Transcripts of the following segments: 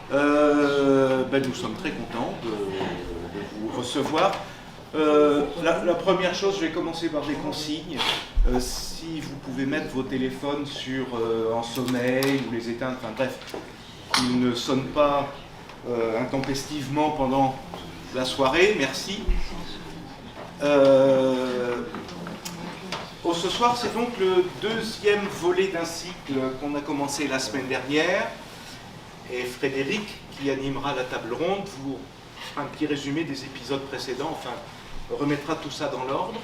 Nous sommes très contents de vous recevoir. La première chose, je vais commencer par des consignes. Si vous pouvez mettre vos téléphones en sommeil ou les éteindre, enfin bref, qu'ils ne sonnent pas intempestivement pendant la soirée, merci. Ce soir, c'est donc le deuxième volet d'un cycle qu'on a commencé la semaine dernière. Et Frédéric, qui animera la table ronde, vous fera un petit résumé des épisodes précédents, enfin, remettra tout ça dans l'ordre.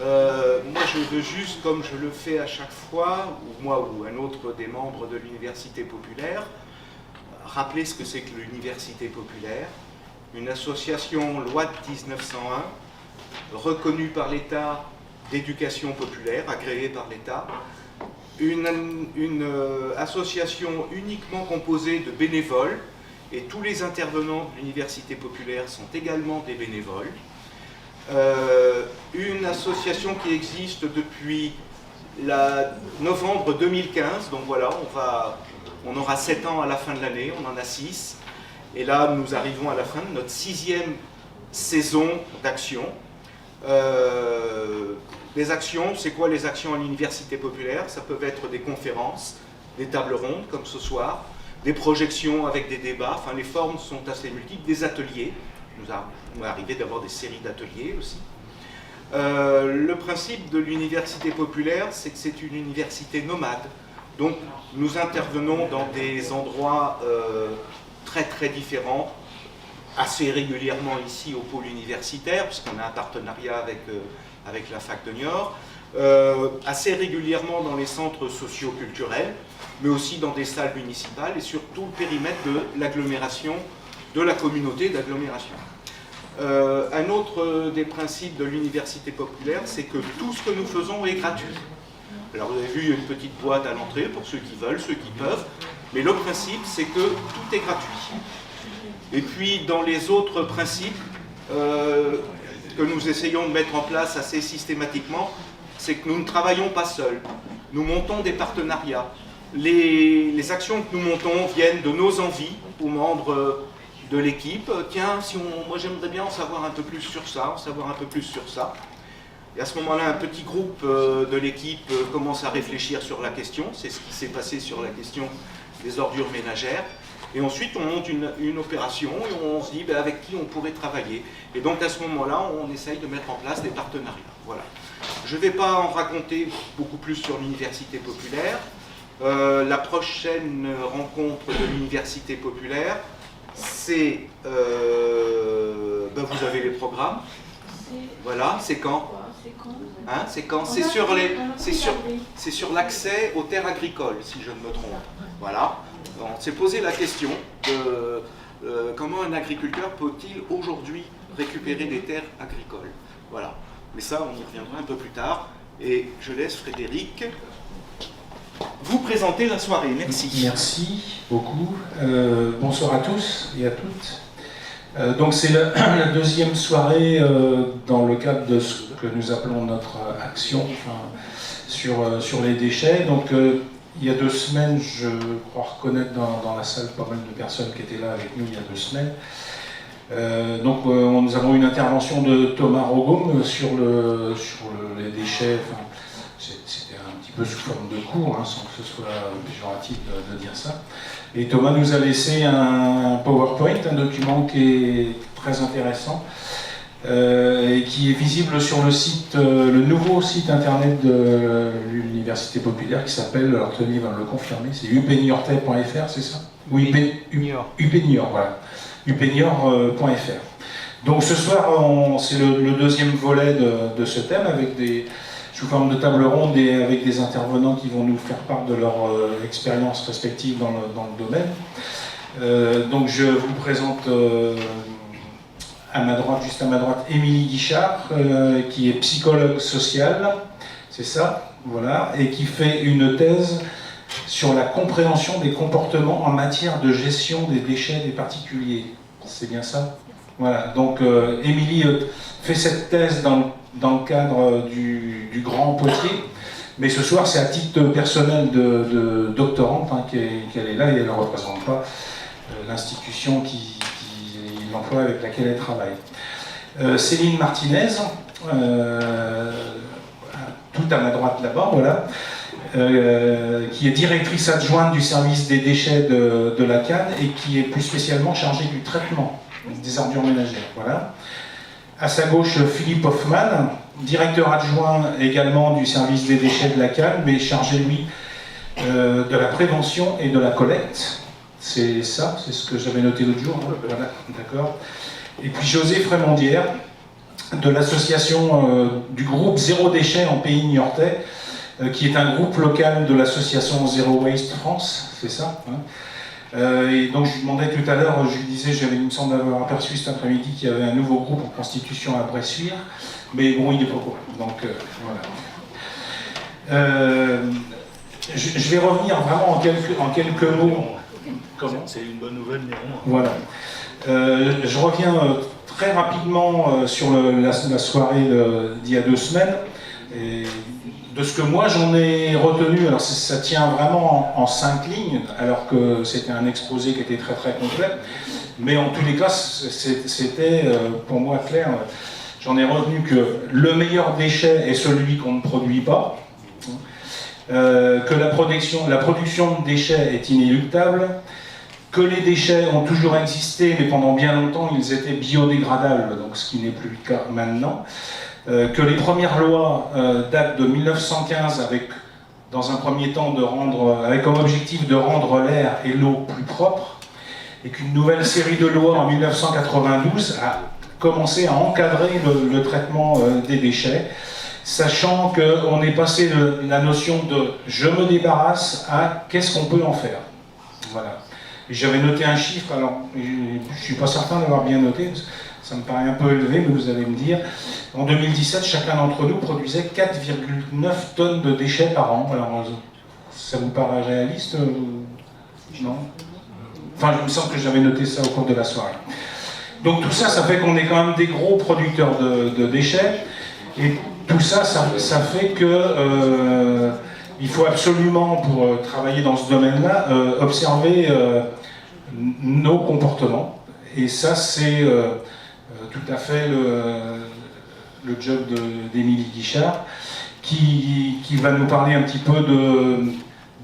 Moi, je veux juste, comme je le fais à chaque fois, ou moi ou un autre des membres de l'Université populaire, rappeler ce que c'est que l'Université populaire, une association loi de 1901, reconnue par l'État d'éducation populaire, agréée par l'État, une association uniquement composée de bénévoles, et tous les intervenants de l'Université populaire sont également des bénévoles. Une association qui existe depuis novembre 2015, donc voilà, on aura 7 ans à la fin de l'année, on en a 6, et là nous arrivons à la fin de notre 6e saison d'action. Les actions, c'est quoi les actions à l'Université populaire? Ça peut être des conférences, des tables rondes comme ce soir, des projections avec des débats, enfin les formes sont assez multiples, des ateliers, il nous est arrivé d'avoir des séries d'ateliers aussi. Le principe de l'Université populaire, c'est que c'est une université nomade, donc nous intervenons dans des endroits très très différents, assez régulièrement ici au pôle universitaire, puisqu'on a un partenariat avec la fac de Niort, assez régulièrement dans les centres socio-culturels, mais aussi dans des salles municipales et sur tout le périmètre de l'agglomération, de la communauté d'agglomération. Un autre des principes de l'Université populaire, c'est que tout ce que nous faisons est gratuit. Alors vous avez vu, il y a une petite boîte à l'entrée pour ceux qui veulent, ceux qui peuvent, mais le principe, c'est que tout est gratuit. Et puis, dans les autres principes que nous essayons de mettre en place assez systématiquement, c'est que nous ne travaillons pas seuls. Nous montons des partenariats. Les actions que nous montons viennent de nos envies aux membres de l'équipe. Tiens, moi j'aimerais bien en savoir un peu plus sur ça, Et à ce moment-là, un petit groupe de l'équipe commence à réfléchir sur la question. C'est ce qui s'est passé sur la question des ordures ménagères. Et ensuite, on monte une opération et on se dit avec qui on pourrait travailler. Et donc, à ce moment-là, on essaye de mettre en place des partenariats. Voilà. Je ne vais pas en raconter beaucoup plus sur l'Université populaire. La prochaine rencontre de l'Université populaire, c'est... vous avez les programmes. Voilà, c'est quand ? Hein, c'est quand ? C'est sur l'accès aux terres agricoles, si je ne me trompe. Voilà. On s'est posé la question de comment un agriculteur peut-il aujourd'hui récupérer des terres agricoles. Voilà. Mais ça, on y reviendra un peu plus tard. Et je laisse Frédéric vous présenter la soirée. Merci. Merci beaucoup. Bonsoir à tous et à toutes. Donc c'est la deuxième soirée dans le cadre de ce que nous appelons notre action sur les déchets. Donc il y a 2 semaines, je crois reconnaître dans la salle pas mal de personnes qui étaient là avec nous il y a 2 semaines. Nous avons une intervention de Thomas Rogom sur les déchets. C'était un petit peu sous forme de cours, sans que ce soit péjoratif de dire ça. Et Thomas nous a laissé un PowerPoint, un document qui est très intéressant et qui est visible sur le nouveau site internet de l'Université populaire qui s'appelle, alors Tony va me le confirmer, c'est upniortais.fr, c'est ça? Oui, upnior, voilà. upnior.fr. Donc ce soir, c'est le deuxième volet de ce thème sous forme de table ronde et avec des intervenants qui vont nous faire part de leur expérience respective dans le domaine. Donc je vous présente juste à ma droite, Émilie Guichard, qui est psychologue sociale, c'est ça, voilà, et qui fait une thèse sur la compréhension des comportements en matière de gestion des déchets des particuliers. C'est bien ça? Voilà, donc Émilie fait cette thèse dans le cadre du Grand Potier, mais ce soir c'est à titre personnel de doctorante qu'elle est là et elle ne représente pas l'institution qui l'emploie, avec laquelle elle travaille. Céline Martinez, tout à ma droite là-bas, voilà, qui est directrice adjointe du service des déchets de la Cannes et qui est plus spécialement chargée du traitement des ordures ménagères. Voilà. À sa gauche, Philippe Hoffmann, directeur adjoint également du service des déchets de la Cannes, mais chargé, lui, de la prévention et de la collecte. C'est ça, c'est ce que j'avais noté l'autre jour. Hein. Voilà, d'accord. Et puis José Frémondière, de l'association du groupe Zéro Déchet en Pays Niortais, qui est un groupe local de l'association Zero Waste France, c'est ça, hein. Et donc je lui demandais tout à l'heure, je lui disais, il me semble avoir aperçu cet après-midi qu'il y avait un nouveau groupe en constitution à Bressuire, mais bon, il n'est pas au courant. Donc voilà. Je vais revenir vraiment en quelques mots. Comment ? C'est une bonne nouvelle, Néron. Voilà. Je reviens très rapidement sur la soirée d'il y a 2 semaines. Et de ce que moi j'en ai retenu, alors ça tient vraiment en 5 lignes, alors que c'était un exposé qui était très très complet, mais en tous les cas c'était pour moi clair. J'en ai retenu que le meilleur déchet est celui qu'on ne produit pas, que la production de déchets est inéluctable, que les déchets ont toujours existé, mais pendant bien longtemps ils étaient biodégradables, donc ce qui n'est plus le cas maintenant. Que les premières lois datent de 1915 avec, dans un premier temps, avec comme objectif de rendre l'air et l'eau plus propres, et qu'une nouvelle série de lois en 1992 a commencé à encadrer le traitement des déchets, sachant qu'on est passé de la notion de « je me débarrasse » à « qu'est-ce qu'on peut en faire ». Voilà. J'avais noté un chiffre, alors je ne suis pas certain d'avoir bien noté, ça me paraît un peu élevé, mais vous allez me dire. En 2017, chacun d'entre nous produisait 4,9 tonnes de déchets par an. Alors, ça vous paraît réaliste? Non? Enfin, il me semble que j'avais noté ça au cours de la soirée. Donc tout ça, ça fait qu'on est quand même des gros producteurs de déchets. Et tout ça, ça fait que il faut absolument, pour travailler dans ce domaine-là, observer nos comportements. Et ça, c'est tout à fait le job d'Émilie Guichard, qui va nous parler un petit peu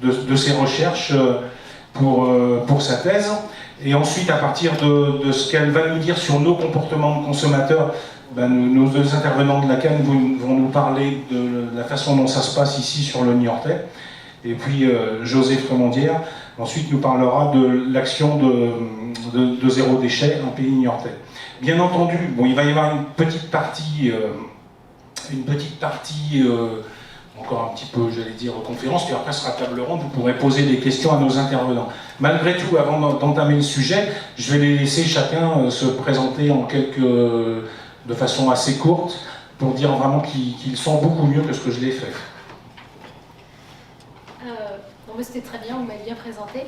de ses recherches pour sa thèse. Et ensuite, à partir de ce qu'elle va nous dire sur nos comportements de consommateurs, ben, nos 2 intervenants de la Cannes vont nous parler de la façon dont ça se passe ici sur le Niortais. Et puis José Frémondière ensuite nous parlera de l'action de Zéro Déchet en Pays Niortais. Bien entendu, bon, il va y avoir une petite partie encore un petit peu, j'allais dire, conférence, puis après sera table ronde, vous pourrez poser des questions à nos intervenants. Malgré tout, avant d'entamer le sujet, je vais les laisser chacun se présenter de façon assez courte, pour dire vraiment qu'ils sont beaucoup mieux que ce que je l'ai fait. C'était très bien, vous m'avez bien présenté.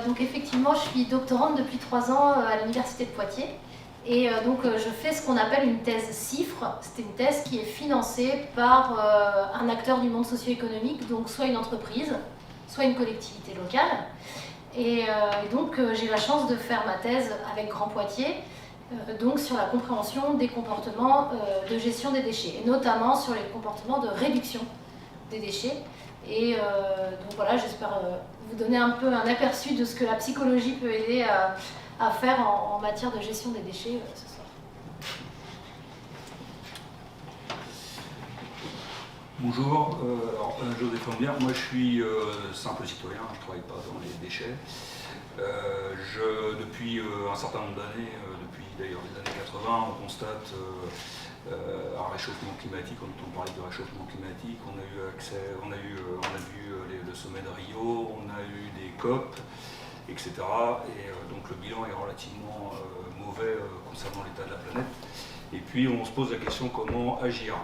Donc effectivement, je suis doctorante depuis 3 ans à l'Université de Poitiers. Et donc je fais ce qu'on appelle une thèse CIFRE. C'est une thèse qui est financée par un acteur du monde socio-économique, donc soit une entreprise, soit une collectivité locale. Et donc j'ai la chance de faire ma thèse avec Grand Poitiers, donc sur la compréhension des comportements de gestion des déchets, et notamment sur les comportements de réduction des déchets. Et donc voilà, j'espère vous donner un peu un aperçu de ce que la psychologie peut aider à faire en matière de gestion des déchets ce soir. Bonjour, José Frémondière, moi je suis simple citoyen, je ne travaille pas dans les déchets. Depuis un certain nombre d'années, depuis d'ailleurs les années 80, on constate un réchauffement climatique. Quand on parlait de réchauffement climatique, on a vu le sommet de Rio, on a eu des COP, etc. Et donc le bilan est relativement mauvais concernant l'état de la planète. Et puis on se pose la question comment agir.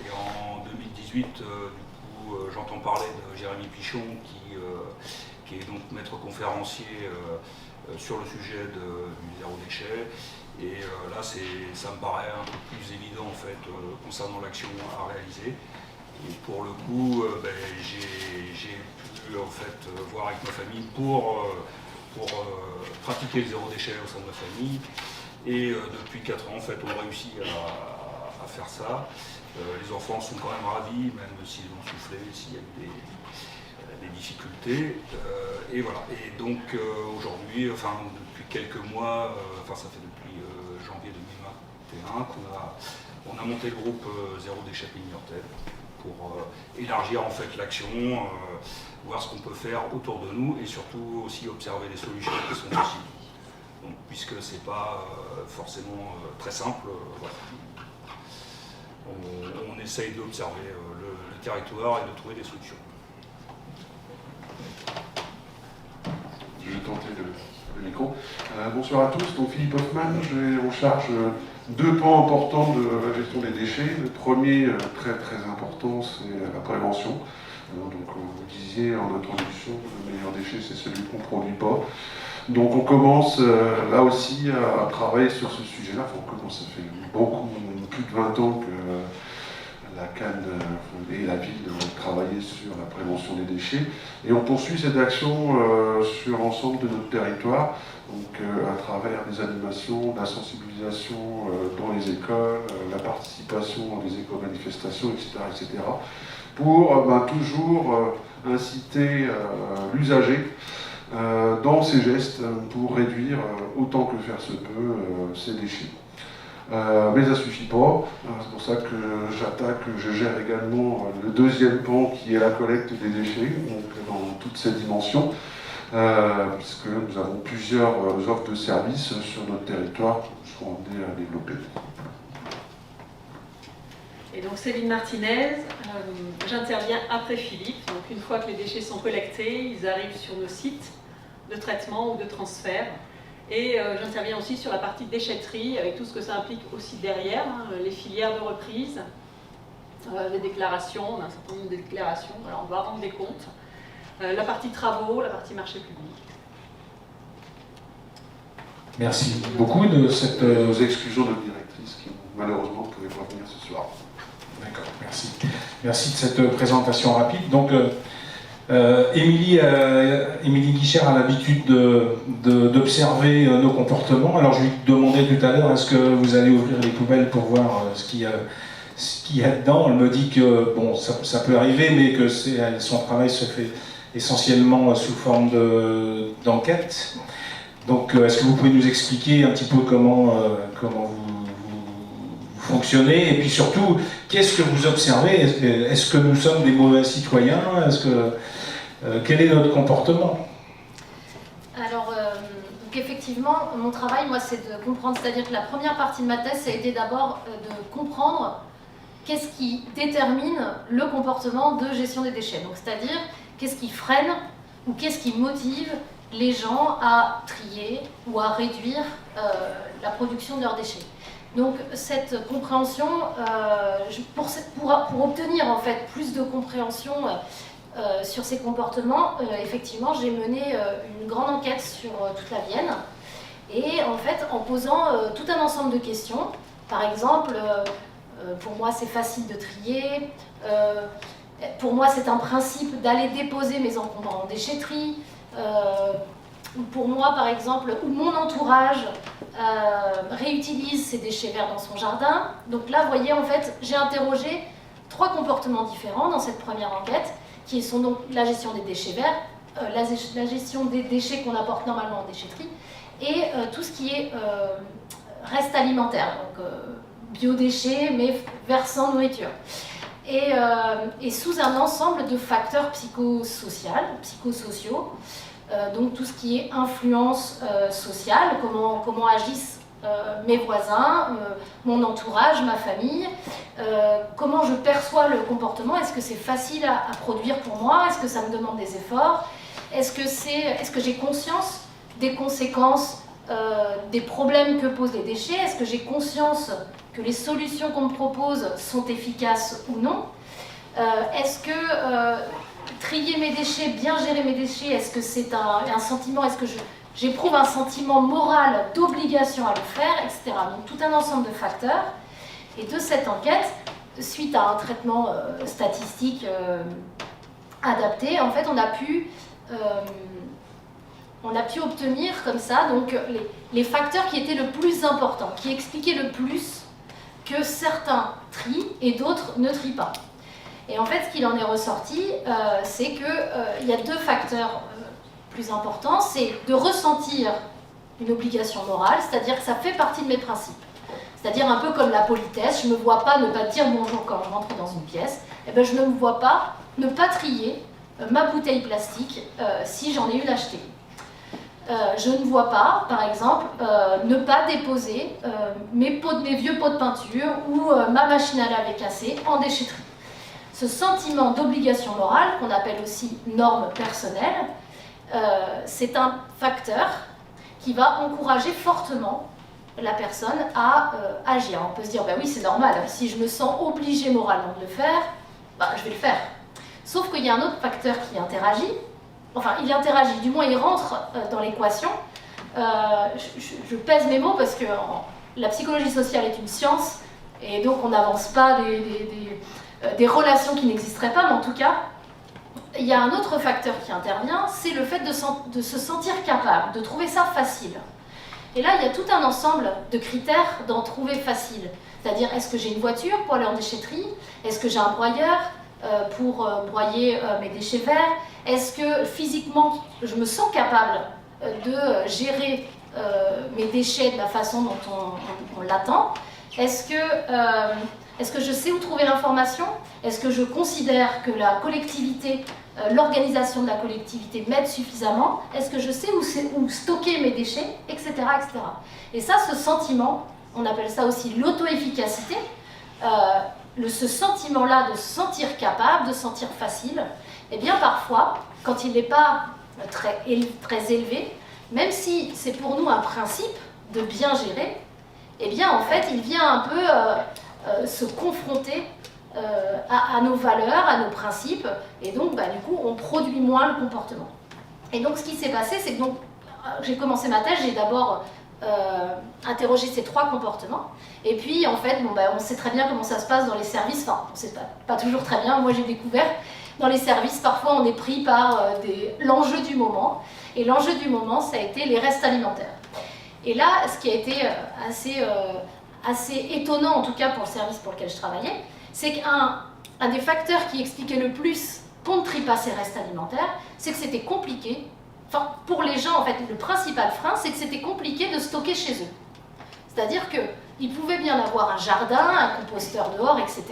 Et en 2018, du coup, j'entends parler de Jérémy Pichon, qui est donc maître conférencier sur le sujet du zéro déchet. Et là, ça me paraît un peu plus évident en fait concernant l'action à réaliser. Et pour le coup, j'ai pu en fait voir avec ma famille pour pour pratiquer le zéro déchet au sein de ma famille. Et depuis 4 ans, en fait, on réussit à faire ça. Les enfants sont quand même ravis, même s'ils ont soufflé, s'il y a eu des difficultés. Et voilà. Et donc aujourd'hui, enfin depuis quelques mois, enfin ça fait depuis janvier 2021 qu'on a monté le groupe Zéro Déchet Pignortel pour élargir en fait l'action, voir ce qu'on peut faire autour de nous et surtout aussi observer les solutions qui sont possibles. Donc, puisque c'est pas forcément très simple, voilà. On essaye d'observer le territoire et de trouver des solutions. Je vais tenter le micro. Bonsoir à tous, donc Philippe Hoffman, j'ai en charge 2 pans importants de la gestion des déchets. Le premier, très très important, c'est la prévention. Donc vous disiez en introduction, le meilleur déchet c'est celui qu'on ne produit pas. Donc on commence là aussi à travailler sur ce sujet-là. Enfin, on commence, ça fait plus de 20 ans que la Cannes et la ville ont travaillé sur la prévention des déchets. Et on poursuit cette action sur l'ensemble de notre territoire, donc à travers des animations, de la sensibilisation dans les écoles, la participation dans des éco-manifestations, etc., pour toujours inciter l'usager dans ses gestes pour réduire autant que faire se peut ces déchets. Mais ça ne suffit pas, c'est pour ça que je gère également le deuxième pan qui est la collecte des déchets, donc dans toutes ces dimensions, puisque nous avons plusieurs offres de services sur notre territoire qui seront amenées à développer. Et donc Céline Martinez, j'interviens après Philippe. Donc une fois que les déchets sont collectés, ils arrivent sur nos sites de traitement ou de transfert. Et j'interviens aussi sur la partie déchetterie, avec tout ce que ça implique aussi derrière, les filières de reprise, les déclarations, on a un certain nombre de déclarations, alors on va rendre des comptes, la partie travaux, la partie marché public. Merci beaucoup de cette... Nous excusons notre directrice qui malheureusement ne pouvait pas venir ce soir. D'accord, merci. Merci de cette présentation rapide. Donc, Émilie Guichard a l'habitude d'observer nos comportements. Alors, je lui demandais tout à l'heure, est-ce que vous allez ouvrir les poubelles pour voir ce qu'il y a dedans? Elle me dit que bon, ça peut arriver, mais que son travail se fait essentiellement sous forme d'enquête. Donc, est-ce que vous pouvez nous expliquer un petit peu comment vous fonctionnez, et puis surtout, qu'est-ce que vous observez? Est-ce que nous sommes des mauvais citoyens? Quel est notre comportement? Alors, donc effectivement, mon travail, moi, c'est de comprendre, c'est-à-dire que la première partie de ma thèse, ça a été d'abord de comprendre qu'est-ce qui détermine le comportement de gestion des déchets. Donc, c'est-à-dire, qu'est-ce qui freine ou qu'est-ce qui motive les gens à trier ou à réduire la production de leurs déchets. Donc cette compréhension, pour obtenir en fait plus de compréhension sur ces comportements, effectivement j'ai mené une grande enquête sur toute la Vienne et en fait en posant tout un ensemble de questions. Par exemple, pour moi c'est facile de trier, pour moi c'est un principe d'aller déposer mes encombrants en déchetterie, pour moi, par exemple, où mon entourage réutilise ses déchets verts dans son jardin. Donc là, vous voyez, en fait, j'ai interrogé 3 comportements différents dans cette première enquête, qui sont donc la gestion des déchets verts, la gestion des déchets qu'on apporte normalement en déchetterie, et tout ce qui est reste alimentaire, donc biodéchets, mais versant nourriture. Et sous un ensemble de facteurs psychosociaux, donc tout ce qui est influence sociale, comment agissent mes voisins, mon entourage, ma famille, comment je perçois le comportement, est-ce que c'est facile à produire pour moi, est-ce que ça me demande des efforts, est-ce que j'ai conscience des conséquences, des problèmes que posent les déchets, est-ce que j'ai conscience que les solutions qu'on me propose sont efficaces ou non, est-ce que trier mes déchets, bien gérer mes déchets, est-ce que c'est un sentiment, est-ce que j'éprouve un sentiment moral d'obligation à le faire, etc. Donc tout un ensemble de facteurs. Et de cette enquête, suite à un traitement statistique adapté, en fait on a pu on a pu obtenir comme ça donc, les facteurs qui étaient le plus importants, qui expliquaient le plus que certains trient et d'autres ne trient pas. Et en fait, ce qu'il en est ressorti, c'est qu'il y a deux facteurs plus importants. C'est de ressentir une obligation morale, c'est-à-dire que ça fait partie de mes principes. C'est-à-dire un peu comme la politesse, je ne me vois pas ne pas dire bonjour quand je rentre dans une pièce, et bien je ne me vois pas ne pas trier ma bouteille plastique si j'en ai une achetée. Je ne vois pas, par exemple, ne pas déposer mes vieux pots de peinture ou ma machine à laver cassée en déchetterie. Ce sentiment d'obligation morale, qu'on appelle aussi norme personnelle, c'est un facteur qui va encourager fortement la personne à agir. On peut se dire, ben oui, c'est normal, si je me sens obligée moralement de le faire, ben, je vais le faire. Sauf qu'il y a un autre facteur qui interagit, enfin, il interagit, du moins il rentre dans l'équation. Je pèse mes mots parce que la psychologie sociale est une science, et donc on n'avance pas des relations qui n'existeraient pas, mais en tout cas, il y a un autre facteur qui intervient, c'est le fait de se sentir capable, de trouver ça facile. Et là, il y a tout un ensemble de critères d'en trouver facile. C'est-à-dire, est-ce que j'ai une voiture pour aller en déchetterie? Est-ce que j'ai un broyeur pour broyer mes déchets verts? Est-ce que physiquement, je me sens capable de gérer mes déchets de la façon dont on l'attend? Est-ce que je sais où trouver l'information? Est-ce que je considère que la collectivité, l'organisation de la collectivité m'aide suffisamment? Est-ce que je sais où stocker mes déchets, etc., etc. Et ça, ce sentiment, on appelle ça aussi l'auto-efficacité, ce sentiment-là de se sentir capable, de se sentir facile, eh bien parfois, quand il n'est pas très élevé, même si c'est pour nous un principe de bien gérer, eh bien en fait, il vient un peu se confronter à nos valeurs, à nos principes, et donc du coup, on produit moins le comportement. Et donc ce qui s'est passé, c'est que j'ai commencé ma thèse, j'ai d'abord interrogé ces trois comportements, et puis en fait, on sait très bien comment ça se passe dans les services, enfin, on sait pas toujours très bien, moi j'ai découvert, dans les services, parfois on est pris par l'enjeu du moment, et l'enjeu du moment, ça a été les restes alimentaires. Et là, ce qui a été assez étonnant, en tout cas pour le service pour lequel je travaillais, c'est qu'un des facteurs qui expliquait le plus qu'on ne trie pas ces restes alimentaires, c'est que c'était compliqué. Enfin, pour les gens, en fait, le principal frein, c'est que c'était compliqué de stocker chez eux. C'est-à-dire qu'ils pouvaient bien avoir un jardin, un composteur dehors, etc.,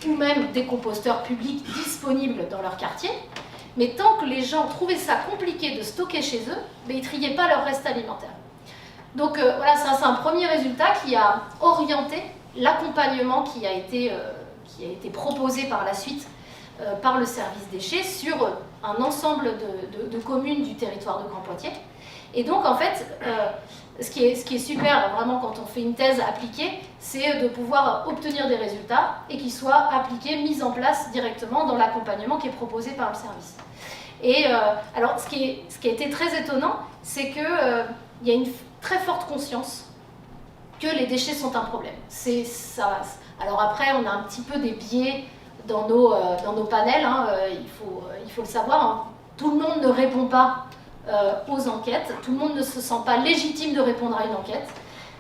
ou même des composteurs publics disponibles dans leur quartier, mais tant que les gens trouvaient ça compliqué de stocker chez eux, ils ne triaient pas leurs restes alimentaires. Donc voilà, ça c'est un premier résultat qui a orienté l'accompagnement qui a été proposé par la suite par le service déchets sur un ensemble de communes du territoire de Grand Poitiers. Et donc en fait, ce qui est super vraiment quand on fait une thèse appliquée, c'est de pouvoir obtenir des résultats et qu'ils soient appliqués, mis en place directement dans l'accompagnement qui est proposé par le service. Et alors ce qui a été très étonnant, c'est qu'il y a une très forte conscience que les déchets sont un problème. Alors après, on a un petit peu des biais dans nos panels, hein, il faut le savoir. Hein. Tout le monde ne répond pas aux enquêtes, tout le monde ne se sent pas légitime de répondre à une enquête.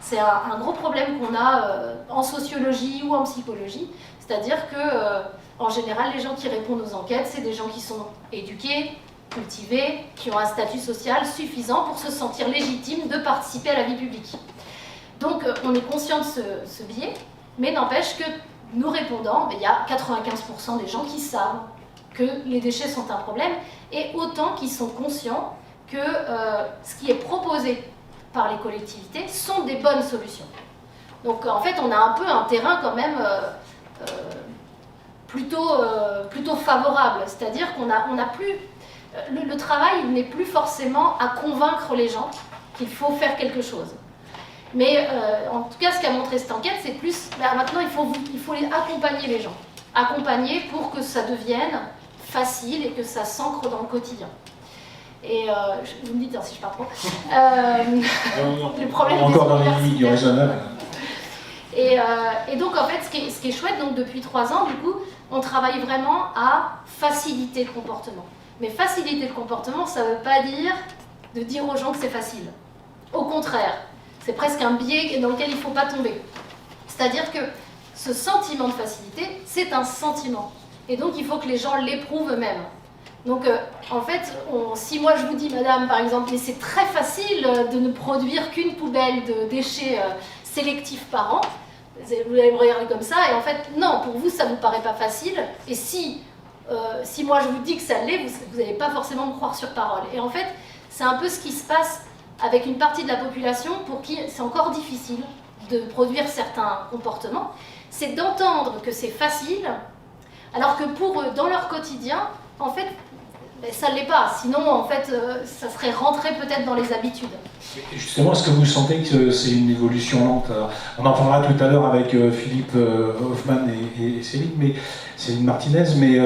C'est un gros problème qu'on a en sociologie ou en psychologie, c'est-à-dire que en général, les gens qui répondent aux enquêtes, c'est des gens qui sont éduqués, cultivés, qui ont un statut social suffisant pour se sentir légitimes de participer à la vie publique. Donc on est conscient de ce biais, mais n'empêche que nous répondants, il y a 95% des gens qui savent que les déchets sont un problème, et autant qui sont conscients que ce qui est proposé par les collectivités sont des bonnes solutions. Donc en fait, on a un peu un terrain quand même plutôt favorable, c'est-à-dire qu'on a plus... Le travail n'est plus forcément à convaincre les gens qu'il faut faire quelque chose. Mais en tout cas, ce qu'a montré cette enquête, c'est plus, maintenant il faut accompagner les gens. Accompagner pour que ça devienne facile et que ça s'ancre dans le quotidien. Et vous me dites si je parle trop. Le problème encore dans les limites du raisonnable. Et donc en fait, ce qui est chouette, donc depuis 3 ans, du coup, on travaille vraiment à faciliter le comportement. Mais faciliter le comportement, ça ne veut pas dire de dire aux gens que c'est facile. Au contraire, c'est presque un biais dans lequel il ne faut pas tomber. C'est-à-dire que ce sentiment de facilité, c'est un sentiment. Et donc, il faut que les gens l'éprouvent eux-mêmes. Donc, en fait, si moi je vous dis, madame, par exemple, mais c'est très facile de ne produire qu'une poubelle de déchets sélectifs par an, vous allez me regarder comme ça, et en fait, non, pour vous, ça ne vous paraît pas facile. Et si moi je vous dis que ça l'est, vous n'allez pas forcément me croire sur parole. Et en fait, c'est un peu ce qui se passe avec une partie de la population pour qui c'est encore difficile de produire certains comportements. C'est d'entendre que c'est facile, alors que pour eux, dans leur quotidien, en fait, ça ne l'est pas. Sinon, en fait, ça serait rentré peut-être dans les habitudes. Justement, est-ce que vous sentez que c'est une évolution lente? On en parlera tout à l'heure avec Philippe Hoffman et Céline Martinez, mais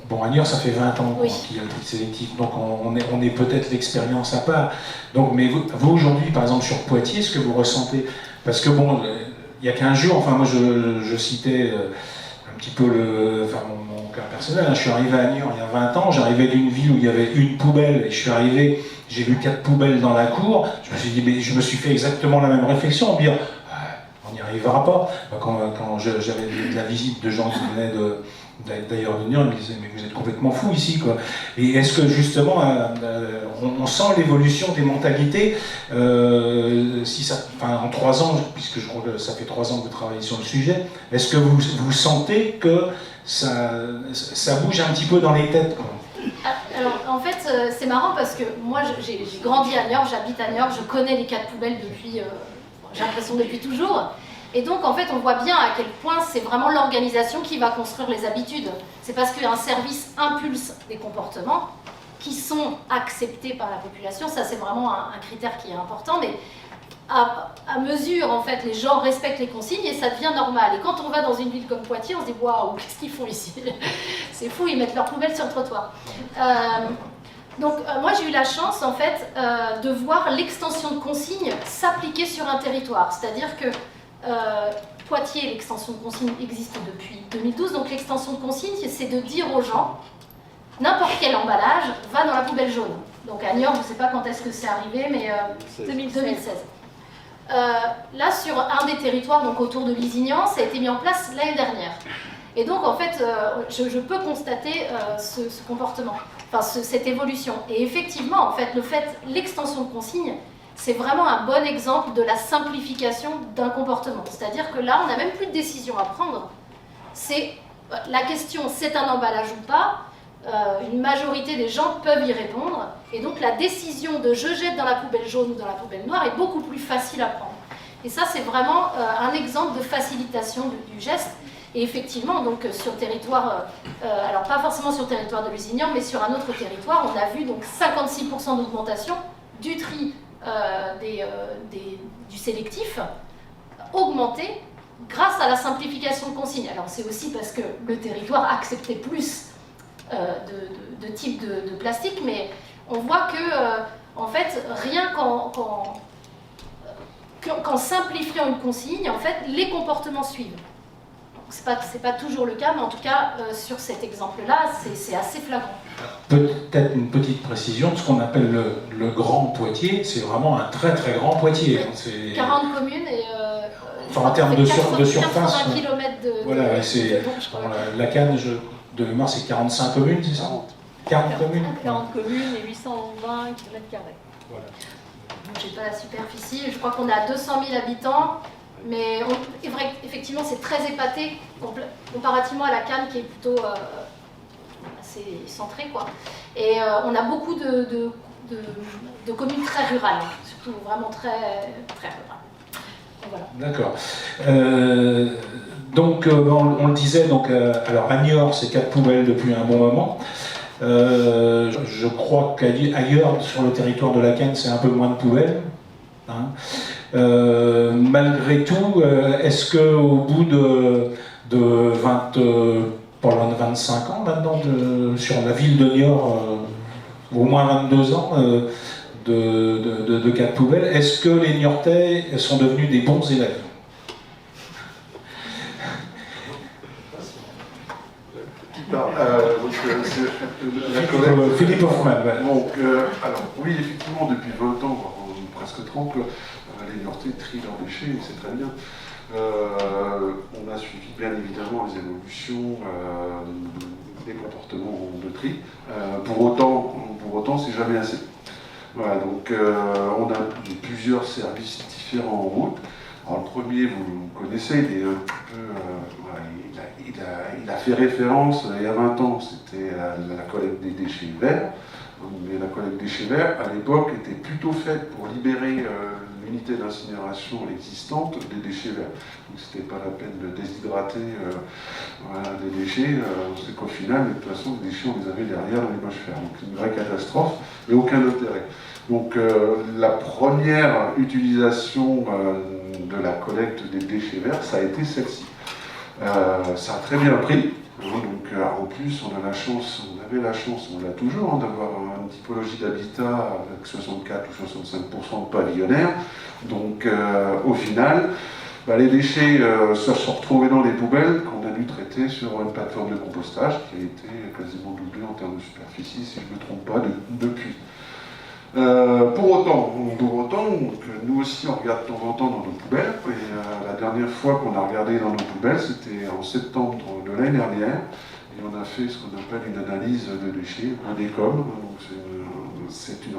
bon, à Niort, ça fait 20 ans qu'il y a le tri sélectif, donc on est peut-être l'expérience à part. Donc, mais vous aujourd'hui, par exemple, sur Poitiers, ce que vous ressentez, parce que bon, il y a 15 jours, enfin moi je citais un petit peu mon cas personnel, hein. Je suis arrivé à Niort il y a 20 ans, j'arrivais d'une ville où il y avait une poubelle, et je suis arrivé, j'ai vu 4 poubelles dans la cour, je me suis dit, mais je me suis fait exactement la même réflexion, en me dire, on n'y arrivera pas. Quand j'avais de la visite de gens qui venaient d'ailleurs de Niort, ils me disaient, mais vous êtes complètement fou ici, quoi. Et est-ce que justement, on sent l'évolution des mentalités, en 3 ans, puisque je crois que ça fait 3 ans que vous travaillez sur le sujet, est-ce que vous sentez que ça bouge un petit peu dans les têtes, quoi? Alors, en fait, c'est marrant parce que moi, j'ai grandi à Niort, j'habite à Niort, je connais les 4 poubelles depuis, j'ai l'impression depuis toujours. Et donc, en fait, on voit bien à quel point c'est vraiment l'organisation qui va construire les habitudes. C'est parce qu'un service impulse des comportements qui sont acceptés par la population. Ça, c'est vraiment un critère qui est important. Mais à mesure, en fait, les gens respectent les consignes et ça devient normal. Et quand on va dans une ville comme Poitiers, on se dit « Waouh, qu'est-ce qu'ils font ici ?» C'est fou, ils mettent leurs poubelles sur le trottoir. Donc, moi, j'ai eu la chance, en fait, de voir l'extension de consignes s'appliquer sur un territoire. C'est-à-dire que Poitiers, l'extension de consigne existe depuis 2012, donc l'extension de consigne, c'est de dire aux gens, n'importe quel emballage va dans la poubelle jaune. Donc à Niort, je ne sais pas quand est-ce que c'est arrivé, mais 2016. Là, sur un des territoires, donc autour de Lisignan, ça a été mis en place l'année dernière. Et donc, en fait, je peux constater ce comportement, enfin cette évolution. Et effectivement, en fait, l'extension de consigne, c'est vraiment un bon exemple de la simplification d'un comportement. C'est-à-dire que là, on n'a même plus de décision à prendre. C'est la question, c'est un emballage ou pas, une majorité des gens peuvent y répondre. Et donc, la décision de je jette dans la poubelle jaune ou dans la poubelle noire est beaucoup plus facile à prendre. Et ça, c'est vraiment un exemple de facilitation du geste. Et effectivement, donc, sur le territoire, alors pas forcément sur le territoire de Lusignan, mais sur un autre territoire, on a vu donc 56% d'augmentation du tri du sélectif augmenté grâce à la simplification de consignes. Alors c'est aussi parce que le territoire acceptait plus de types de plastique, mais on voit que en fait, rien qu'en simplifiant une consigne, en fait, les comportements suivent. C'est pas toujours le cas, mais en tout cas, sur cet exemple-là, c'est assez flagrant. Peut-être une petite précision, ce qu'on appelle le Grand Poitiers, c'est vraiment un très très grand Poitiers. Oui. 40 communes et en termes de surface. 80 km de voilà, c'est la Cannes de mémoire, c'est 45 communes, c'est ça? 40 communes. 40 communes et 820 km². Voilà. J'ai pas la superficie, je crois qu'on a 200 000 habitants. Mais effectivement, c'est très épaté comparativement à la Cannes qui est plutôt assez centrée, quoi. Et on a beaucoup de communes très rurales, surtout vraiment très, très rurales. Voilà. D'accord. Donc, on le disait, alors à Niort, c'est 4 poubelles depuis un bon moment. Je crois qu'ailleurs, sur le territoire de la Cannes, c'est un peu moins de poubelles. Hein. Malgré tout, est-ce qu'au bout de 25 ans maintenant, sur la ville de Niort, au moins 22 ans de 4 poubelles, est-ce que les Niortais sont devenus des bons élèves? Philippe Hoffman. Ouais. Donc, alors, oui, effectivement, depuis 20 ans, voire presque 30, les Niortais trient leurs déchets, et c'est très bien. On a suivi bien évidemment les évolutions des comportements de tri. Pour autant, c'est jamais assez. Voilà, donc on a plusieurs services différents en route. Alors, le premier, vous connaissez, il est un petit peu, il a fait référence il y a 20 ans, c'était la collecte des déchets verts. Mais la collecte des déchets verts, à l'époque, était plutôt faite pour libérer l'unité d'incinération existante des déchets verts. Donc c'était pas la peine de déshydrater les déchets, c'est qu'au final, de toute façon, les déchets, on les avait derrière dans les poches fer. Donc une vraie catastrophe, mais aucun intérêt. Donc la première utilisation de la collecte des déchets verts, ça a été celle-ci. Ça a très bien pris. Donc, en plus, on avait la chance, on l'a toujours, d'avoir une typologie d'habitat avec 64 ou 65% de pavillonnaires. Donc, au final, les déchets se sont retrouvés dans les poubelles qu'on a dû traiter sur une plateforme de compostage qui a été quasiment doublée en termes de superficie, si je ne me trompe pas, depuis. Pour autant, nous aussi on regarde de temps en temps dans nos poubelles, et la dernière fois qu'on a regardé dans nos poubelles, c'était en septembre de l'année dernière, et on a fait ce qu'on appelle une analyse de déchets, un DECOM, donc c'est une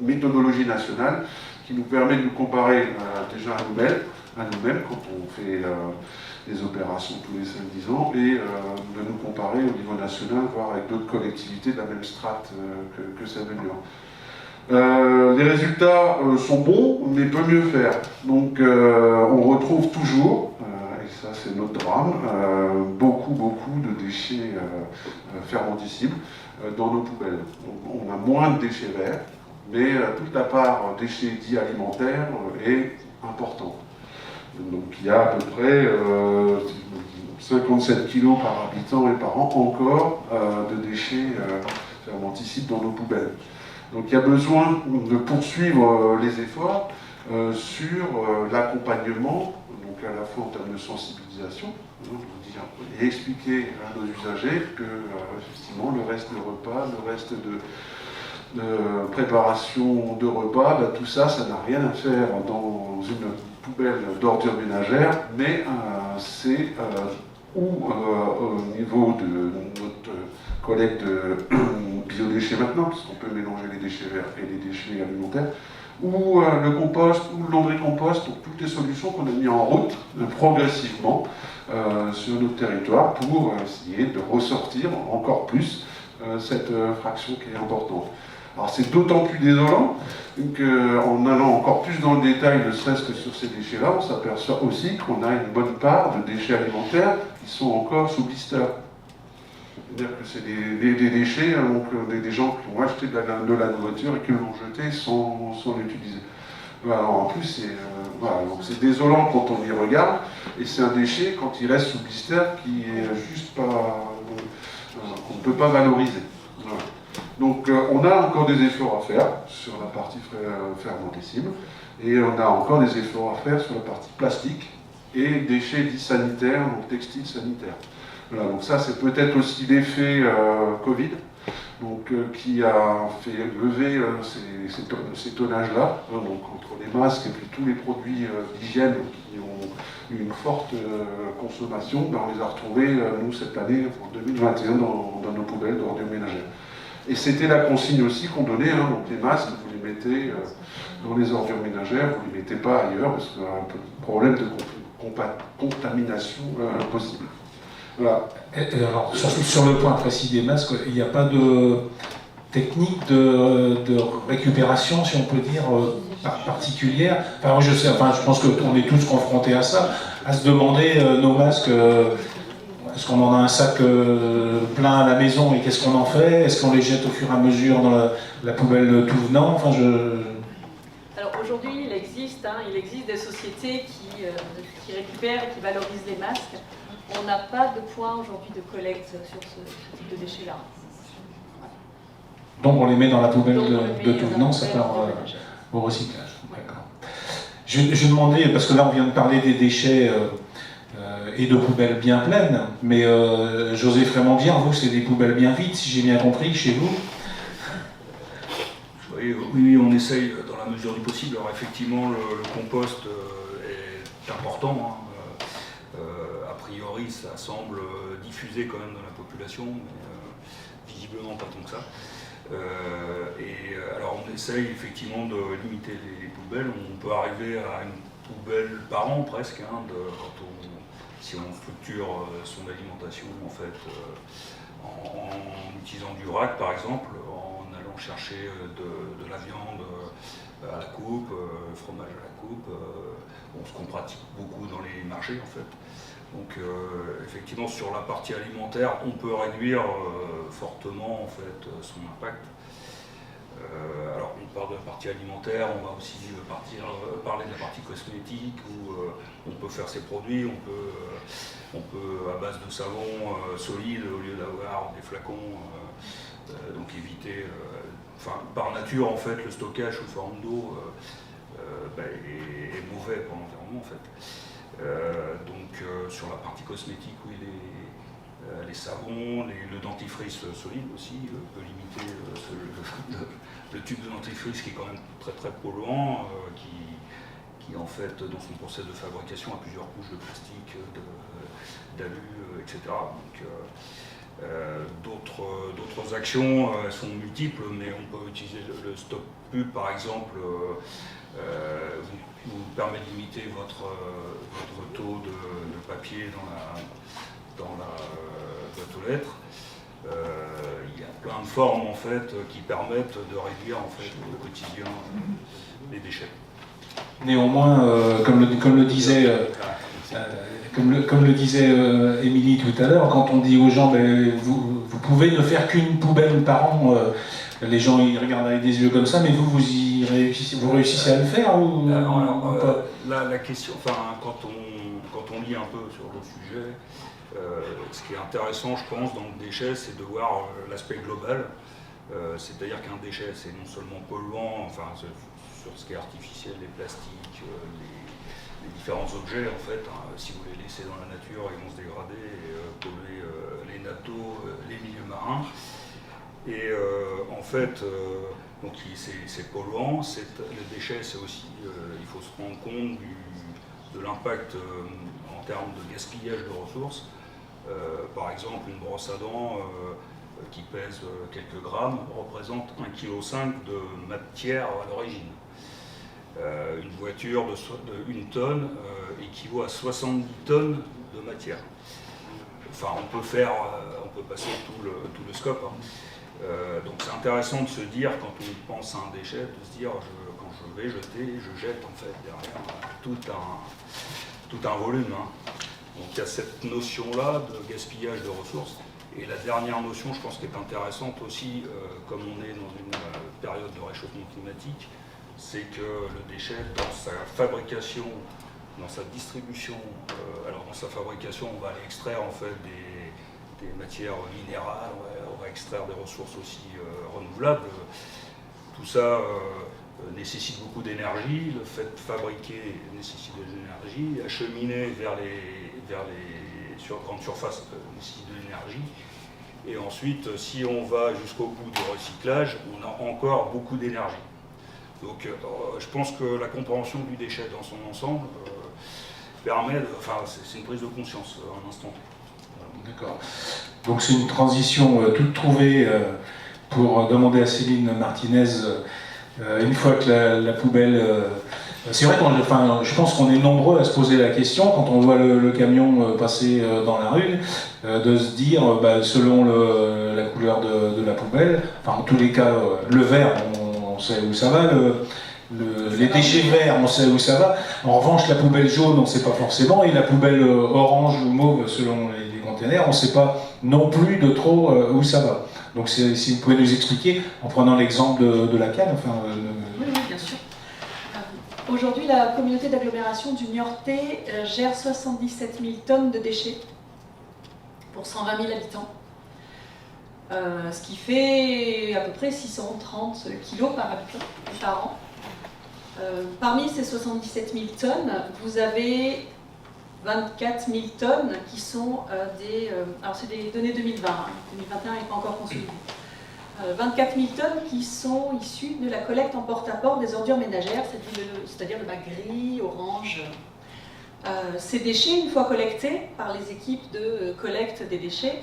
méthodologie nationale qui nous permet de nous comparer déjà à nous-mêmes quand on fait des opérations tous les 5-10 ans, et de nous comparer au niveau national, voire avec d'autres collectivités de la même strate que celle de Niort. Les résultats sont bons, mais peut mieux faire. Donc on retrouve toujours, et ça c'est notre drame, beaucoup de déchets fermentescibles dans nos poubelles. Donc, on a moins de déchets verts, mais toute la part déchets dits alimentaires est importante. Donc il y a à peu près 57 kg par habitant et par an encore de déchets fermentescibles dans nos poubelles. Donc il y a besoin de poursuivre les efforts sur l'accompagnement, donc à la fois en termes de sensibilisation, et expliquer à nos usagers que effectivement le reste de repas, le reste de préparation de repas, tout ça, ça n'a rien à faire dans une poubelle d'ordures ménagères, mais c'est au niveau de notre collecte de biodéchets maintenant, puisqu'on peut mélanger les déchets verts et les déchets alimentaires, ou le compost, ou le lombricompost, donc toutes les solutions qu'on a mis en route progressivement sur notre territoire pour essayer de ressortir encore plus cette fraction qui est importante. Alors c'est d'autant plus désolant qu'en allant encore plus dans le détail, ne serait-ce que sur ces déchets-là, on s'aperçoit aussi qu'on a une bonne part de déchets alimentaires qui sont encore sous blister. C'est-à-dire que c'est des déchets, donc des gens qui ont acheté de la nourriture et qui l'ont jeté sans l'utiliser. Alors, en plus, c'est désolant quand on y regarde, et c'est un déchet, quand il reste sous blister, qui est juste pas... qu'on ne peut pas valoriser. Voilà. Donc on a encore des efforts à faire sur la partie fermentescible, et on a encore des efforts à faire sur la partie plastique et déchets dits sanitaires, donc textiles sanitaires. Voilà, donc ça c'est peut-être aussi l'effet Covid, donc, qui a fait lever ces tonnages-là, donc entre les masques et puis tous les produits d'hygiène qui ont eu une forte consommation, on les a retrouvés, nous, cette année, en 2021, dans nos poubelles d'ordures ménagères. Et c'était la consigne aussi qu'on donnait, donc les masques, vous les mettez dans les ordures ménagères, vous ne les mettez pas ailleurs, parce qu'il y a un peu de problème de contamination possible. Voilà. Alors, sur le point précis des masques, il n'y a pas de technique de récupération, si on peut dire, particulière. Enfin, je pense qu'on est tous confrontés à ça, à se demander nos masques. Est-ce qu'on en a un sac plein à la maison et qu'est-ce qu'on en fait? Est-ce qu'on les jette au fur et à mesure dans la poubelle tout venant? Enfin, Alors aujourd'hui, il existe des sociétés qui récupèrent et qui valorisent les masques. On n'a pas de point aujourd'hui de collecte sur ce type de déchets-là. Donc on les met dans la poubelle de tout venant, ça part au recyclage. D'accord. Je demandais, parce que là on vient de parler des déchets et de poubelles bien pleines, mais j'osais vraiment dire, vous, c'est des poubelles bien vides, si j'ai bien compris, chez vous. Oui, on essaye dans la mesure du possible. Alors effectivement, le compost est important. A priori, ça semble diffusé quand même dans la population, mais visiblement pas tant que ça. Alors on essaye effectivement de limiter les poubelles. On peut arriver à une poubelle par an presque, si on structure son alimentation en fait, en utilisant du vrac par exemple, en allant chercher de la viande à la coupe, fromage à la coupe, ce qu'on pratique beaucoup dans les marchés en fait. Donc effectivement sur la partie alimentaire, on peut réduire fortement en fait son impact. Alors on parle de la partie alimentaire, on va aussi parler de la partie cosmétique où on peut faire ses produits, on peut à base de savon solide au lieu d'avoir des flacons, donc éviter, par nature en fait le stockage sous forme d'eau est mauvais pour l'environnement en fait. Donc sur la partie cosmétique, oui, les savons, le dentifrice solide aussi peut limiter le tube de dentifrice qui est quand même très très polluant, qui en fait dans son process de fabrication a plusieurs couches de plastique, d'alu, etc. Donc d'autres actions elles sont multiples, mais on peut utiliser le stop pub par exemple. Vous permet de limiter votre taux de papier dans la boîte aux lettres. Il y a plein de formes en fait qui permettent de réduire en fait au quotidien les déchets. Néanmoins, comme le disait Émilie tout à l'heure, quand on dit aux gens vous pouvez ne faire qu'une poubelle par an, les gens ils regardent avec des yeux comme ça, mais vous réussissez à le faire ou pas? La question, quand on lit un peu sur le sujet, ce qui est intéressant, je pense, dans le déchet, c'est de voir l'aspect global. C'est-à-dire qu'un déchet, c'est non seulement polluant, sur ce qui est artificiel, les plastiques, les différents objets, en fait, si vous les laissez dans la nature, ils vont se dégrader et polluer les nappes d'eau, les milieux marins. Et en fait, donc c'est polluant, le déchet, c'est aussi, il faut se rendre compte de l'impact en termes de gaspillage de ressources. Par exemple, une brosse à dents qui pèse quelques grammes représente 1,5 kg de matière à l'origine. Une voiture de 1 tonne équivaut à 70 tonnes de matière. On peut passer tout le scope. Donc c'est intéressant de se dire, quand on pense à un déchet, de se dire quand je vais jeter, je jette en fait derrière tout un volume. Donc il y a cette notion-là de gaspillage de ressources. Et la dernière notion, je pense, qui est intéressante aussi, comme on est dans une période de réchauffement climatique, c'est que le déchet, dans sa fabrication, dans sa distribution, dans sa fabrication, on va aller extraire en fait des matières minérales, on va extraire des ressources aussi renouvelables. Tout ça nécessite beaucoup d'énergie, le fait de fabriquer nécessite de l'énergie, acheminer vers les grandes surfaces nécessite de l'énergie. Et ensuite, si on va jusqu'au bout du recyclage, on a encore beaucoup d'énergie. Donc je pense que la compréhension du déchet dans son ensemble permet, c'est une prise de conscience à un instant. D'accord. Donc c'est une transition toute trouvée pour demander à Céline Martinez, une fois que la poubelle... c'est vrai que je pense qu'on est nombreux à se poser la question, quand on voit le camion passer dans la rue, de se dire, selon la couleur de la poubelle, en tous les cas, le vert, on sait où ça va, les déchets verts, on sait où ça va. En revanche, la poubelle jaune, on ne sait pas forcément, et la poubelle orange ou mauve, selon les containers, on ne sait pas non plus de trop où ça va. Donc si vous pouvez nous expliquer, en prenant l'exemple de la canne, Oui, bien sûr. Aujourd'hui, la communauté d'agglomération du Niortais gère 77 000 tonnes de déchets pour 120 000 habitants. Ce qui fait à peu près 630 kilos par habitant par an. Parmi ces 77 000 tonnes, vous avez 24 000 tonnes qui sont alors c'est des données 2020, 2021 n'est pas encore consolidé. 24 000 tonnes qui sont issues de la collecte en porte-à-porte des ordures ménagères, c'est-à-dire le bac gris, orange. Ces déchets, une fois collectés par les équipes de collecte des déchets,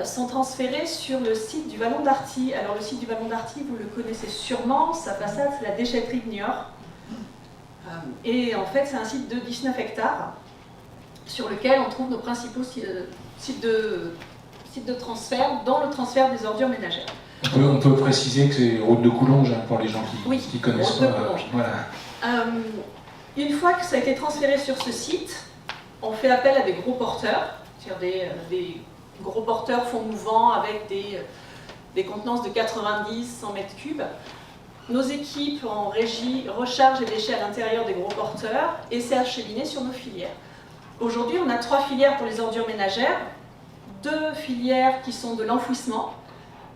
sont transférés sur le site du Vallon d'Arty. Alors le site du Vallon d'Arty, vous le connaissez sûrement, sa façade c'est la déchetterie de Niort. Et en fait c'est un site de 19 hectares sur lequel on trouve nos principaux sites de transfert, dont le transfert des ordures ménagères. On peut préciser que c'est route de Coulonges pour les gens qui connaissent route pas. De Coulonges. Voilà. Une fois que ça a été transféré sur ce site, on fait appel à des gros porteurs, c'est-à-dire des gros porteurs fonds mouvants avec des contenances de 90-100 mètres cubes. Nos équipes en régie rechargent les déchets à l'intérieur des gros porteurs et c'est acheminé sur nos filières. Aujourd'hui, on a 3 filières pour les ordures ménagères, 2 filières qui sont de l'enfouissement,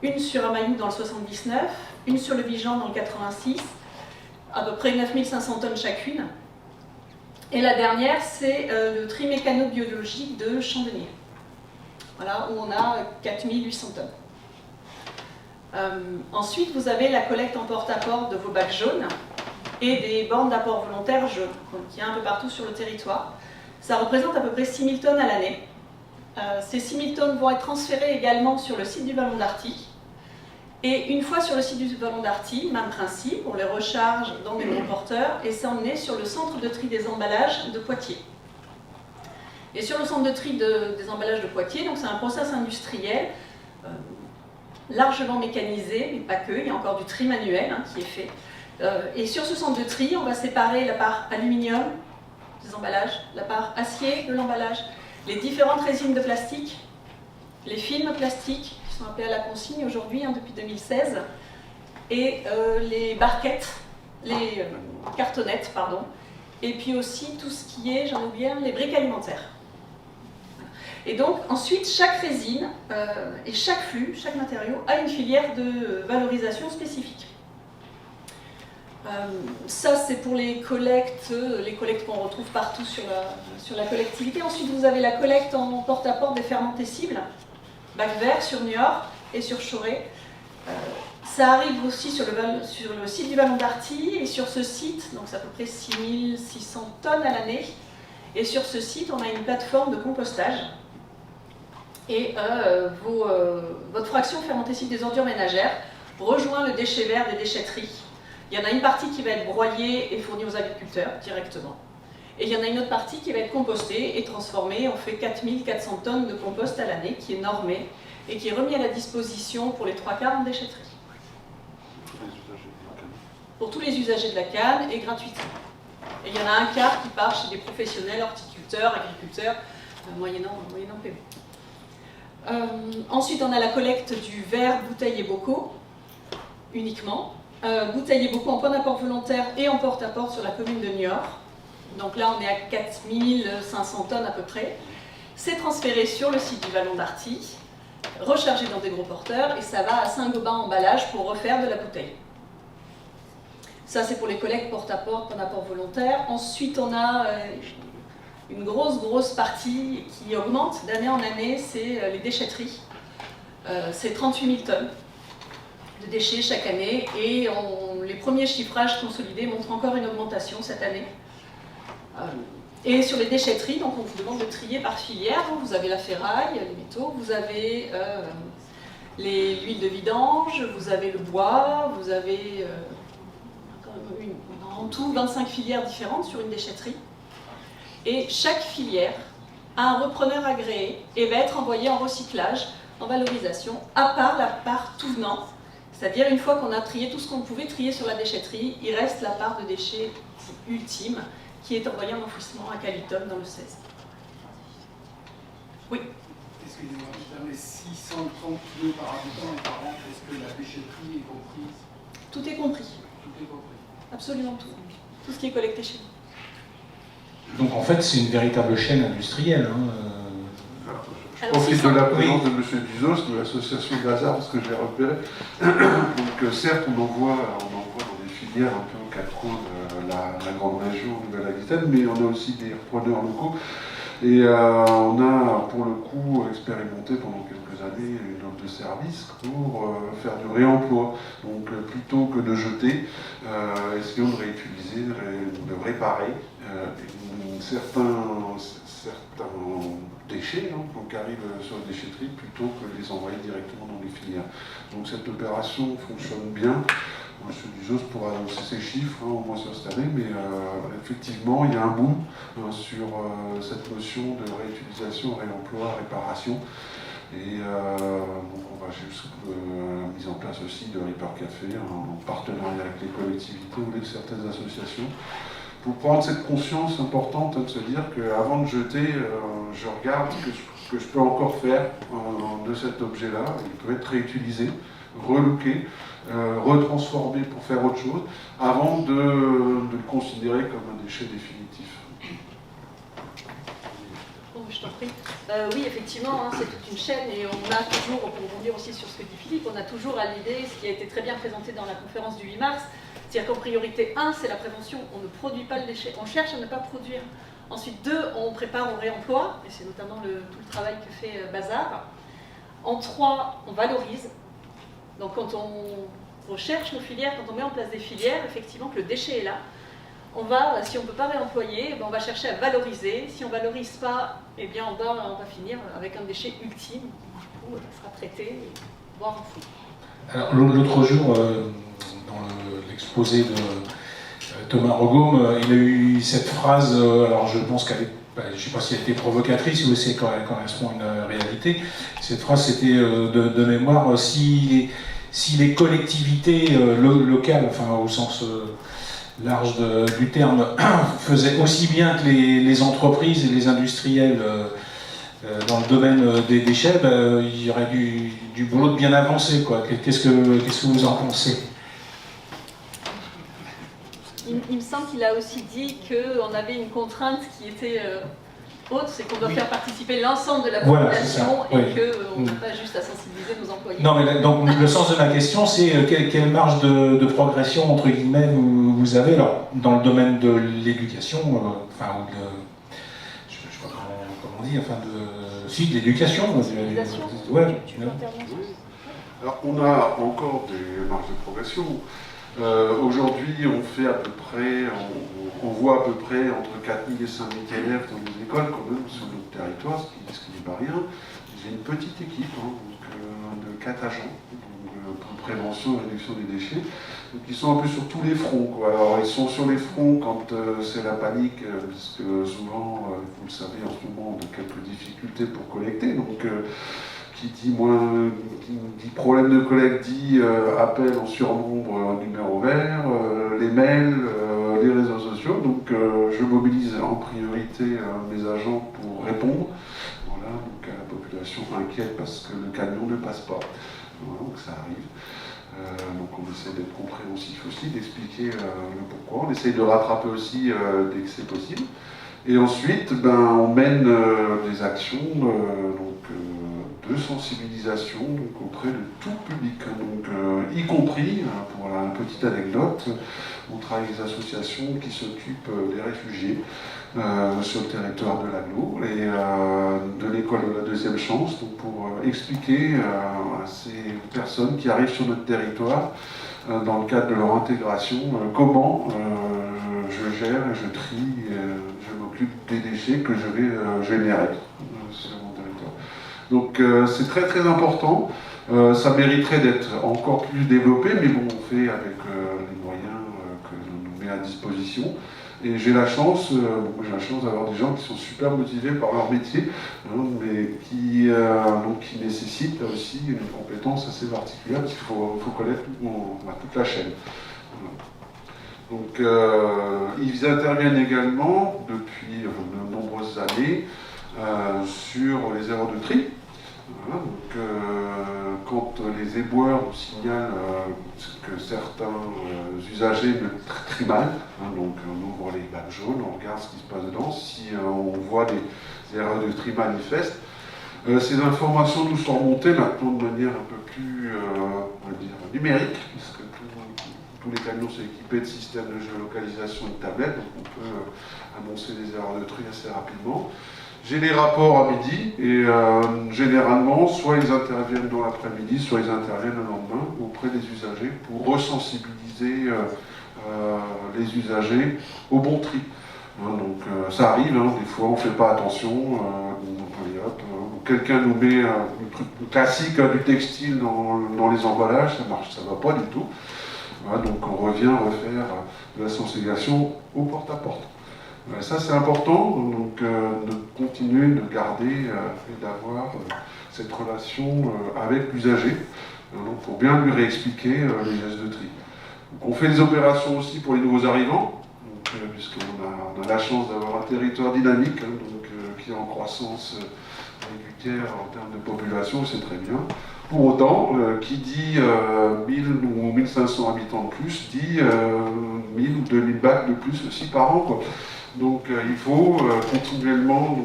une sur Amailloux dans le 79, une sur le Vigan dans le 86, à peu près 9500 tonnes chacune. Et la dernière, c'est le tri mécano-biologique de Chandelier. Voilà, où on a 4800 tonnes. Ensuite, vous avez la collecte en porte-à-porte de vos bacs jaunes et des bornes d'apport volontaire jaunes, qu'il y a un peu partout sur le territoire. Ça représente à peu près 6000 tonnes à l'année. Ces 6000 tonnes vont être transférées également sur le site du Vallon d'Arty. Et une fois sur le site du Vallon d'Arty, même principe, on les recharge dans des gros porteurs et c'est emmené sur le centre de tri des emballages de Poitiers. Et sur le centre de tri des emballages de Poitiers, donc c'est un process industriel largement mécanisé, mais pas que, il y a encore du tri manuel qui est fait. Et sur ce centre de tri, on va séparer la part aluminium des emballages, la part acier de l'emballage, les différentes résines de plastique, les films plastiques, qui sont appelés à la consigne aujourd'hui, depuis 2016, et les barquettes, les cartonnettes, pardon, et puis aussi tout ce qui est, j'en ai oublié, les briques alimentaires. Et donc ensuite, chaque résine et chaque flux, chaque matériau a une filière de valorisation spécifique. Ça, c'est pour les collectes qu'on retrouve partout sur la collectivité. Ensuite, vous avez la collecte en porte-à-porte des fermentescibles, bac vert sur Niort et sur Choré. Ça arrive aussi sur le site du Vallon d'Arty, et sur ce site, donc c'est à peu près 6600 tonnes à l'année, et sur ce site, on a une plateforme de compostage. Et votre fraction fermentescible des ordures ménagères rejoint le déchet vert des déchetteries. Il y en a une partie qui va être broyée et fournie aux agriculteurs directement. Et il y en a une autre partie qui va être compostée et transformée. On fait 4400 tonnes de compost à l'année, qui est normé et qui est remis à la disposition pour les 3/4 en déchetterie. Pour tous les usagers de la canne et gratuitement. Et il y en a un quart qui part chez des professionnels, horticulteurs, agriculteurs, moyennant paiement. Ensuite, on a la collecte du verre, bouteilles et bocaux, uniquement. Bouteilles et bocaux en point d'apport volontaire et en porte-à-porte sur la commune de Niort. Donc là, on est à 4500 tonnes à peu près. C'est transféré sur le site du Vallon d'Arty, rechargé dans des gros porteurs, et ça va à Saint-Gobain emballage pour refaire de la bouteille. Ça, c'est pour les collectes porte-à-porte, point d'apport volontaire. Ensuite, on a une grosse partie qui augmente d'année en année, c'est les déchetteries. C'est 38 000 tonnes de déchets chaque année, et les premiers chiffrages consolidés montrent encore une augmentation cette année. Et sur les déchetteries, donc on vous demande de trier par filière. Donc vous avez la ferraille, les métaux, vous avez l'huile de vidange, vous avez le bois, vous avez en tout 25 filières différentes sur une déchetterie. Et chaque filière a un repreneur agréé et va être envoyée en recyclage, en valorisation, à part la part tout venant. C'est-à-dire, une fois qu'on a trié tout ce qu'on pouvait trier sur la déchetterie, il reste la part de déchets ultime qui est envoyée en enfouissement à Caliton dans le 16. Oui. Excusez-moi, dans les 630 kg par habitant et par an, est-ce que la déchetterie est comprise? Tout est compris. Tout est compris. Absolument tout. Tout ce qui est collecté chez nous. Donc en fait, c'est une véritable chaîne industrielle. Je profite de la présence de M. Duzos, de l'association Gazard, parce que je l'ai repéré. Donc certes, on envoie dans des filières un peu aux quatre coins de la grande région Nouvelle-Aquitaine, mais on a aussi des repreneurs locaux. Et on a pour le coup expérimenté pendant quelques années une offre de service pour faire du réemploi. Donc plutôt que de jeter, essayons de réutiliser, de réparer certains déchets qui arrivent sur la déchetterie plutôt que de les envoyer directement dans les filières. Donc cette opération fonctionne bien. M. Dujos pourra annoncer ces chiffres, au moins sur cette année, mais effectivement, il y a un boom sur cette notion de réutilisation, réemploi, réparation. Et donc on va jusqu'à la mise en place aussi de Repair Café en partenariat avec les collectivités ou avec certaines associations, pour prendre cette conscience importante de se dire qu'avant de jeter, je regarde ce que je peux encore faire de cet objet-là. Il peut être réutilisé, relooké, retransformé pour faire autre chose, avant de le considérer comme un déchet définitif. Je t'en prie. Oui, effectivement, c'est toute une chaîne et on a toujours, pour rebondir aussi sur ce que dit Philippe, on a toujours à l'idée, ce qui a été très bien présenté dans la conférence du 8 mars, c'est-à-dire qu'en priorité 1, c'est la prévention, on ne produit pas le déchet, on cherche à ne pas produire. Ensuite 2, on prépare au réemploi, et c'est notamment tout le travail que fait Bazar. En 3, on valorise. Donc quand on recherche nos filières, quand on met en place des filières, effectivement que le déchet est là, si on ne peut pas réemployer, on va chercher à valoriser. Si on ne valorise pas, eh bien on va finir avec un déchet ultime, du coup, ça sera traité, voire enfoui. Alors l'autre jour, dans l'exposé de Thomas Rogom, il a eu cette phrase, alors je pense qu'elle est, je ne sais pas si elle était provocatrice ou si elle correspond à une réalité. Cette phrase, c'était de mémoire, si les collectivités locales, enfin au sens large du terme, faisaient aussi bien que les entreprises et les industriels dans le domaine des déchets, il y aurait du boulot de bien avancé, quoi. Qu'est-ce que vous en pensez? Il me semble qu'il a aussi dit qu'on avait une contrainte qui était haute, c'est qu'on doit faire participer l'ensemble de la population, voilà, et qu'on n'a pas juste à sensibiliser nos employés. Non, mais donc le sens de ma question, c'est quelle marge de progression, entre guillemets, vous avez alors, dans le domaine de l'éducation, enfin, ou de, je ne sais pas comment on dit, enfin, de l'éducation. Ouais. Alors, on a encore des marges de progression. Aujourd'hui, on fait à peu près, on voit à peu près entre 4000 et 5000 élèves dans les écoles, quand même, sur notre territoire, ce qui n'est pas rien. J'ai une petite équipe de 4 agents pour prévention et réduction des déchets, donc ils sont un peu sur tous les fronts, quoi. Alors, ils sont sur les fronts quand c'est la panique, parce que souvent, vous le savez, en ce moment, on a quelques difficultés pour collecter. Donc, qui dit problème de collecte dit appel en surnombre, numéro vert, les mails, les réseaux sociaux. Donc je mobilise en priorité mes agents pour répondre, voilà, donc à la population inquiète parce que le camion ne passe pas. Voilà, donc ça arrive. Donc on essaie d'être compréhensif aussi, d'expliquer le pourquoi. On essaie de rattraper aussi dès que c'est possible. Et ensuite, on mène des actions de sensibilisation auprès de tout public, y compris, pour une petite anecdote, on travaille avec des associations qui s'occupent des réfugiés sur le territoire de l'Aglo et de l'école de la deuxième chance, donc pour expliquer à ces personnes qui arrivent sur notre territoire, dans le cadre de leur intégration, comment je gère et je trie, je m'occupe des déchets que je vais générer sur mon territoire. Donc c'est très très important, ça mériterait d'être encore plus développé, mais bon, on fait avec les moyens que l'on nous met à disposition. Et j'ai la chance d'avoir des gens qui sont super motivés par leur métier, mais qui nécessitent aussi une compétence assez particulière, parce qu'il faut connaître toute la chaîne. Voilà. Donc ils interviennent également depuis de nombreuses années sur les erreurs de tri. Voilà, donc, quand les éboueurs nous signalent que certains usagers ne trient mal, donc on ouvre les bacs jaunes, on regarde ce qui se passe dedans, si on voit des erreurs de tri manifestes, ces informations nous sont remontées maintenant de manière un peu plus on va dire, numérique, puisque tous les camions sont équipés de systèmes de géolocalisation et de tablettes, donc on peut annoncer des erreurs de tri assez rapidement. J'ai les rapports à midi et généralement, soit ils interviennent dans l'après-midi, soit ils interviennent le lendemain auprès des usagers pour resensibiliser les usagers au bon tri. Donc ça arrive, des fois on ne fait pas attention, quelqu'un nous met un truc classique du textile dans les emballages, ça marche, ça ne va pas du tout. Donc on revient refaire de la sensibilisation au porte-à-porte. Ça c'est important, donc de continuer de garder et d'avoir cette relation avec l'usager, pour bien lui réexpliquer les gestes de tri. Donc, on fait des opérations aussi pour les nouveaux arrivants, puisqu'on a la chance d'avoir un territoire dynamique, qui est en croissance régulière en termes de population, c'est très bien. Pour autant, qui dit 1000 ou 1500 habitants de plus, dit 1000 ou 2000 bacs de plus aussi par an, quoi. Donc il faut continuellement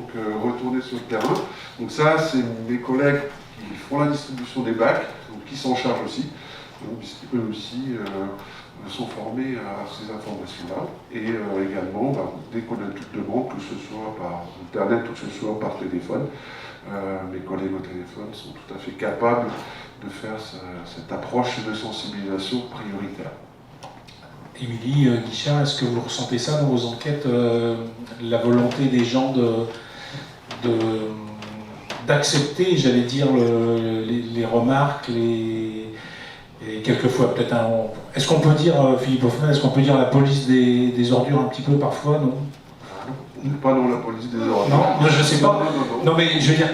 retourner sur le terrain. Donc ça, c'est mes collègues qui font la distribution des bacs, donc qui s'en chargent aussi, puisqu'eux aussi sont formés à ces informations-là. Et également, dès qu'on a toute demande, que ce soit par Internet ou que ce soit par téléphone, mes collègues au téléphone sont tout à fait capables de faire cette approche de sensibilisation prioritaire. Émilie Guichard, est-ce que vous ressentez ça dans vos enquêtes, la volonté des gens d'accepter, j'allais dire, les remarques, et quelquefois peut-être est-ce qu'on peut dire, Philippe Hoffman, est-ce qu'on peut dire la police des ordures un petit peu parfois, non? On n'est pas dans la police des ordures. Non, je ne sais pas. Non, mais je veux dire,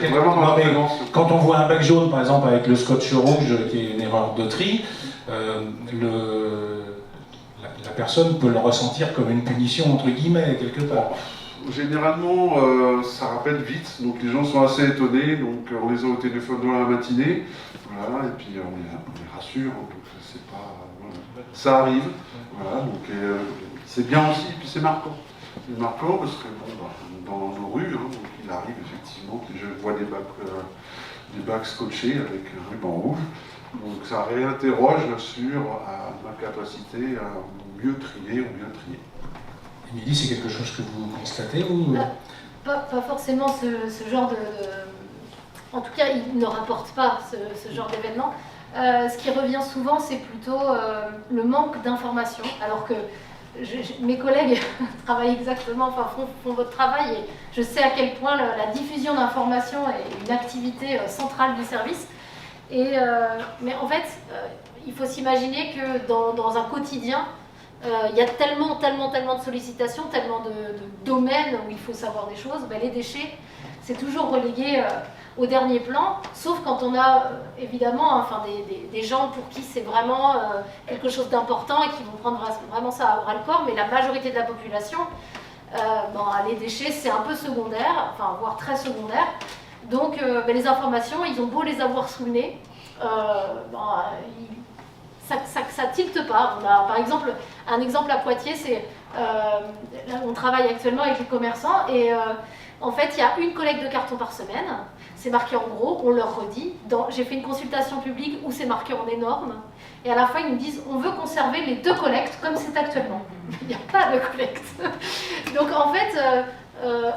quand on voit un bac jaune, par exemple, avec le scotch rouge, qui est une erreur de tri, la personne peut le ressentir comme une punition, entre guillemets, quelque part. Généralement, ça rappelle vite, donc les gens sont assez étonnés, donc on les a au téléphone dans la matinée, voilà, et puis on les rassure, donc c'est pas, voilà. Ça arrive, voilà, donc c'est bien aussi, et puis c'est marquant. C'est marquant parce que dans nos rues, donc il arrive effectivement que je vois des bacs scotchés avec un ruban rouge. Donc ça réinterroge sur ma capacité à mieux trier ou bien trier. Émilie, c'est quelque chose que vous constatez ou... Pas forcément ce genre de... En tout cas, il ne rapporte pas ce genre d'événement. Ce qui revient souvent, c'est plutôt le manque d'informations. Alors que mes collègues travaillent exactement, font votre travail, et je sais à quel point la diffusion d'informations est une activité centrale du service. Mais en fait, il faut s'imaginer que dans un quotidien, il y a tellement de sollicitations, tellement de domaines où il faut savoir des choses. Les déchets, c'est toujours relégué au dernier plan, sauf quand on a évidemment des gens pour qui c'est vraiment quelque chose d'important et qui vont prendre vraiment ça à bras-le-corps, mais la majorité de la population, les déchets, c'est un peu secondaire, voire très secondaire. Donc les informations, ils ont beau les avoir sous le nez, ça tilte pas. On a par exemple un exemple à Poitiers, c'est on travaille actuellement avec les commerçants et en fait il y a une collecte de carton par semaine, c'est marqué en gros, on leur redit, j'ai fait une consultation publique où c'est marqué en énorme et à la fin ils nous disent on veut conserver les 2 collectes comme c'est actuellement. Il n'y a pas de collecte. Donc en fait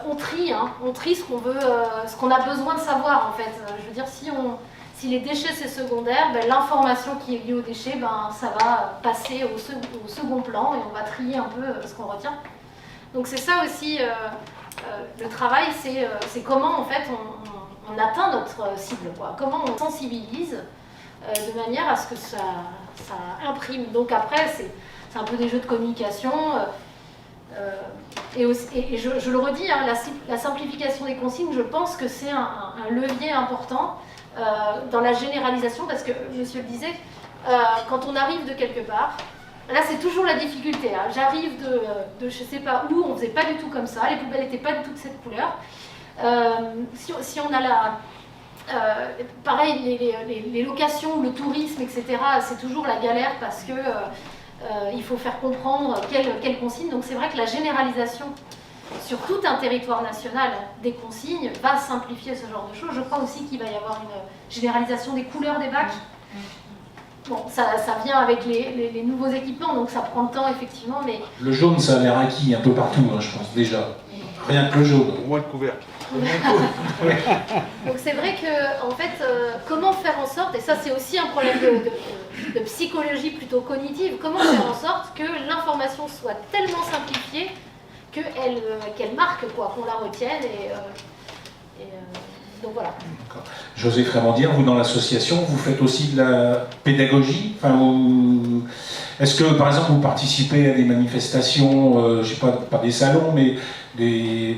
on trie ce qu'on veut, ce qu'on a besoin de savoir en fait. Je veux dire, si les déchets c'est secondaire, l'information qui est liée aux déchets, ça va passer au second plan et on va trier un peu ce qu'on retient. Donc c'est ça aussi le travail, c'est comment en fait on atteint notre cible, quoi. Comment on sensibilise de manière à ce que ça imprime. Donc après c'est un peu des jeux de communication. Et je le redis, la simplification des consignes, je pense que c'est un levier important dans la généralisation, parce que, monsieur le disait, quand on arrive de quelque part, là c'est toujours la difficulté, j'arrive de je sais pas où, on faisait pas du tout comme ça, les poubelles n'étaient pas du tout de cette couleur. Si on a pareil, les locations, le tourisme, etc., c'est toujours la galère parce que il faut faire comprendre quelle consigne. Donc c'est vrai que la généralisation sur tout un territoire national des consignes va simplifier ce genre de choses. Je crois aussi qu'il va y avoir une généralisation des couleurs des bacs. Bon, ça vient avec les nouveaux équipements, donc ça prend le temps effectivement. Mais le jaune, ça a l'air acquis un peu partout, je pense déjà. Rien que le jaune. Au moins le couvercle. Donc c'est vrai que, en fait, comment faire en sorte, et ça c'est aussi un problème de psychologie plutôt cognitive, comment faire en sorte que l'information soit tellement simplifiée qu'elle marque, quoi, qu'on la retienne. Donc voilà. José Frémandière, vous dans l'association, vous faites aussi de la pédagogie, est-ce que par exemple vous participez à des manifestations, je sais pas des salons, mais des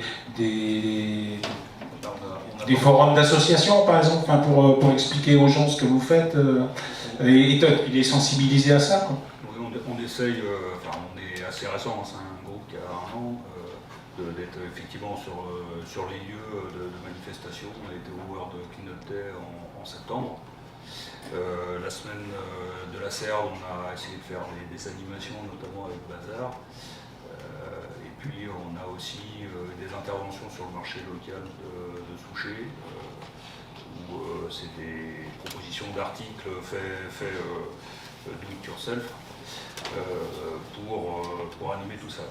forums d'associations par exemple, pour expliquer aux gens ce que vous faites, et il est sensibilisé à ça, quoi. Oui, on essaye, on est assez récent, c'est un groupe qui a 1 an, d'être effectivement sur les lieux de manifestation. On a été au World Keynote Day en septembre. La semaine de la CERD, on a essayé de faire des animations, notamment avec Bazar. Et puis on a aussi des interventions sur le marché local de Souchet, où c'est des propositions d'articles faits do it yourself pour animer tout ça.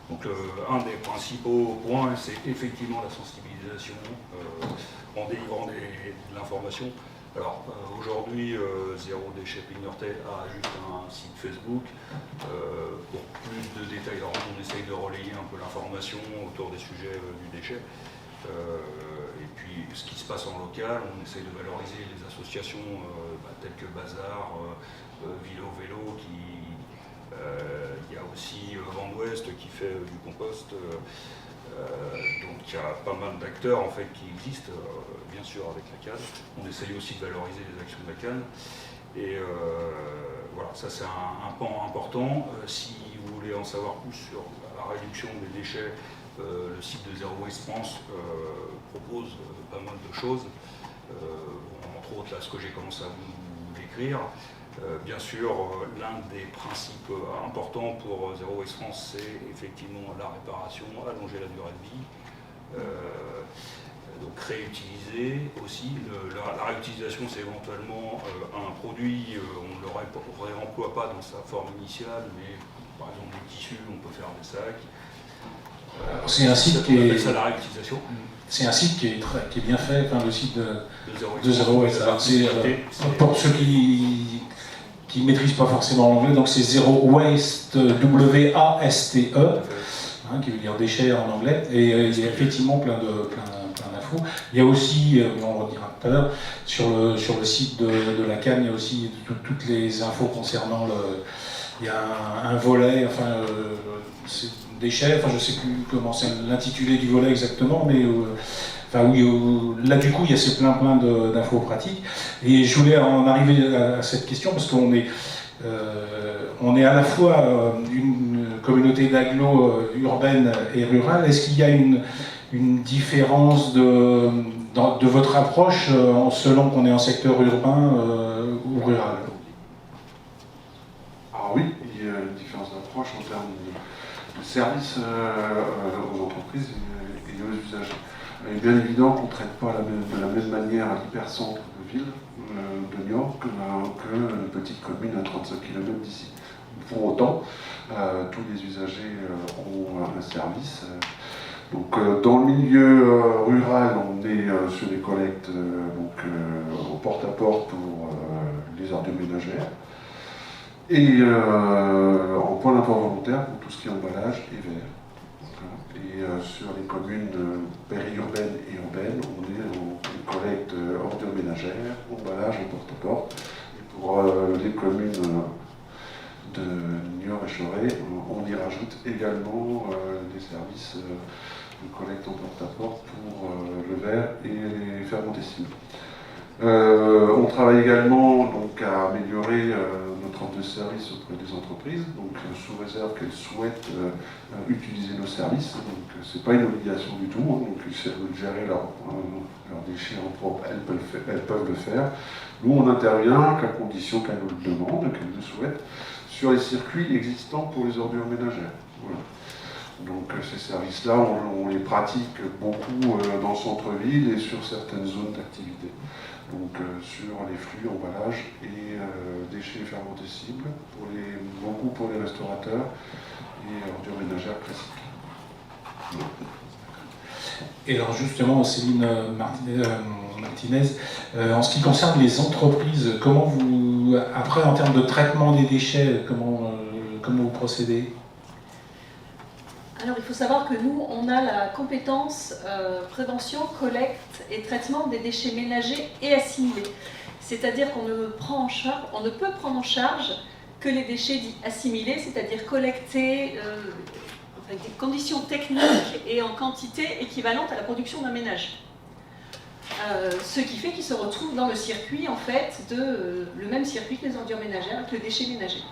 Donc un des principaux points, c'est effectivement la sensibilisation en délivrant de l'information. Alors aujourd'hui, Zéro Déchet Pignortais a juste un site Facebook. Pour plus de détails, alors, on essaye de relayer un peu l'information autour des sujets du déchet. Et puis ce qui se passe en local, on essaye de valoriser les associations telles que Bazar, Vélo, il y a aussi Vent d'Ouest qui fait du compost. Donc il y a pas mal d'acteurs en fait qui existent, bien sûr avec la canne. On essaye aussi de valoriser les actions de la canne. Et voilà, ça c'est un pan important. Si vous voulez en savoir plus sur la réduction des déchets, le site de Zero Waste France propose pas mal de choses. Entre autres là ce que j'ai commencé à vous décrire. Bien sûr, l'un des principes importants pour Zero Waste France, c'est effectivement la réparation, allonger la durée de vie, donc réutiliser aussi. La réutilisation, c'est éventuellement un produit, on ne le réemploie pas dans sa forme initiale, mais par exemple des tissus, on peut faire des sacs. C'est un site qui est... ça la réutilisation. C'est un site qui est bien fait, le site de Zero Waste. Pour ceux qui ne maîtrisent pas forcément l'anglais, donc c'est Zero Waste, W-A-S-T-E, qui veut dire déchets en anglais, et il y a effectivement plein d'infos. Il y a aussi, on le redira tout à l'heure, sur le site de la CAN, il y a aussi toutes les infos concernant il y a un volet, c'est déchets, je ne sais plus comment c'est l'intitulé du volet exactement, mais là du coup il y a plein d'infos pratiques. Et je voulais en arriver à cette question parce qu'on est à la fois une communauté d'agglo urbaine et rurale. Est-ce qu'il y a une différence de votre approche selon qu'on est en secteur urbain ou rural? Alors oui, il y a une différence d'approche en termes de services aux entreprises et aux usagers. Il est bien évident qu'on ne traite pas de la même manière à l'hypercentre de ville de Niort qu'une petite commune à 35 km d'ici. Pour autant, tous les usagers ont un service. Donc, dans le milieu rural, on est sur les collectes au porte-à-porte pour les ordures ménagères. Et en point d'import volontaire pour tout ce qui est emballage et verre. Et sur les communes périurbaines et urbaines, on est en collecte ordures ménagères, emballage en porte-à-porte. Et pour les communes de Niort et Choré, on y rajoute également des services de collecte en porte-à-porte pour le verre et les fermentescibles. On travaille également à améliorer notre offre de service auprès des entreprises, donc sous réserve qu'elles souhaitent utiliser nos services. Donc c'est pas une obligation du tout, donc si elles veulent gérer leurs déchets en propre, elles peuvent le faire. Nous on intervient qu'à condition qu'elles nous le demandent, qu'elles le souhaitent, sur les circuits existants pour les ordures ménagères. Voilà. Donc ces services-là, on les pratique beaucoup dans le centre-ville et sur certaines zones d'activité. Donc sur les flux, emballages et déchets fermentescibles, beaucoup pour les restaurateurs et ordures ménagères classiques. Et alors justement, Céline Martinez, en ce qui concerne les entreprises, comment vous, après en termes de traitement des déchets, comment vous procédez? Alors il faut savoir que nous, on a la compétence prévention, collecte et traitement des déchets ménagers et assimilés. C'est-à-dire qu'on ne peut prendre en charge que les déchets dits assimilés, c'est-à-dire collectés avec des conditions techniques et en quantité équivalente à la production d'un ménage. Ce qui fait qu'ils se retrouvent dans le circuit, en fait, le même circuit que les ordures ménagères, avec le déchet ménager.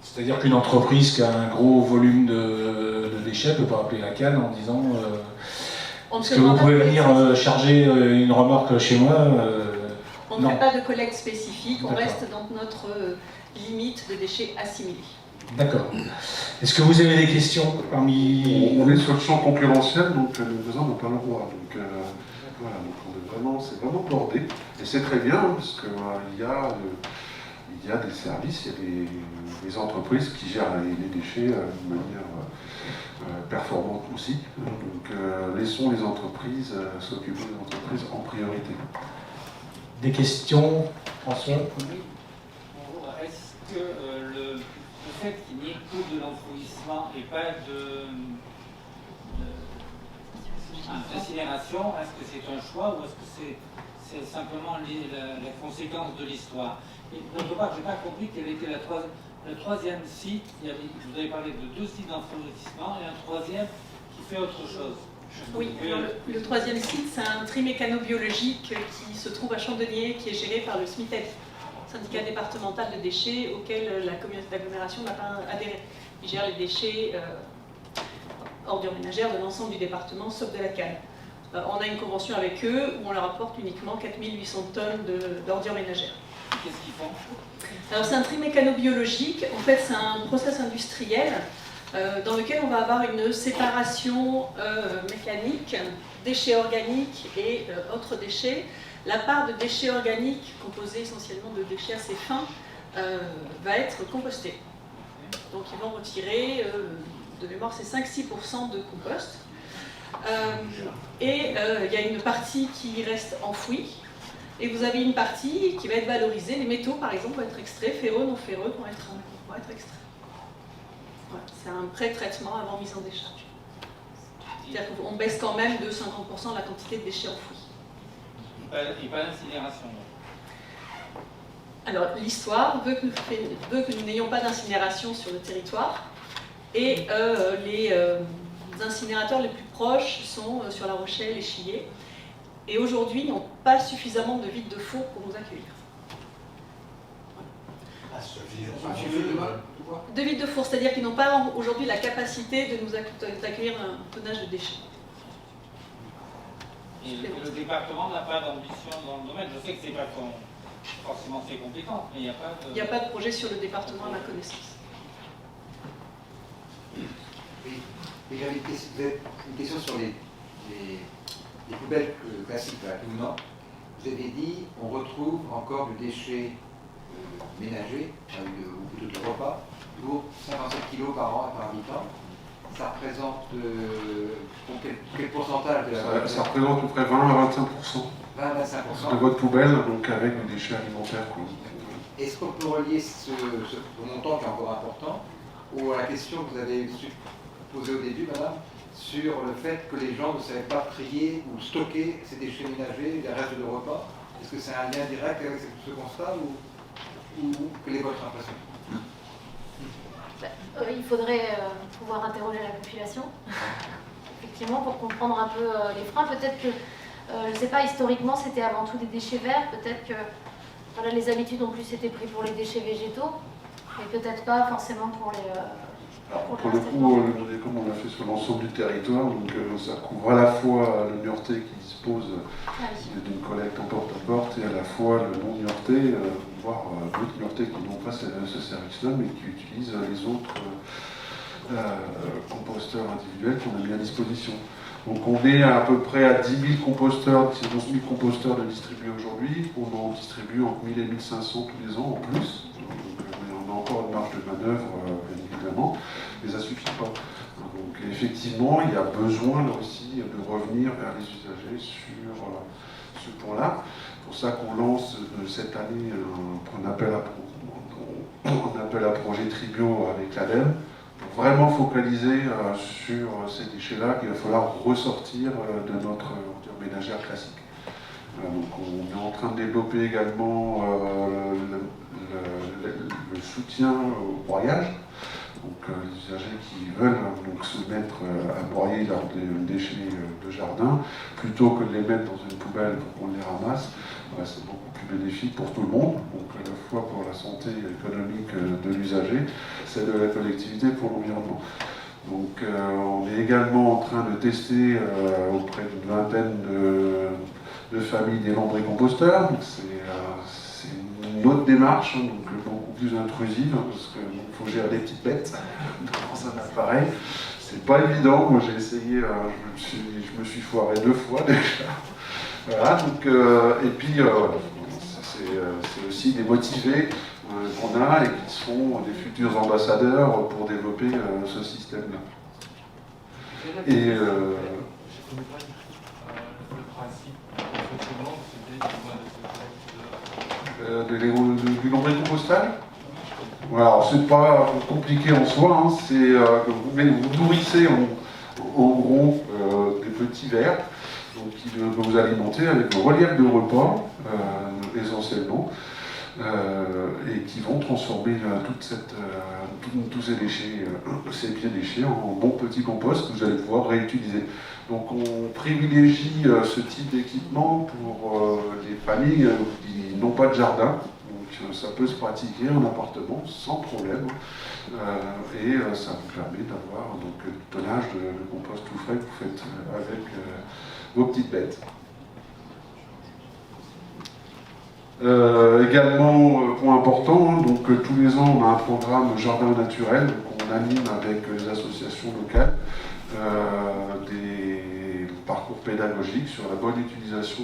C'est-à-dire qu'une entreprise qui a un gros volume de déchets ne peut pas appeler la CAN en disant est-ce que vous pouvez venir charger une remorque chez moi On ne fait pas de collecte spécifique, on reste dans notre limite de déchets assimilés. D'accord. Est-ce que vous avez des questions parmi... On est sur le champ concurrentiel, donc les voisins n'ont pas le droit. Donc voilà, donc c'est vraiment bordé. Et c'est très bien, hein, parce qu'il y a des services, il y a des entreprises qui gèrent les déchets de manière performante aussi. Donc laissons les entreprises s'occuper des entreprises en priorité. Des questions, François? Oui. Est-ce que le fait qu'il n'y ait que de l'enfouissement et pas d'incinération, est-ce que c'est un choix ou est-ce que c'est simplement la conséquence de l'histoire? Et d'autre part, je n'ai pas compris quel était le troisième site. Vous avez parlé de 2 sites d'enfouissement et un troisième qui fait autre chose. Oui, alors le troisième site, c'est un tri mécano-biologique qui se trouve à Chandelier, qui est géré par le SMITEF, syndicat départemental de déchets, auquel la communauté d'agglomération n'a pas adhéré. Il gère les déchets ordures ménagères de l'ensemble du département, sauf de la CAN. On a une convention avec eux où on leur apporte uniquement 4800 tonnes d'ordures ménagères. Qu'est-ce qu'ils font? Alors c'est un tri mécano-biologique, en fait c'est un process industriel dans lequel on va avoir une séparation mécanique, déchets organiques et autres déchets. La part de déchets organiques, composés essentiellement de déchets assez fins, va être compostée. Donc ils vont retirer, de mémoire c'est 5-6% de compost. Et il y a une partie qui reste enfouie. Et vous avez une partie qui va être valorisée. Les métaux, par exemple, vont être extraits, ferreux, non ferreux, vont être extraits. Voilà, c'est un pré-traitement avant mise en décharge. C'est-à-dire qu'on baisse quand même de 50% la quantité de déchets enfouis. Et pas d'incinération. Alors, l'histoire veut que nous n'ayons pas d'incinération sur le territoire. Et les incinérateurs les plus proches sont sur La Rochelle et Chillé. Et aujourd'hui, n'ont pas suffisamment de vides de four pour nous accueillir. De vides de four, c'est-à-dire qu'ils n'ont pas aujourd'hui la capacité de nous accueillir un tonnage de déchets. Et le département n'a pas d'ambition dans le domaine. Je sais que ce n'est pas forcément ses compétences, mais il n'y a pas de... Il n'y a pas de projet sur le département à ma connaissance. Oui, et j'avais une question sur les poubelles classiques à Touvenant. Vous avez dit on retrouve encore du déchet ménager, ou plutôt de repas, pour 57 kg par an et par habitant. Ça représente quel pourcentage de la... Ça représente à peu près 20 à 25%. 20 à 25% de votre poubelle, donc avec des déchets alimentaires. Est-ce qu'on peut relier ce montant qui est encore important à la question que vous avez posée au début, madame, sur le fait que les gens ne savaient pas trier ou stocker ces déchets ménagers, les restes de repas? Est-ce que c'est un lien direct avec ce constat ou quelle est votre impression? Il faudrait pouvoir interroger la population, effectivement, pour comprendre un peu les freins. Peut-être que, je ne sais pas, historiquement, c'était avant tout des déchets verts. Peut-être que voilà, les habitudes ont plus été prises pour les déchets végétaux, mais peut-être pas forcément pour les... Alors, pour le coup, comme on l'a fait sur l'ensemble du territoire, donc ça couvre à la fois le Niortais qui dispose d'une collecte en porte-à-porte et à la fois le non-Niortais, voire d'autres Niortais qui n'ont pas ce service-là, mais qui utilisent les autres composteurs individuels qu'on a mis à disposition. Donc on est à peu près à 10 000 composteurs, c'est 11 000 composteurs de distribuer aujourd'hui. On en distribue entre 1000 et 1500 tous les ans en plus. Donc on a encore une marge de manœuvre, bien évidemment, mais ça ne suffit pas. Donc effectivement, il y a besoin là aussi de de revenir vers les usagers sur ce point-là. C'est pour ça qu'on lance cette année un appel à projet Tribio avec l'ADEME, pour vraiment focaliser sur ces déchets-là qu'il va falloir ressortir de notre ordure ménagère classique. Donc on est en train de développer également le soutien au broyage. Donc les usagers qui veulent donc se mettre à broyer leurs déchets de jardin, plutôt que de les mettre dans une poubelle pour qu'on les ramasse, c'est beaucoup plus bénéfique pour tout le monde, donc à la fois pour la santé économique de l'usager, celle de la collectivité pour l'environnement. Donc on est également en train de tester auprès d'une vingtaine de familles des lambris-composteurs. C'est une autre démarche, donc beaucoup plus intrusive, parce qu'il faut gérer des petites bêtes dans un appareil. C'est pas évident, moi j'ai essayé, je me suis foiré 2 fois déjà. Voilà, donc, et puis c'est aussi des motivés qu'on a et qui seront des futurs ambassadeurs pour développer ce système-là. Et le principe du fonctionnement, c'était du lombricompostage. Alors c'est pas compliqué en soi, hein, c'est que vous nourrissez en gros des petits vers donc, qui vont vous alimenter avec vos reliefs de repas essentiellement et qui vont transformer tous ces déchets, ces pieds déchets en bons petits composts que vous allez pouvoir réutiliser. Donc on privilégie ce type d'équipement pour les familles qui n'ont pas de jardin. Donc ça peut se pratiquer en appartement sans problème et ça vous permet d'avoir donc le tonnage de compost tout frais que vous faites avec vos petites bêtes. Également, point important, donc tous les ans on a un programme jardin naturel qu'on anime avec les associations locales, des parcours pédagogiques sur la bonne utilisation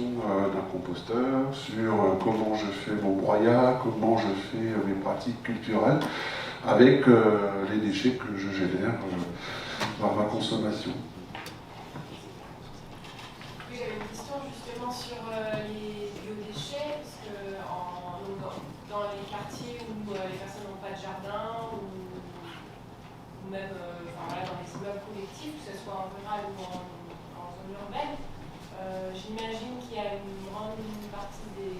d'un composteur, sur comment je fais mon broyat, comment je fais mes pratiques culturelles avec les déchets que je génère par ma consommation. Oui, j'avais une question justement sur les biodéchets, parce que dans les quartiers où les personnes n'ont pas de jardin, ou même dans les immeubles collectifs, que ce soit en rural ou en zone urbaine, j'imagine qu'il y a une grande partie des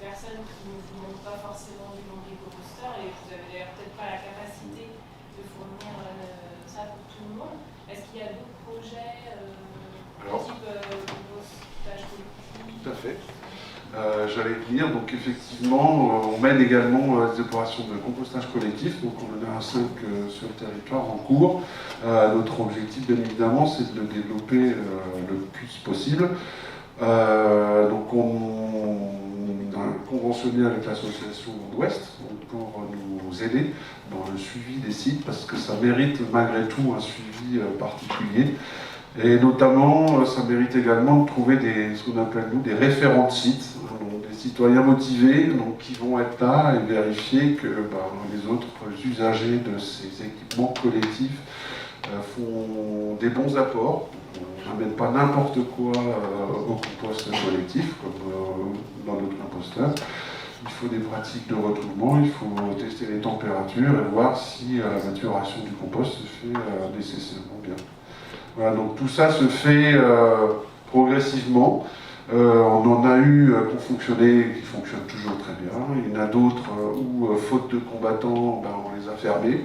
personnes qui ne vous montrent pas forcément du lombricomposteur, et vous n'avez d'ailleurs peut-être pas la capacité de fournir ça pour tout le monde. Est-ce qu'il y a d'autres projets type compostage collectif? Tout à fait. J'allais venir, donc effectivement, on mène également des opérations de compostage collectif, donc on en a 5 sur le territoire en cours. Notre objectif, bien évidemment, c'est de le développer le plus possible. Donc on a conventionné avec l'association Ouest pour nous aider dans le suivi des sites, parce que ça mérite malgré tout un suivi particulier. Et notamment, ça mérite également de trouver ce qu'on appelle nous des référents de sites, donc des citoyens motivés donc, qui vont être là et vérifier que les autres usagers de ces équipements collectifs font des bons apports. On n'amène pas n'importe quoi au compost collectif, comme dans notre composteur. Il faut des pratiques de retroulement, il faut tester les températures et voir si la maturation du compost se fait nécessairement bien. Voilà, donc tout ça se fait progressivement. On en a eu qui fonctionnent toujours très bien. Il y en a d'autres où, faute de combattants, on les a fermés,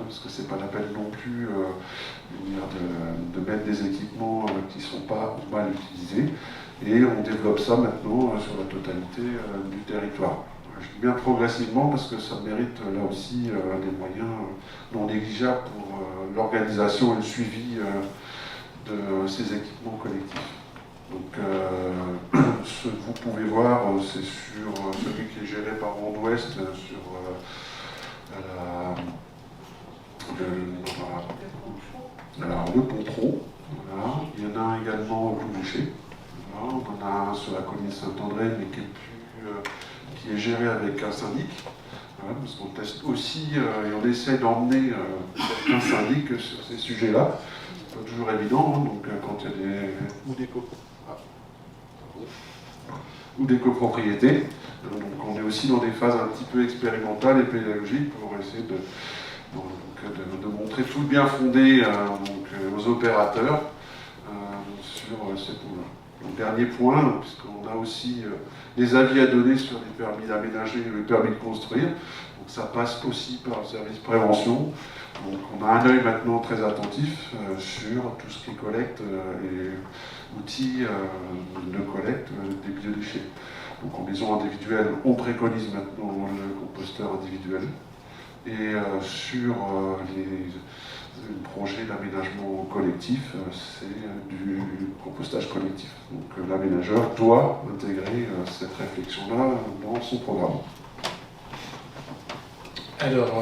parce que c'est pas la peine non plus de mettre des équipements qui ne sont pas mal utilisés. Et on développe ça maintenant sur la totalité du territoire. Je dis bien progressivement parce que ça mérite là aussi des moyens non négligeables pour l'organisation et le suivi de ces équipements collectifs. Donc ce que vous pouvez voir, c'est sur celui qui est géré par Ronde Ouest, sur le Pontron. Voilà. Il y en a un également au Plouboucher. Voilà. On en a un sur la commune Saint-André, mais qui est géré avec un syndic. Voilà, parce qu'on teste aussi et on essaie d'emmener certains syndics sur ces sujets-là. C'est pas toujours évident, hein, donc quand il y a des copropriétés. Donc on est aussi dans des phases un petit peu expérimentales et pédagogiques pour essayer de montrer tout le bien fondé aux opérateurs sur ces points-là. Donc, dernier point, puisqu'on a aussi des avis à donner sur les permis d'aménager et les permis de construire. Donc ça passe aussi par le service prévention. Donc on a un œil maintenant très attentif sur tout ce qui est collecte et outils de collecte des biodéchets. Donc en maison individuelle, on préconise maintenant le composteur individuel. Et sur les projets d'aménagement collectif, c'est du compostage collectif. Donc l'aménageur doit intégrer cette réflexion-là dans son programme. Alors,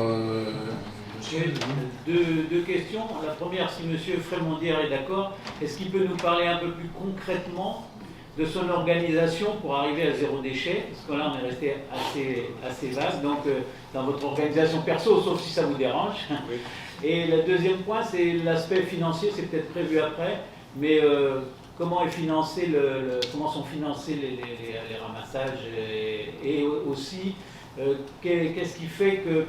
deux questions. La première, si M. Frémondière est d'accord, est-ce qu'il peut nous parler un peu plus concrètement de son organisation pour arriver à zéro déchet? Parce que là, on est resté assez vague. Donc, dans votre organisation perso, sauf si ça vous dérange. Oui. Et le deuxième point, c'est l'aspect financier, c'est peut-être prévu après, mais comment est financé comment sont financés les ramassages et aussi qu'est-ce qui fait que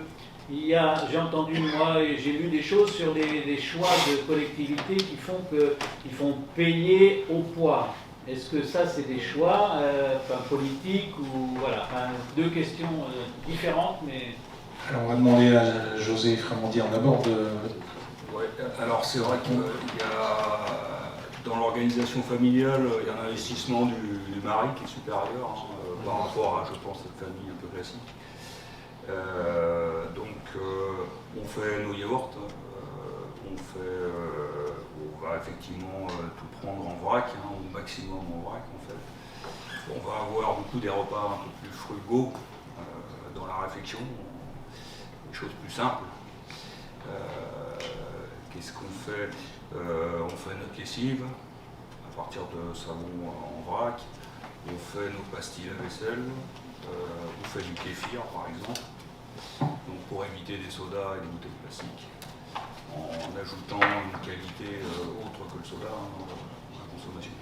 j'ai entendu, moi, et j'ai lu des choses sur des choix de collectivités qui font payer au poids. Est-ce que ça, c'est des choix politiques ou voilà, deux questions différentes, mais... Alors on va demander à José Frémondière d'abord de... Ouais, alors c'est vrai qu'il y a, dans l'organisation familiale, il y a un investissement du mari qui est supérieur par rapport à, je pense, cette famille un peu classique. On fait nos yaourts, on va effectivement tout prendre en vrac, au maximum en vrac en fait. On va avoir beaucoup des repas un peu plus frugaux dans la réflexion, des choses plus simples. Qu'est-ce qu'on fait? On fait notre lessive à partir de savon en vrac, on fait nos pastilles à vaisselle, on fait du kéfir par exemple, donc pour éviter des sodas et des bouteilles plastiques, en ajoutant une qualité autre que le soda dans la consommation.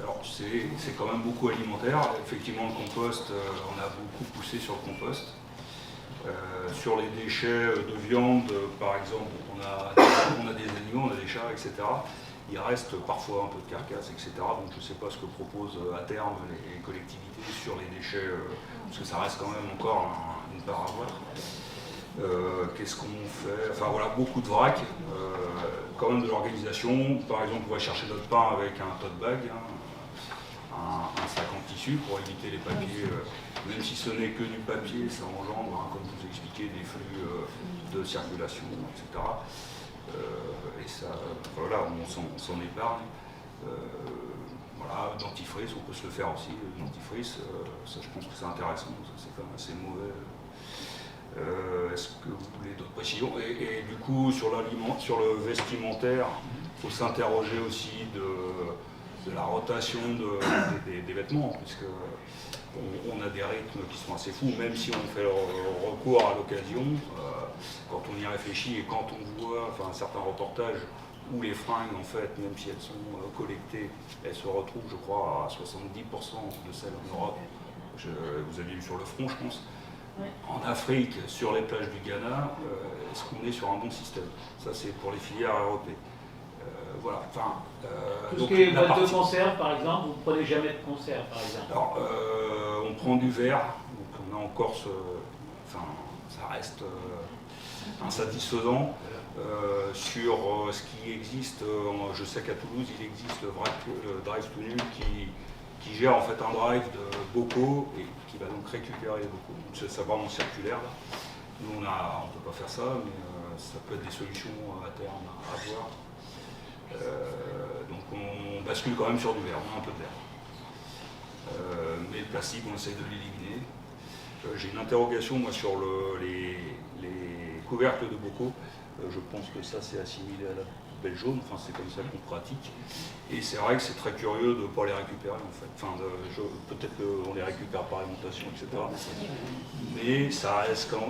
Alors c'est quand même beaucoup alimentaire. Effectivement, le compost, on a beaucoup poussé sur le compost. Sur les déchets de viande, par exemple, on a des animaux, on a des chats, etc. Il reste parfois un peu de carcasse, etc. Donc je ne sais pas ce que proposent à terme les collectivités sur les déchets, parce que ça reste quand même encore une part à voir. Qu'est-ce qu'on fait? Enfin voilà, beaucoup de vrac, quand même de l'organisation. Par exemple, on va chercher notre pain avec un tote bag, un sac en tissu pour éviter les papiers, même si ce n'est que du papier, ça engendre, comme je vous expliquais, des flux de circulation, etc. Et ça, voilà, on s'en épargne. Voilà, dentifrice, on peut se le faire aussi. Le dentifrice, ça je pense que c'est intéressant, c'est quand même assez mauvais. Est-ce que vous voulez d'autres précisions? Et du coup, sur le vestimentaire, il faut s'interroger aussi de la rotation des vêtements, puisque on a des rythmes qui sont assez fous, même si on fait recours à l'occasion. Quand on y réfléchit et quand on voit certains reportages où les fringues, en fait, même si elles sont collectées, elles se retrouvent, je crois, à 70% de celles en Europe. Vous avez vu sur le front, je pense. Ouais. En Afrique, sur les plages du Ghana, est-ce qu'on est sur un bon système? Ça, c'est pour les filières européennes. Voilà. Tout ce qui est boîte de conserve, par exemple, vous ne prenez jamais de conserve, par exemple? Alors, on prend du verre, donc on a encore ça reste insatisfaisant. Sur ce qui existe, je sais qu'à Toulouse, il existe le Drive to Nul qui gère en fait un drive de bocaux et qui va donc récupérer les bocaux. C'est vraiment circulaire là. Nous on ne peut pas faire ça, mais ça peut être des solutions à terme à voir. Donc on bascule quand même sur du verre, on a un peu de verre. Mais le plastique, on essaie de l'éliminer. J'ai une interrogation moi sur les couvercles de bocaux. Je pense que ça c'est assimilé à la poubelles jaunes, enfin c'est comme ça qu'on pratique. Et c'est vrai que c'est très curieux de ne pas les récupérer en fait. Enfin, peut-être qu'on les récupère par alimentation, etc. Mais ça reste quand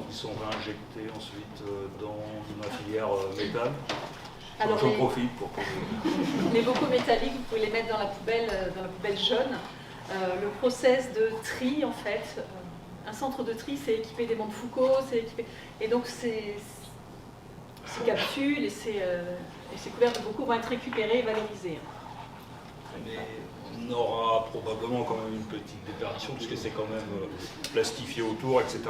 ils sont réinjectés ensuite dans la filière métal. Alors, j'en profite pour que... Les bocaux métalliques, vous pouvez les mettre dans la poubelle jaune. Le process de tri, en fait, un centre de tri, c'est équipé des monts de Foucault, et donc ces capsules et ces couverts de bocaux vont être récupérés et valorisés. Mais on aura probablement quand même une petite déperdition, puisque c'est quand même plastifié autour, etc.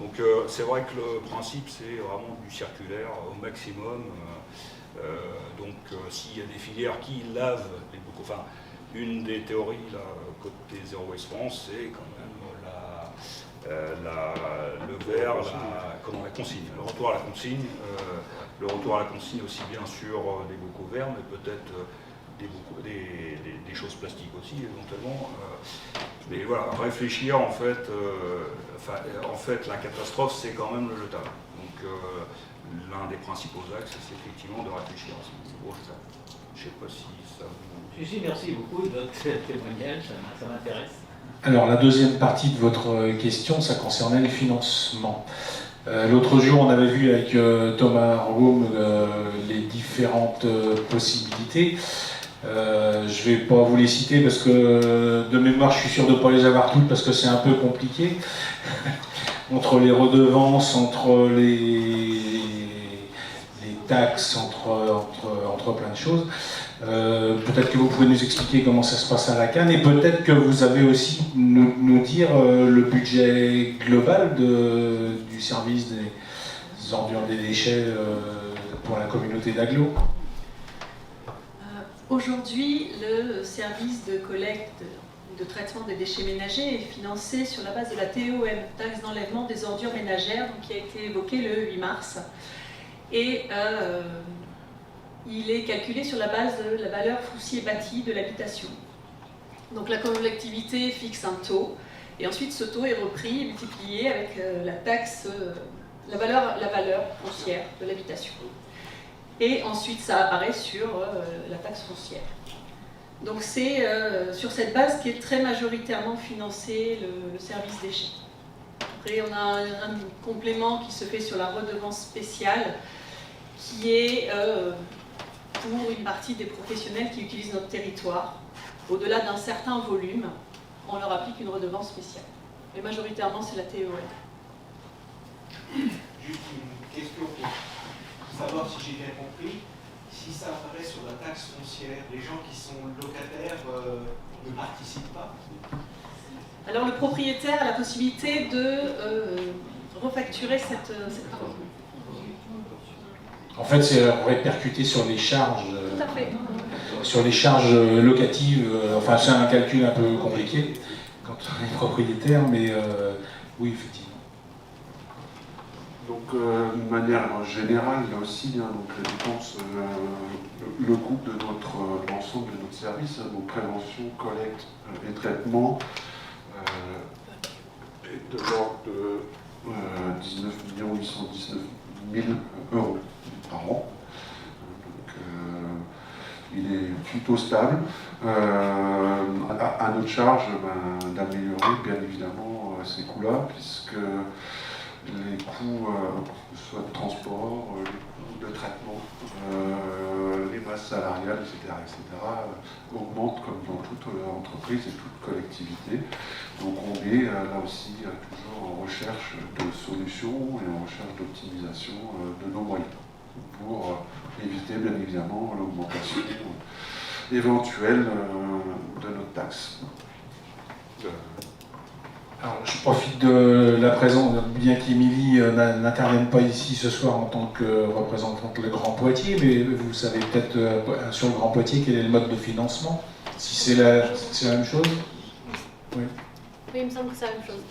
Donc c'est vrai que le principe, c'est vraiment du circulaire au maximum. Donc s'il y a des filières qui lavent les bocaux, enfin une des théories là, côté Zero Waste France, c'est quand même le verre, la consigne, le retour à la consigne, aussi bien sur des bocaux verts, mais peut-être des choses plastiques aussi éventuellement. Mais voilà, réfléchir en fait, la catastrophe c'est quand même le jetable. Donc l'un des principaux axes c'est effectivement de réfléchir à ce niveau. Je ne sais pas si ça vous... Si, merci beaucoup de votre témoignage, ça m'intéresse. Alors la deuxième partie de votre question, ça concernait le financement. L'autre jour, on avait vu avec Thomas Rogum les différentes possibilités. Je ne vais pas vous les citer parce que de mémoire, je suis sûr de ne pas les avoir toutes parce que c'est un peu compliqué. Entre les redevances, entre les taxes, entre plein de choses. Peut-être que vous pouvez nous expliquer comment ça se passe à la CAN et peut-être que vous avez aussi nous dire le budget global du service des ordures des déchets pour la communauté d'Aglo. Aujourd'hui, le service de collecte de traitement des déchets ménagers est financé sur la base de la TEOM, taxe d'enlèvement des ordures ménagères, donc, qui a été évoquée le 8 mars. Et il est calculé sur la base de la valeur foncier bâti de l'habitation. Donc la collectivité fixe un taux, et ensuite ce taux est repris et multiplié avec la valeur foncière de l'habitation. Et ensuite ça apparaît sur la taxe foncière. Donc c'est sur cette base qu'est très majoritairement financé le service déchets. Après on a un complément qui se fait sur la redevance spéciale, qui est pour une partie des professionnels qui utilisent notre territoire. Au-delà d'un certain volume, on leur applique une redevance spéciale. Mais majoritairement, c'est la TEOM. Juste une question pour savoir si j'ai bien compris. Si ça apparaît sur la taxe foncière, les gens qui sont locataires ne participent pas? Alors le propriétaire a la possibilité de refacturer cette partie. En fait, c'est répercuté sur les charges, Tout à fait. sur les charges locatives. Enfin, c'est un calcul un peu compliqué quand on est propriétaire, mais oui, effectivement. Donc, d'une manière générale, là aussi, donc les dépenses, le coût de l'ensemble de notre service, donc prévention, collecte et traitement, est de l'ordre de 19 819 000 euros par an. Donc, il est plutôt stable. À notre charge d'améliorer bien évidemment ces coûts-là, puisque les coûts, soit de transport, les coûts de traitement, les masses salariales, etc., augmentent comme dans toute entreprise et toute collectivité. Donc on est là aussi toujours en recherche de solutions et en recherche d'optimisation de nos moyens pour éviter bien évidemment l'augmentation éventuelle de notre taxe. Alors, je profite de la présence, bien qu'Émilie n'intervienne pas ici ce soir en tant que représentante du Grand Poitiers, mais vous savez peut-être sur le Grand Poitiers quel est le mode de financement, si c'est la même chose. Oui. Oui, il me semble que c'est la même chose.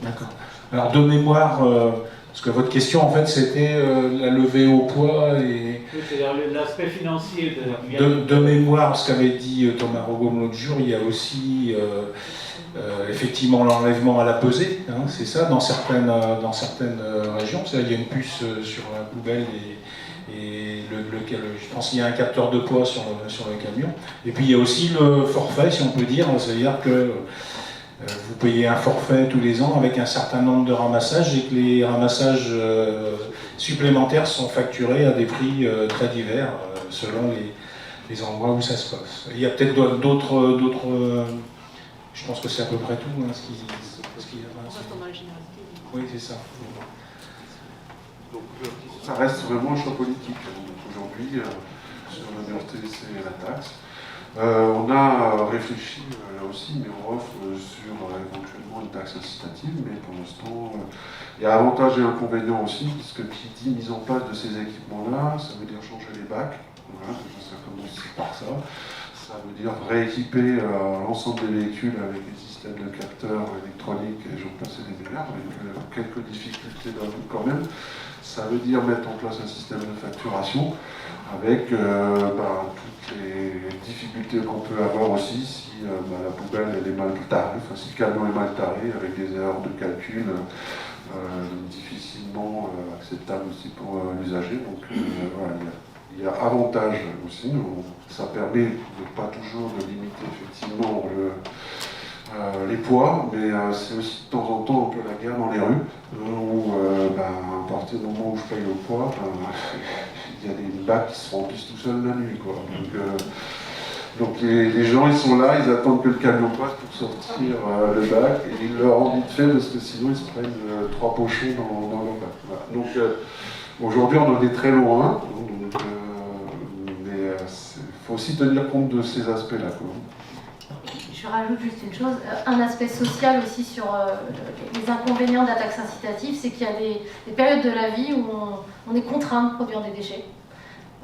D'accord. Alors de mémoire, parce que votre question en fait c'était la levée au poids et... Oui, c'est-à-dire l'aspect financier de mémoire, ce qu'avait dit Thomas Rogum l'autre jour, il y a aussi effectivement l'enlèvement à la pesée, hein, c'est ça, dans certaines régions. Il y a une puce sur la poubelle et je pense qu'il y a un capteur de poids sur le camion. Et puis il y a aussi le forfait, si on peut dire, c'est-à-dire que vous payez un forfait tous les ans avec un certain nombre de ramassages et que les ramassages supplémentaires sont facturés à des prix très divers selon les endroits où ça se passe. Il y a peut-être d'autres... je pense que c'est à peu près tout. Hein, ce qui oui, c'est ça. Donc, ça reste vraiment un choix politique. Aujourd'hui, sur la BRTC et la taxe. On a réfléchi là aussi, mais on offre sur éventuellement une taxe incitative, mais pour l'instant, il y a avantages et inconvénients aussi, puisque qui dit mise en place de ces équipements-là, ça veut dire changer les bacs. Voilà, ça commence par ça. Ça veut dire rééquiper l'ensemble des véhicules avec des systèmes de capteurs électroniques et j'en passe des meilleurs, avec quelques difficultés quand même. Ça veut dire mettre en place un système de facturation avec toutes les difficultés qu'on peut avoir aussi si la poubelle elle est mal tarée, enfin, si le camion est mal taré, avec des erreurs de calcul difficilement acceptables aussi pour l'usager. Donc voilà, il y a avantage aussi. Ça permet de pas toujours de limiter effectivement les poids, mais c'est aussi de temps en temps un peu la guerre dans les rues, où à partir du moment où je paye le poids, il y a des bacs qui se remplissent tout seuls la nuit, quoi. Donc les gens ils sont là, ils attendent que le camion passe pour sortir le bac, et ils leur rendent vite fait parce que sinon ils se prennent 3 pochons dans leur bac. Voilà. Donc aujourd'hui on en est très loin, mais il faut aussi tenir compte de ces aspects-là, quoi. Je rajoute juste une chose, un aspect social aussi sur les inconvénients de la taxe incitative, c'est qu'il y a des périodes de la vie où on est contraint de produire des déchets.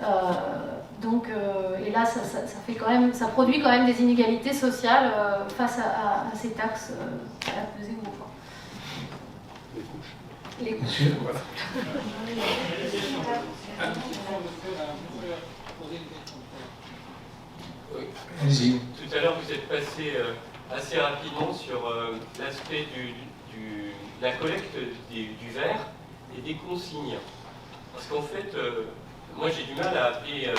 Et là, ça fait quand même, ça produit quand même des inégalités sociales face à ces taxes à la pesée ou au poids. Les couches. Voilà. Tout à l'heure, vous êtes passé assez rapidement sur l'aspect de la collecte du verre et des consignes. Parce qu'en fait, moi j'ai du mal à appeler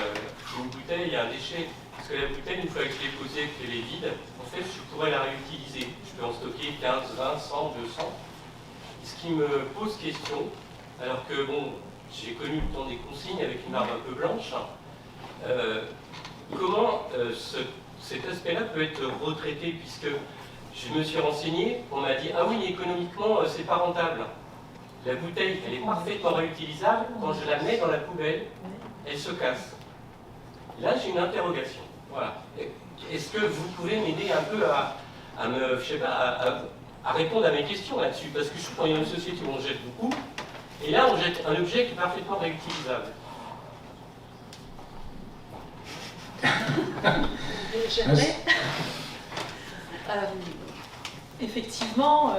une bouteille un déchet. Parce que la bouteille, une fois que je l'ai posée, qu'elle est vide, en fait, je pourrais la réutiliser. Je peux en stocker 15, 20, 100, 200. Ce qui me pose question, alors que bon, j'ai connu le temps des consignes avec une barbe un peu blanche. Comment cet aspect-là peut être retraité, puisque je me suis renseigné, on m'a dit « Ah oui, économiquement, c'est pas rentable. La bouteille, elle est parfaitement réutilisable, quand je la mets dans la poubelle, elle se casse. » Là, j'ai une interrogation. Voilà. Est-ce que vous pouvez m'aider un peu à répondre à mes questions là-dessus? Parce que je suis dans une société où on jette beaucoup, et là, on jette un objet qui est parfaitement réutilisable. J'aimerais. Effectivement,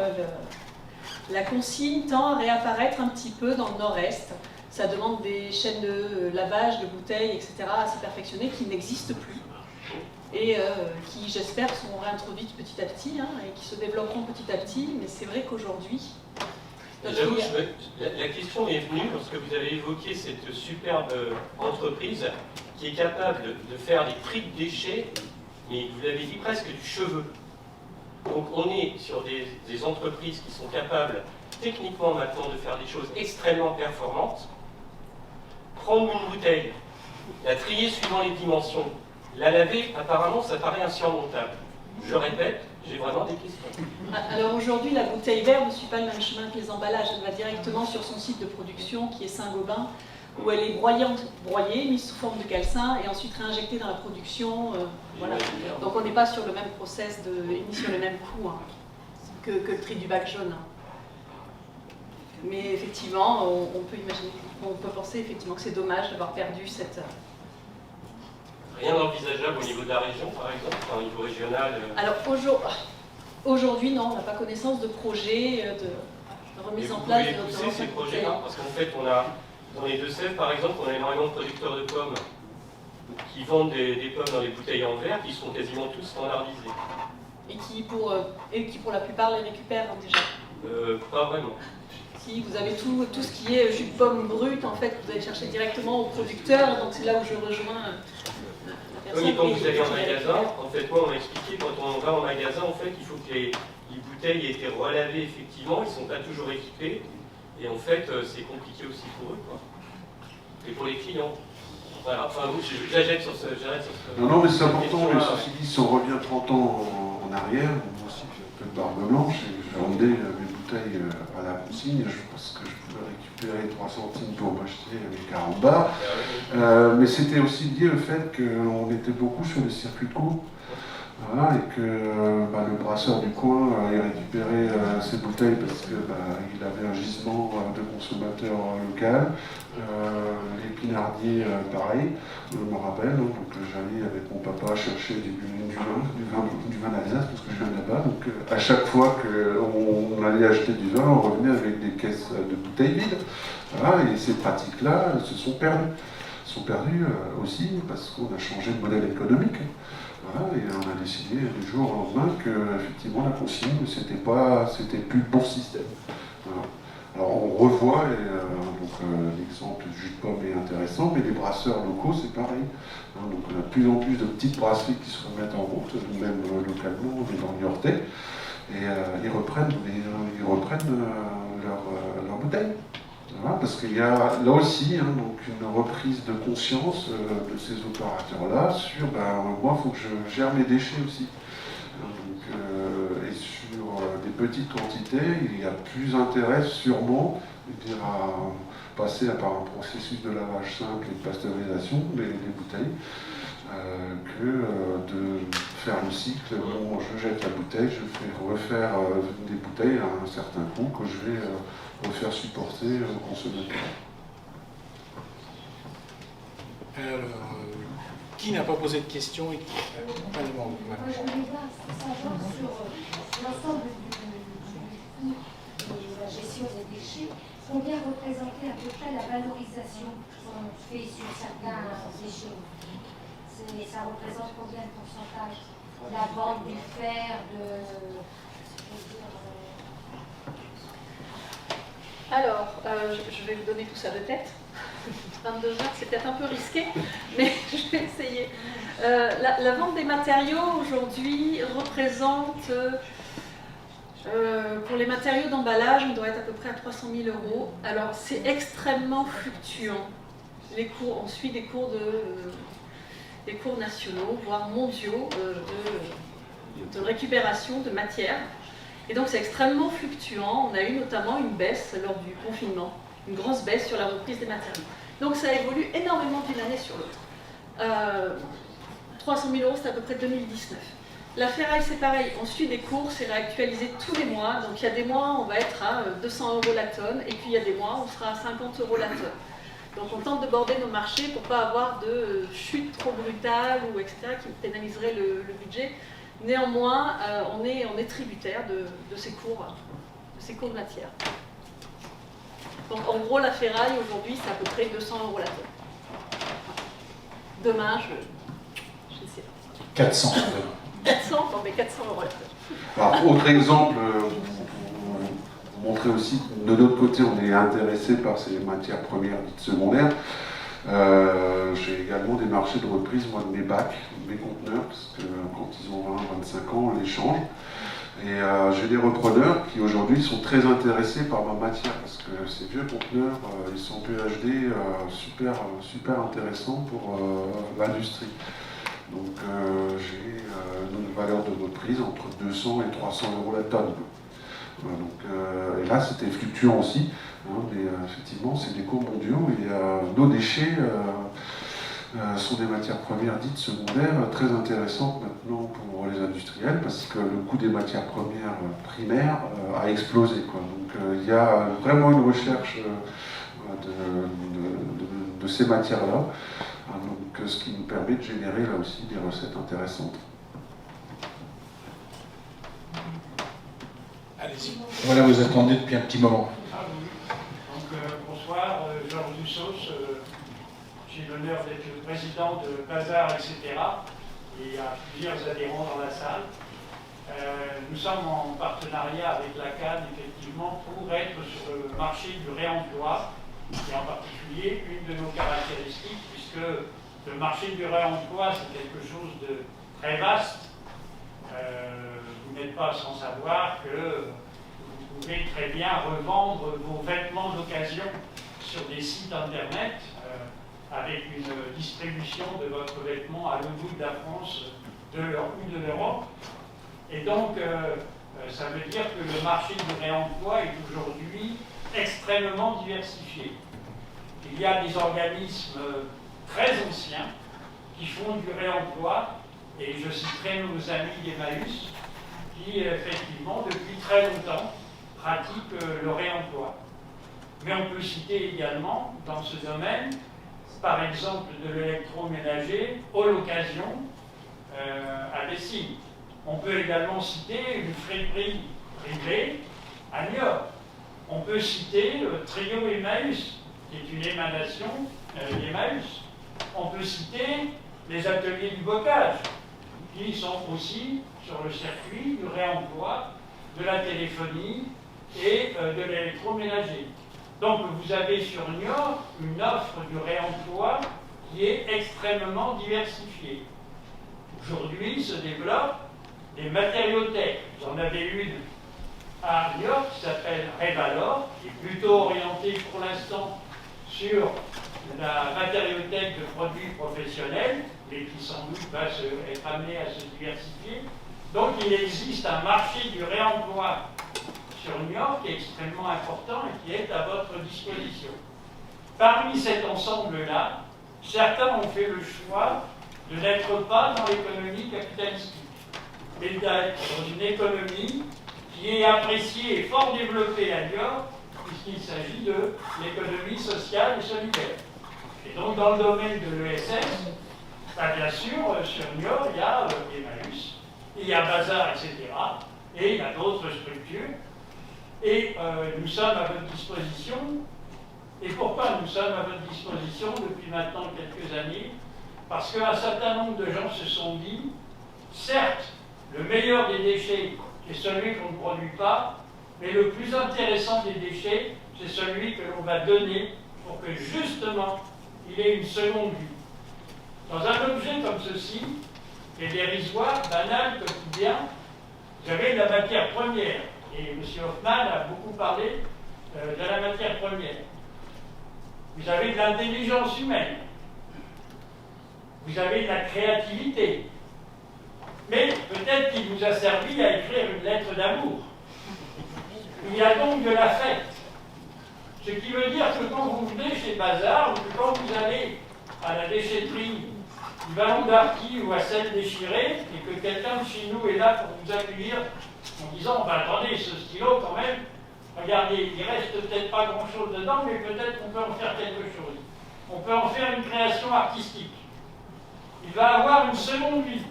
la consigne tend à réapparaître un petit peu dans le nord-est. Ça demande des chaînes de lavage, de bouteilles, etc. assez perfectionnées qui n'existent plus et qui, j'espère, seront réintroduites petit à petit et qui se développeront petit à petit. Mais c'est vrai qu'aujourd'hui... J'avoue, la question est venue lorsque vous avez évoqué cette superbe entreprise qui est capable de faire des tri de déchets, mais vous l'avez dit presque du cheveu. Donc on est sur des entreprises qui sont capables techniquement maintenant de faire des choses extrêmement performantes. Prendre une bouteille, la trier suivant les dimensions, la laver, apparemment ça paraît insurmontable. Je répète, j'ai vraiment des questions. Alors aujourd'hui, la bouteille verte ne suit pas le même chemin que les emballages. Elle va directement sur son site de production qui est Saint-Gobain, où elle est broyée, mise sous forme de calcin et ensuite réinjectée dans la production. Voilà. Donc on n'est pas sur le même process, ni sur le même coût que le tri du bac jaune. Mais effectivement, on peut imaginer, on peut penser effectivement que c'est dommage d'avoir perdu cette... Rien d'envisageable au niveau de la région, par exemple, au niveau régional Alors aujourd'hui, non, on n'a pas connaissance de projets de remise en place de... Vous pouvez pousser ces projets-là, parce qu'en fait, on a, dans les Deux-Sèvres, par exemple, on a énormément de producteurs de pommes qui vendent des pommes dans des bouteilles en verre qui sont quasiment tous standardisées. et qui pour la plupart les récupèrent déjà. Pas vraiment. Si vous avez tout ce qui est jus de pomme brut, en fait, vous allez chercher directement au producteur, donc c'est là où je rejoins la personne. Oui, mais quand vous allez en magasin, en fait, moi on m'a expliqué, quand on va en magasin, en fait, il faut que les bouteilles aient été relavées effectivement, ils ne sont pas toujours équipés, et en fait, c'est compliqué aussi pour eux, quoi. Et pour les clients. Voilà, enfin, j'arrête sur ce. Non, mais c'est important, mais ceci dit, si on revient 30 ans en arrière, moi aussi j'ai un peu de barbe blanche, et je vendais mes bouteilles à la consigne, je pense que je pouvais récupérer 3 centimes pour m'acheter mes 40 bars. Mais c'était aussi lié au fait qu'on était beaucoup sur les circuits courts. Voilà, et que le brasseur du coin il récupérait ses bouteilles parce qu'il avait un gisement de consommateurs local. Les pinardiers, pareil, je me rappelle, donc j'allais avec mon papa chercher du vin d'Alsace parce que je viens de là-bas. Donc à chaque fois qu'on allait acheter du vin, on revenait avec des caisses de bouteilles vides. Voilà, et ces pratiques-là se sont perdues. Aussi parce qu'on a changé de modèle économique. Voilà, et on a décidé du jour au lendemain que effectivement la consigne c'était plus le bon système. Voilà. Alors on revoit, l'exemple du jus de pomme est intéressant, mais les brasseurs locaux c'est pareil. Donc on a de plus en plus de petites brasseries qui se remettent en route, même localement, on est dans le Niortais, et ils reprennent leurs bouteilles. Voilà, parce qu'il y a là aussi donc une reprise de conscience de ces opérateurs-là sur moi il faut que je gère mes déchets aussi. Et sur des petites quantités, il y a plus intérêt sûrement à passer par un processus de lavage simple et de pasteurisation des bouteilles que de faire le cycle. Bon, je jette la bouteille, je fais refaire des bouteilles à un certain coût que je vais refaire supporter aux consommateurs. Alors, qui n'a pas posé de questions et qui pas de monde. Je voulais savoir sur l'ensemble de la gestion des déchets, combien représentait à peu près la valorisation qu'on fait sur certains déchets. Ça représente combien de pourcentage? La vente du fer, Alors, je vais vous donner tout ça de tête. 22 heures, c'est peut-être un peu risqué, mais je vais essayer. La vente des matériaux aujourd'hui représente, pour les matériaux d'emballage, on doit être à peu près à 300 000 €. Alors, c'est extrêmement fluctuant. On suit des cours nationaux, voire mondiaux, de récupération de matière. Et donc c'est extrêmement fluctuant. On a eu notamment une baisse lors du confinement, une grosse baisse sur la reprise des matériaux. Donc ça évolue énormément d'une année sur l'autre. 300 000 €, c'est à peu près 2019. La ferraille, c'est pareil, on suit des cours, c'est réactualisé tous les mois. Donc il y a des mois, on va être à 200 € la tonne, et puis il y a des mois, on sera à 50 € la tonne. Donc on tente de border nos marchés pour ne pas avoir de chute trop brutale, ou etc., qui pénaliserait le budget. Néanmoins, on est tributaire de ces cours de matière. Donc en gros, la ferraille aujourd'hui, c'est à peu près 200 € la tonne. Demain, je ne sais pas. 400 demain. 400, non mais 400 € la tonne. Alors, autre exemple, pour montrer aussi que de l'autre côté, on est intéressé par ces matières premières dites secondaires. J'ai également des marchés de reprise, moi, de mes bacs, de mes conteneurs, parce que quand ils ont 20-25 ans, on les change. Et j'ai des repreneurs qui aujourd'hui sont très intéressés par ma matière, parce que ces vieux conteneurs, ils sont PhD super intéressants pour l'industrie. Donc j'ai une valeur de reprise entre 200 et 300 € la tonne. Donc, et là, c'était fluctuant aussi, mais effectivement, c'est des cours mondiaux et nos déchets sont des matières premières dites secondaires très intéressantes maintenant pour les industriels parce que le coût des matières premières primaires a explosé. Donc, il y a vraiment une recherche de ces matières-là, donc, ce qui nous permet de générer là aussi des recettes intéressantes. Allez-y. Voilà, vous attendez depuis un petit moment. Donc, bonsoir, Georges Dussos. J'ai l'honneur d'être le président de Bazar, etc. Et il y a plusieurs adhérents dans la salle. Nous sommes en partenariat avec la CAN, effectivement, pour être sur le marché du réemploi, et en particulier une de nos caractéristiques, puisque le marché du réemploi, c'est quelque chose de très vaste. Vous n'êtes pas sans savoir que vous pouvez très bien revendre vos vêtements d'occasion sur des sites internet avec une distribution de votre vêtement à l'autre bout de la France ou de l'Europe. Et donc, ça veut dire que le marché du réemploi est aujourd'hui extrêmement diversifié. Il y a des organismes très anciens qui font du réemploi, et je citerai nos amis d'Emmaüs, qui effectivement, depuis très longtemps, pratiquent le réemploi. Mais on peut citer également, dans ce domaine, par exemple de l'électroménager, au l'occasion, à Dessines. On peut également citer une friperie privée à Niort. On peut citer le trio Emmaüs, qui est une émanation d'Emmaüs. On peut citer les ateliers du bocage, qui sont aussi sur le circuit du réemploi, de la téléphonie et de l'électroménager. Donc vous avez sur Niort une offre du réemploi qui est extrêmement diversifiée. Aujourd'hui se développent des matériothèques. Vous en avez une à Niort qui s'appelle Revalor, qui est plutôt orientée pour l'instant sur la matériothèque de produits professionnels, mais qui sans doute va être amenée à se diversifier. Donc il existe un marché du réemploi sur Niort qui est extrêmement important et qui est à votre disposition. Parmi cet ensemble-là, certains ont fait le choix de n'être pas dans l'économie capitalistique, mais d'être dans une économie qui est appréciée et fort développée à Niort, puisqu'il s'agit de l'économie sociale et solidaire. Et donc dans le domaine de l'ESS, bien sûr, sur Niort, il y a Emmaüs, il y a Bazar, etc. Et il y a d'autres structures. Et nous sommes à votre disposition. Et pourquoi nous sommes à votre disposition depuis maintenant quelques années? Parce qu'un certain nombre de gens se sont dit, certes, le meilleur des déchets, c'est celui qu'on ne produit pas, mais le plus intéressant des déchets, c'est celui que l'on va donner pour que justement, il ait une seconde vie. Dans un objet comme ceci, qui est dérisoire, banal, quotidien, vous avez de la matière première. Et M. Hoffman a beaucoup parlé de la matière première. Vous avez de l'intelligence humaine. Vous avez de la créativité. Mais peut-être qu'il vous a servi à écrire une lettre d'amour. Il y a donc de la fête. Ce qui veut dire que quand vous venez chez Bazar, ou que quand vous allez à la déchetterie du Ballon d'Arty ou à celle déchirée, et que quelqu'un de chez nous est là pour vous accueillir en disant, attendez, ce stylo quand même, regardez, il reste peut-être pas grand-chose dedans, mais peut-être qu'on peut en faire quelque chose. On peut en faire une création artistique. Il va avoir une seconde vie.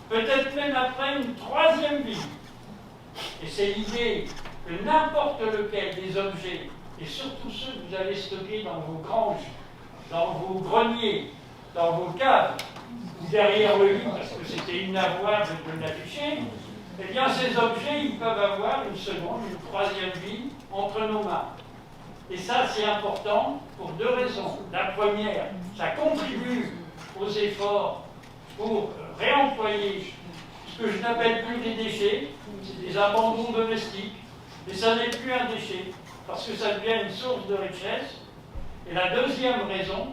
Peut-être même après une troisième vie. Et c'est l'idée que n'importe lequel des objets, et surtout ceux que vous avez stockés dans vos granges, dans vos greniers, dans vos caves, ou derrière le lit, parce que c'était inavouable de l'afficher, eh bien ces objets, ils peuvent avoir une seconde, une troisième vie entre nos mains. Et ça, c'est important pour deux raisons. La première, ça contribue aux efforts pour réemployer ce que je n'appelle plus des déchets, c'est des abandons domestiques, mais ça n'est plus un déchet, parce que ça devient une source de richesse. Et la deuxième raison,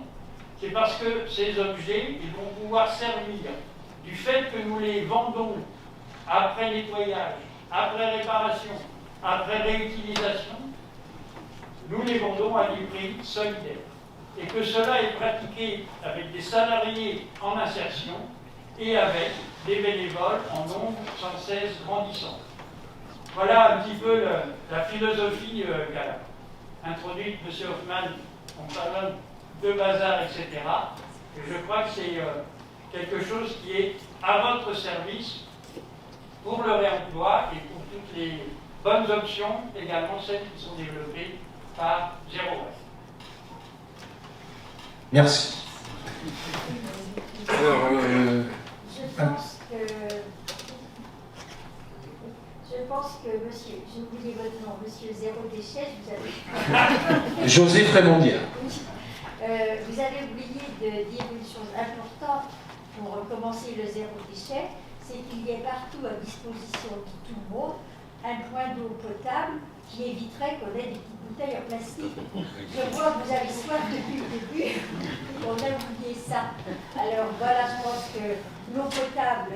c'est parce que ces objets, ils vont pouvoir servir du fait que nous les vendons après nettoyage, après réparation, après réutilisation, nous les vendons à des prix solidaires. Et que cela est pratiqué avec des salariés en insertion et avec des bénévoles en nombre sans cesse grandissant. Voilà un petit peu la philosophie qu'a introduite M. Hoffman en parlant de Bazar, etc. Et je crois que c'est quelque chose qui est à votre service pour le réemploi et pour toutes les bonnes options, également celles qui sont développées par Zero Waste. Merci. Alors, je pense que monsieur, j'ai oublié votre nom, monsieur Zéro Déchet, vous avez... José Frémondière. Vous avez oublié de dire une chose importante pour commencer le zéro déchet, c'est qu'il y ait partout à disposition de tout le monde un point d'eau potable qui éviterait qu'on ait des petites bouteilles en plastique. Je vois que vous avez soif depuis le début, on a oublié ça. Alors voilà, je pense que l'eau potable,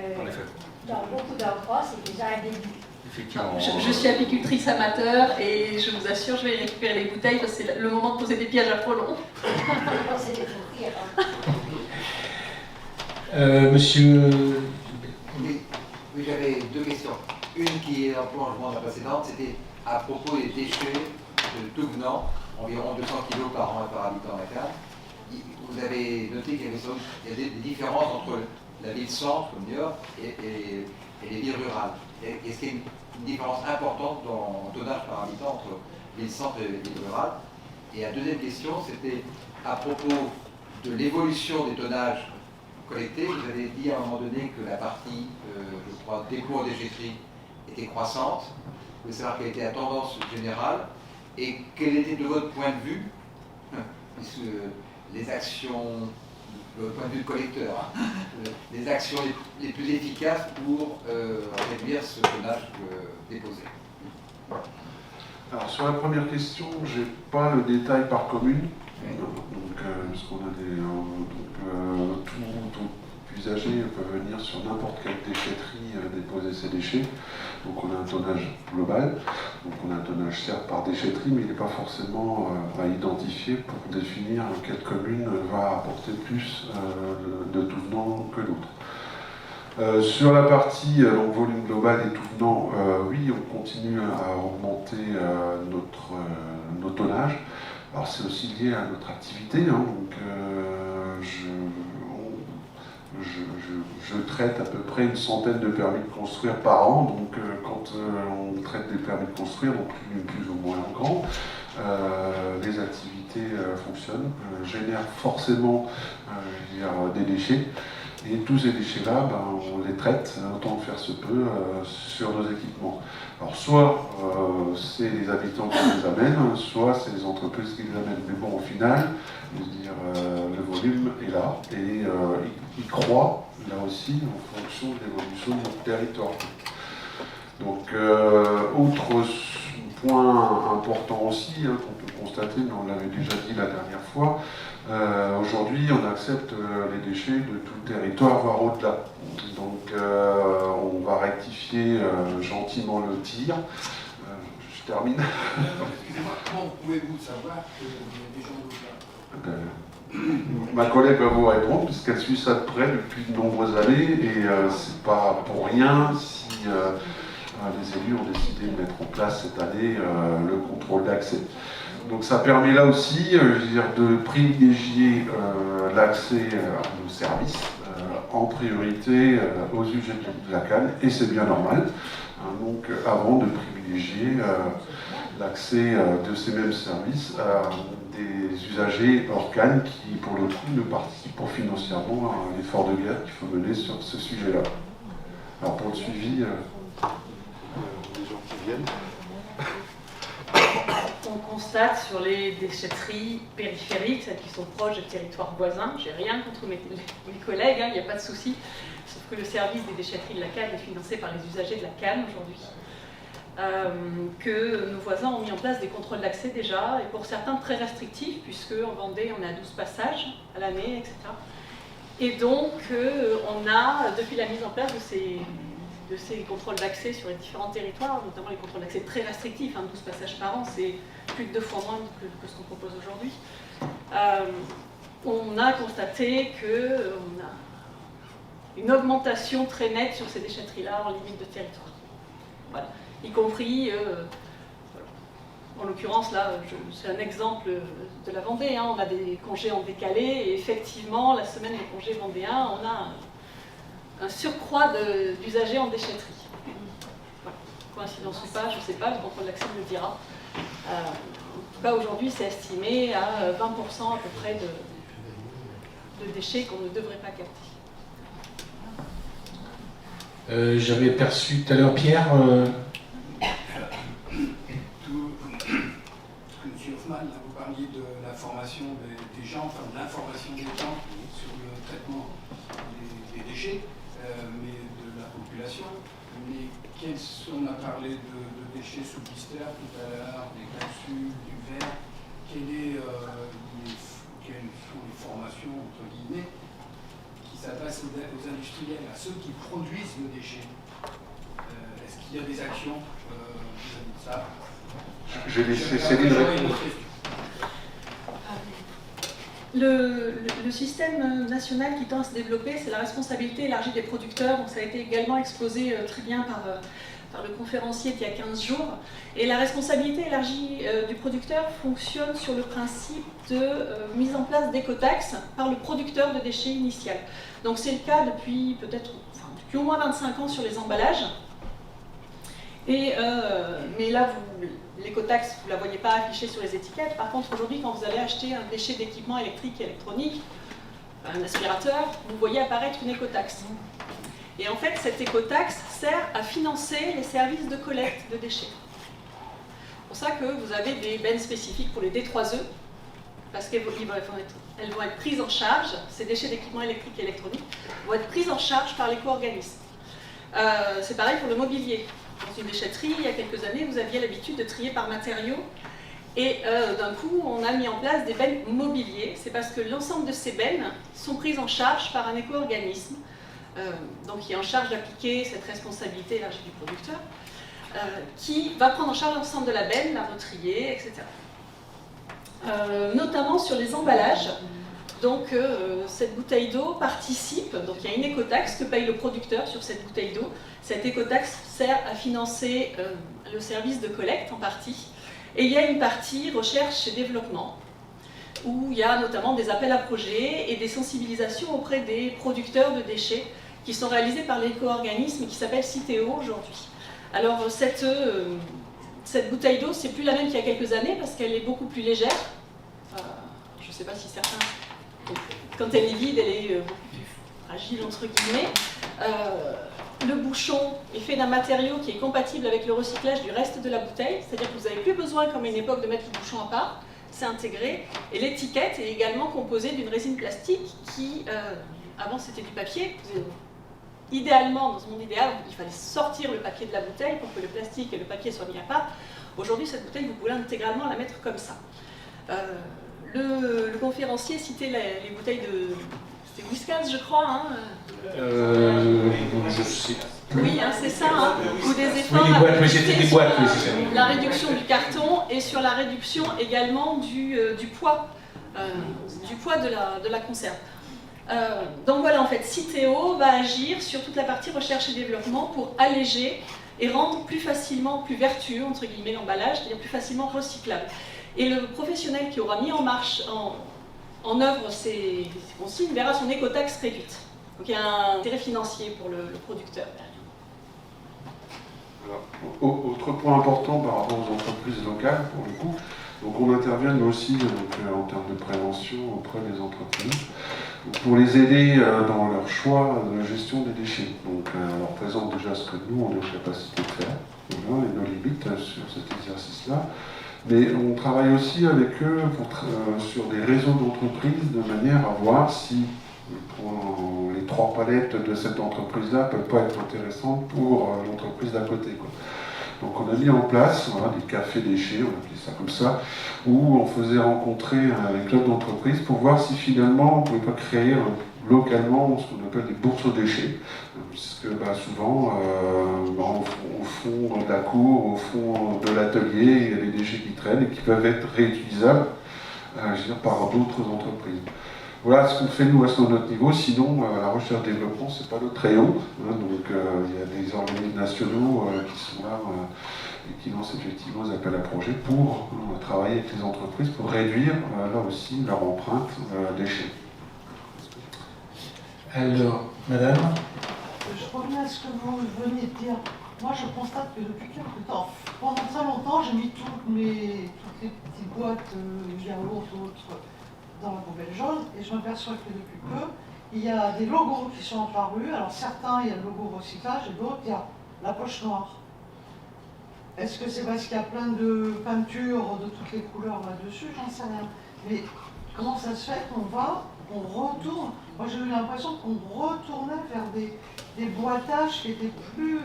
dans beaucoup d'endroits, c'est déjà un début. Je suis apicultrice amateur et je vous assure, je vais récupérer les bouteilles parce que c'est le moment de poser des pièges à frelons. Monsieur... Oui, j'avais deux questions. Une qui est en prolongement de la précédente, c'était à propos des déchets de tout venant, environ 200 kg par an et par habitant à la cave. Vous avez noté qu'il y a des différences entre la ville-centre, comme New York, et les villes rurales. Est-ce qu'il y a une différence importante dans le tonnage par habitant entre ville-centre et ville rurale? Et la deuxième question, c'était à propos de l'évolution des tonnages collectés. Vous avez dit à un moment donné que la partie, je crois, dépôt en déchetterie était croissante. Vous voulez savoir quelle était la tendance générale et quel était de votre point de vue, puisque les actions, le point de vue de collecteur, les actions les plus efficaces pour réduire ce tonnage déposé. Alors sur la première question, je n'ai pas le détail par commune, donc, parce qu'on a des, tout usager peut venir sur n'importe quelle déchetterie déposer ses déchets. Donc on a un tonnage global, donc on a un tonnage certes par déchetterie, mais il n'est pas forcément à identifier pour définir quelle commune va apporter plus de tout venant que d'autres. Sur la partie volume global et tout venant, oui, on continue à augmenter nos tonnages. Alors c'est aussi lié à notre activité, hein, donc je traite à peu près une centaine de permis de construire par an, donc quand on traite des permis de construire, donc plus ou moins grand, les activités fonctionnent, génèrent forcément des déchets. Et tous ces déchets-là, on les traite autant que faire se peut sur nos équipements. Alors soit c'est les habitants qui les amènent, soit c'est les entreprises qui les amènent. Mais bon, au final, je veux dire, le volume est là et il croît là aussi en fonction de l'évolution de notre territoire. Donc, autre point important aussi qu'on peut constater, mais on l'avait déjà dit la dernière fois, aujourd'hui, on accepte les déchets de tout le territoire, voire au-delà. Donc, on va rectifier gentiment le tir. Je termine. Excusez-moi, comment pouvez-vous savoir qu'il y a des gens au-delà? Ma collègue va vous répondre, puisqu'elle suit ça de près depuis de nombreuses années, et c'est pas pour rien si les élus ont décidé de mettre en place cette année le contrôle d'accès. Donc ça permet là aussi de privilégier l'accès à nos services en priorité aux usagers de la canne, et c'est bien normal, hein, donc avant de privilégier l'accès de ces mêmes services à des usagers hors canne qui pour le coup ne participent pas financièrement à l'effort de guerre qu'il faut mener sur ce sujet-là. Alors pour le suivi, les gens qui viennent. On constate sur les déchetteries périphériques, celles qui sont proches des territoires voisins, j'ai rien contre mes collègues, il n'y a pas de souci, sauf que le service des déchetteries de la canne est financé par les usagers de la canne aujourd'hui. Que nos voisins ont mis en place des contrôles d'accès déjà, et pour certains très restrictifs, puisque en Vendée on a 12 passages à l'année, etc. Et donc on a, depuis la mise en place de ces contrôles d'accès sur les différents territoires, notamment les contrôles d'accès très restrictifs, 12 passages par an, c'est plus de 2 fois moins que ce qu'on propose aujourd'hui. On a constaté qu'on a une augmentation très nette sur ces déchetteries-là en limite de territoire. Voilà. Y compris, en l'occurrence là, c'est un exemple de la Vendée, on a des congés en décalé, et effectivement, la semaine des congés vendéens, on a un surcroît d'usagers en déchetterie. Voilà. Coïncidence ou pas, je ne sais pas, le contrôle d'accès me le dira. En tout cas, aujourd'hui, c'est estimé à 20% à peu près de déchets qu'on ne devrait pas capter. J'avais perçu tout à l'heure Pierre. vous parliez de la formation des gens, enfin de l'information des gens sur le traitement des déchets, mais de la population. Mais on a parlé de déchets sous blister tout à l'heure, des capsules, du verre. Quelles sont les formations, entre guillemets, qui s'adressent aux industriels, à ceux qui produisent le déchet? Est-ce qu'il y a des actions vis-à-vis de ça? Je vais laisser Céline répondre. Le système national qui tend à se développer, c'est la responsabilité élargie des producteurs. Donc ça a été également exposé très bien par le conférencier il y a 15 jours. Et la responsabilité élargie du producteur fonctionne sur le principe de mise en place d'écotaxes par le producteur de déchets initial. Donc c'est le cas depuis depuis au moins 25 ans sur les emballages. Et, mais là, l'écotaxe, vous ne la voyez pas affichée sur les étiquettes. Par contre, aujourd'hui, quand vous allez acheter un déchet d'équipement électrique et électronique, un aspirateur, vous voyez apparaître une écotaxe. Et en fait, cette écotaxe sert à financer les services de collecte de déchets. C'est pour ça que vous avez des bennes spécifiques pour les D3E, parce qu'elles vont être prises en charge, ces déchets d'équipement électrique et électronique vont être prises en charge par l'éco-organisme. C'est pareil pour le mobilier. Dans une déchetterie, il y a quelques années, vous aviez l'habitude de trier par matériaux. Et d'un coup, on a mis en place des bennes mobiliers. C'est parce que l'ensemble de ces bennes sont prises en charge par un éco-organisme, donc qui est en charge d'appliquer cette responsabilité élargie du producteur, qui va prendre en charge l'ensemble de la benne, la retrier, etc. Notamment sur les emballages. Donc cette bouteille d'eau participe, donc il y a une écotaxe que paye le producteur sur cette bouteille d'eau. Cette écotaxe sert à financer le service de collecte en partie. Et il y a une partie recherche et développement, où il y a notamment des appels à projets et des sensibilisations auprès des producteurs de déchets qui sont réalisés par l'éco-organisme qui s'appelle Citeo aujourd'hui. Alors cette bouteille d'eau, c'est plus la même qu'il y a quelques années parce qu'elle est beaucoup plus légère. Je ne sais pas si certains... Quand elle est vide, elle est beaucoup plus fragile, entre guillemets. Le bouchon est fait d'un matériau qui est compatible avec le recyclage du reste de la bouteille, c'est-à-dire que vous n'avez plus besoin, comme à une époque, de mettre le bouchon à part, c'est intégré. Et l'étiquette est également composée d'une résine plastique qui, avant c'était du papier. Idéalement, dans ce monde idéal, il fallait sortir le papier de la bouteille pour que le plastique et le papier soient mis à part. Aujourd'hui, cette bouteille, vous pouvez intégralement la mettre comme ça. Le conférencier citait les bouteilles de... C'était Whiskas, je crois, hein. Je sais plus. Oui, hein, c'est ça, hein. Ou des efforts oui, c'était des boîtes, oui, c'est ça. La réduction du carton et sur la réduction également du poids de la conserve. Donc voilà, en fait, Citeo va agir sur toute la partie recherche et développement pour alléger et rendre plus facilement, plus vertueux, entre guillemets, l'emballage, c'est-à-dire plus facilement recyclable. Et le professionnel qui aura mis en œuvre ces consignes verra son écotaxe réduite. Donc il y a un intérêt financier pour le producteur. Alors, autre point important par rapport aux entreprises locales, pour le coup, donc on intervient nous aussi en termes de prévention auprès des entreprises pour les aider dans leur choix de la gestion des déchets. Donc on leur présente déjà ce que nous on est en capacité de faire, voilà, et nos limites sur cet exercice-là. Mais on travaille aussi avec eux sur des réseaux d'entreprises de manière à voir si les 3 palettes de cette entreprise-là ne peuvent pas être intéressantes pour l'entreprise d'à côté, quoi. Donc on a mis en place des cafés déchets, on appelait ça comme ça, où on faisait rencontrer un club d'entreprises pour voir si finalement on ne pouvait pas créer localement ce qu'on appelle des bourses aux déchets, puisque souvent au fond de la cour, au fond de l'atelier, il y a des déchets qui traînent et qui peuvent être réutilisables par d'autres entreprises. Voilà ce qu'on fait nous à notre niveau, sinon la recherche-développement c'est pas notre rayon, hein, donc il y a des organismes nationaux qui sont là et qui lancent effectivement des appels à projets pour travailler avec les entreprises pour réduire là aussi leur empreinte déchets. Alors, madame? Je reviens à ce que vous venez de dire. Moi, je constate que depuis quelques temps, pendant très longtemps, j'ai mis toutes les petites boîtes yaourt ou autres dans la poubelle jaune, et je m'aperçois que depuis peu, il y a des logos qui sont apparus. Alors certains, il y a le logo recyclage, et d'autres, il y a la poche noire. Est-ce que c'est parce qu'il y a plein de peintures de toutes les couleurs là-dessus? J'en sais rien. Mais comment ça se fait qu'on retourne? Moi j'ai eu l'impression qu'on retournait vers des boîtages qui étaient plus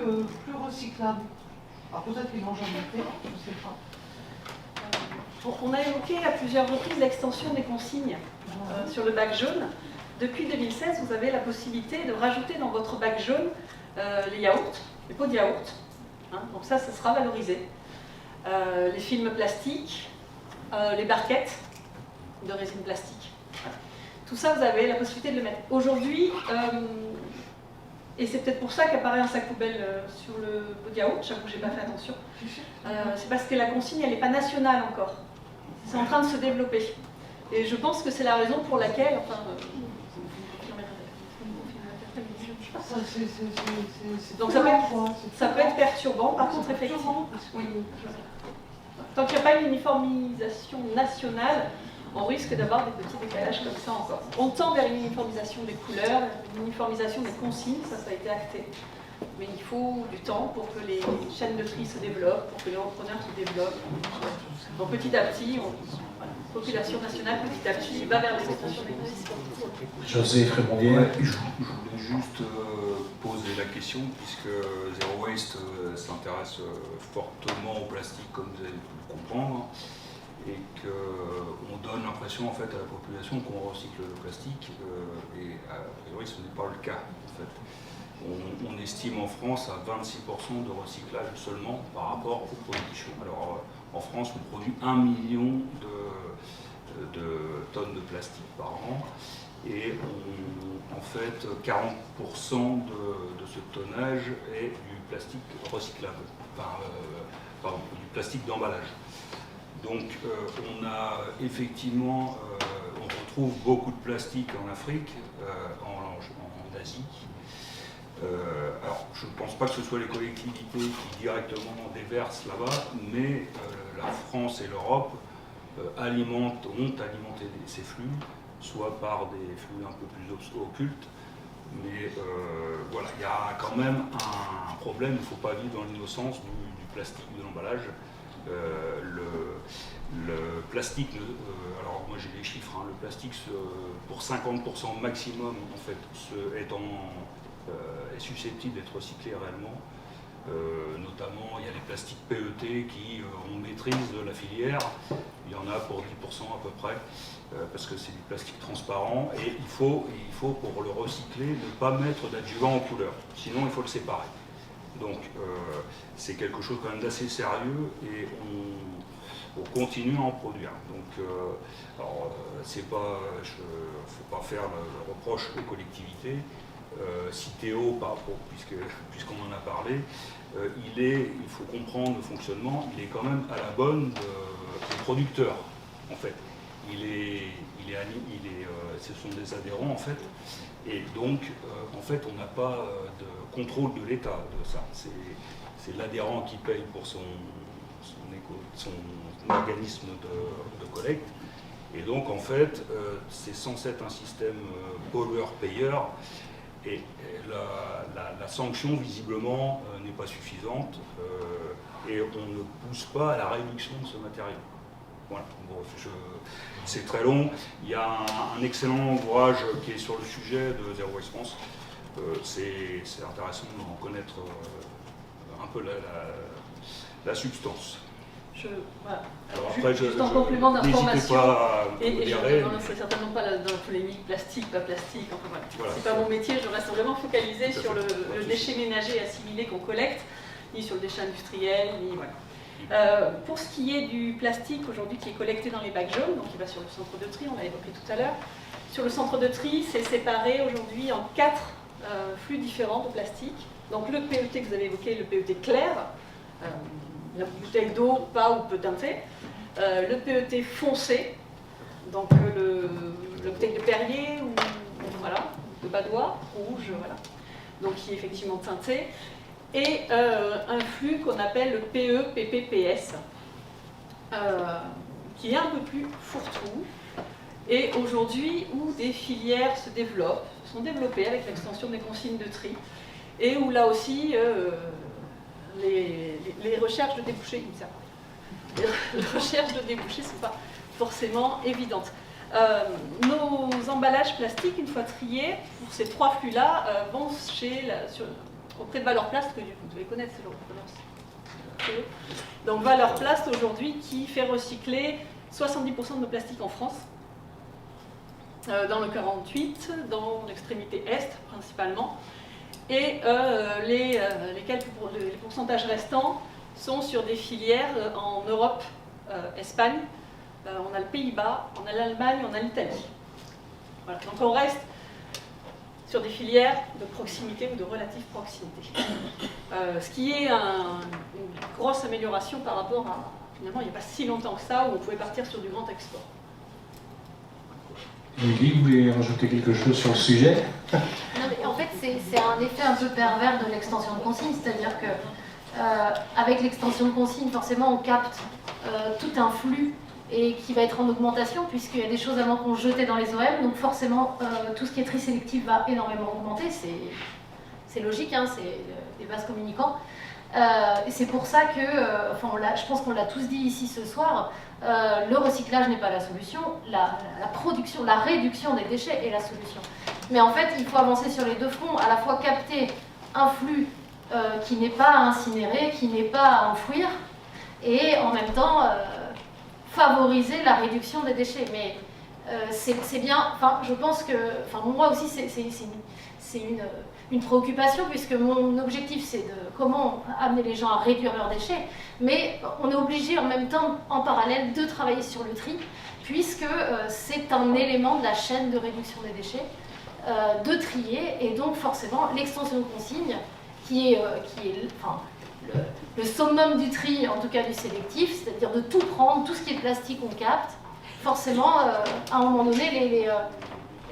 recyclables. Alors peut-être qu'ils n'ont jamais été, je ne sais pas. On a évoqué à plusieurs reprises l'extension des consignes sur le bac jaune. Depuis 2016, vous avez la possibilité de rajouter dans votre bac jaune les yaourts, les pots de yaourt. Hein, donc ça sera valorisé. Les films plastiques, les barquettes de résine plastique. Tout ça, vous avez la possibilité de le mettre. Aujourd'hui, et c'est peut-être pour ça qu'apparaît un sac poubelle sur le pot de yaourt, j'avoue que je n'ai pas fait attention. C'est parce que la consigne, elle n'est pas nationale encore. C'est en train de se développer. Et je pense que c'est la raison pour laquelle... Enfin, donc ça peut être perturbant. Par contre, effectivement, oui. Tant qu'il n'y a pas une uniformisation nationale, on risque d'avoir des petits décalages comme ça encore. On tend vers une uniformisation des couleurs, une uniformisation des consignes, ça a été acté. Mais il faut du temps pour que les chaînes de tri se développent, pour que les repreneurs se développent. Donc petit à petit, la population nationale, petit à petit, va vers l'extension des consignes. José Frémondier. Je voulais juste poser la question, puisque Zero Waste s'intéresse fortement au plastique, comme vous avez pu le comprendre, et qu'on donne l'impression en fait à la population qu'on recycle le plastique, et a priori ce n'est pas le cas en fait. On estime en France à 26% de recyclage seulement par rapport aux produits chauds. Alors en France on produit 1 million de tonnes de plastique par an, et en fait 40% de ce tonnage est du plastique recyclable, pardon, du plastique d'emballage. Donc on a effectivement, on retrouve beaucoup de plastique en Afrique, en Asie. Alors je ne pense pas que ce soit les collectivités qui directement déversent là-bas, mais la France et l'Europe ont alimenté ces flux, soit par des flux un peu plus occultes, mais voilà, il y a quand même un problème, il ne faut pas vivre dans l'innocence du plastique de l'emballage. Le plastique, alors moi j'ai les chiffres, hein, le plastique pour 50% maximum en fait est susceptible d'être recyclé réellement. Notamment il y a les plastiques PET qui on maîtrise la filière, il y en a pour 10% à peu près, parce que c'est du plastique transparent, et il faut pour le recycler ne pas mettre d'adjuvant en couleur, sinon il faut le séparer. Donc c'est quelque chose quand même d'assez sérieux, et on continue à en produire. Donc alors c'est pas, faut pas faire le reproche aux collectivités. Citeo, puisqu'on en a parlé, il faut comprendre le fonctionnement, il est quand même à la bonne des producteurs en fait. Ce sont des adhérents en fait, et donc en fait on n'a pas de contrôle de l'État de ça. C'est l'adhérent qui paye pour son organisme de collecte, et donc en fait c'est censé être un système pollueur-payeur, et la sanction visiblement n'est pas suffisante, et on ne pousse pas à la réduction de ce matériau. Voilà. Bon, c'est très long. Il y a un excellent ouvrage qui est sur le sujet de Zero Waste France. C'est intéressant d'en connaître un peu la substance. Voilà. Alors après, juste en complément d'information, et je ne serai certainement pas dans la polémique plastique, pas plastique, enfin voilà. C'est pas mon métier, je reste vraiment focalisée sur le déchet ménager assimilé qu'on collecte, ni sur le déchet industriel, ni voilà. Pour ce qui est du plastique aujourd'hui qui est collecté dans les bacs jaunes, donc il va sur le centre de tri, on l'a évoqué tout à l'heure. Sur le centre de tri, c'est séparé aujourd'hui en 4 flux différents de plastique. Donc le PET que vous avez évoqué, le PET clair, la bouteille d'eau pas ou peu teintée, le PET foncé, donc le bouteille de Perrier ou voilà, de Badois, rouge, voilà, donc qui est effectivement teinté, et un flux qu'on appelle le PE-PPPS, qui est un peu plus fourre-tout, et aujourd'hui où des filières sont développées avec l'extension des consignes de tri, et où là aussi les recherches de débouchés, il me sert. Les recherches de débouchés ne sont pas forcément évidentes. Nos emballages plastiques, une fois triés, pour ces 3 flux-là, vont auprès de Valorplast, que vous devez connaître, c'est le donc Valorplast aujourd'hui qui fait recycler 70% de nos plastiques en France, dans le 48, dans l'extrémité est principalement, et les pourcentages restants sont sur des filières en Europe, Espagne, on a le Pays-Bas, on a l'Allemagne, on a l'Italie. Voilà. Donc on reste sur des filières de proximité ou de relative proximité. Ce qui est une grosse amélioration par rapport à, finalement, il n'y a pas si longtemps que ça, où on pouvait partir sur du grand export. Émilie, vous voulez rajouter quelque chose sur le sujet? Non, mais en fait, c'est un effet un peu pervers de l'extension de consigne, c'est-à-dire que avec l'extension de consigne, forcément, on capte tout un flux et qui va être en augmentation, puisqu'il y a des choses avant qu'on jetait dans les OM, donc forcément, tout ce qui est tri sélectif va énormément augmenter, c'est logique, hein, c'est des vases communicants. Et c'est pour ça que, je pense qu'on l'a tous dit ici ce soir, le recyclage n'est pas la solution, la production, la réduction des déchets est la solution. Mais en fait, il faut avancer sur les 2 fronts, à la fois capter un flux qui n'est pas à incinérer, qui n'est pas à enfouir, et en même temps favoriser la réduction des déchets. Mais c'est bien, je pense que, moi aussi c'est une préoccupation, puisque mon objectif c'est de comment amener les gens à réduire leurs déchets, mais on est obligé en même temps, en parallèle, de travailler sur le tri, puisque c'est un élément de la chaîne de réduction des déchets, de trier, et donc forcément l'extension de consigne, qui est le summum du tri, en tout cas du sélectif, c'est-à-dire de tout prendre, tout ce qui est plastique on capte, forcément, à un moment donné,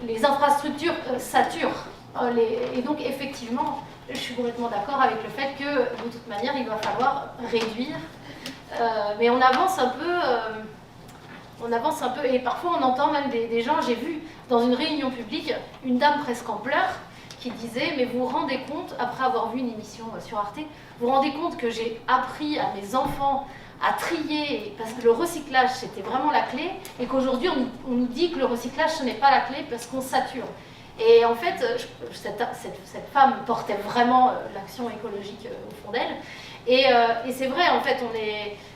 les infrastructures saturent. Et donc, effectivement, je suis complètement d'accord avec le fait que, de toute manière, il va falloir réduire. Mais on avance un peu, et parfois on entend même des gens, j'ai vu dans une réunion publique, une dame presque en pleurs, qui disait, mais vous vous rendez compte, après avoir vu une émission sur Arte, vous vous rendez compte que j'ai appris à mes enfants à trier, parce que le recyclage c'était vraiment la clé, et qu'aujourd'hui on nous dit que le recyclage ce n'est pas la clé parce qu'on sature. Et en fait, cette femme portait vraiment l'action écologique au fond d'elle, et c'est vrai, en fait,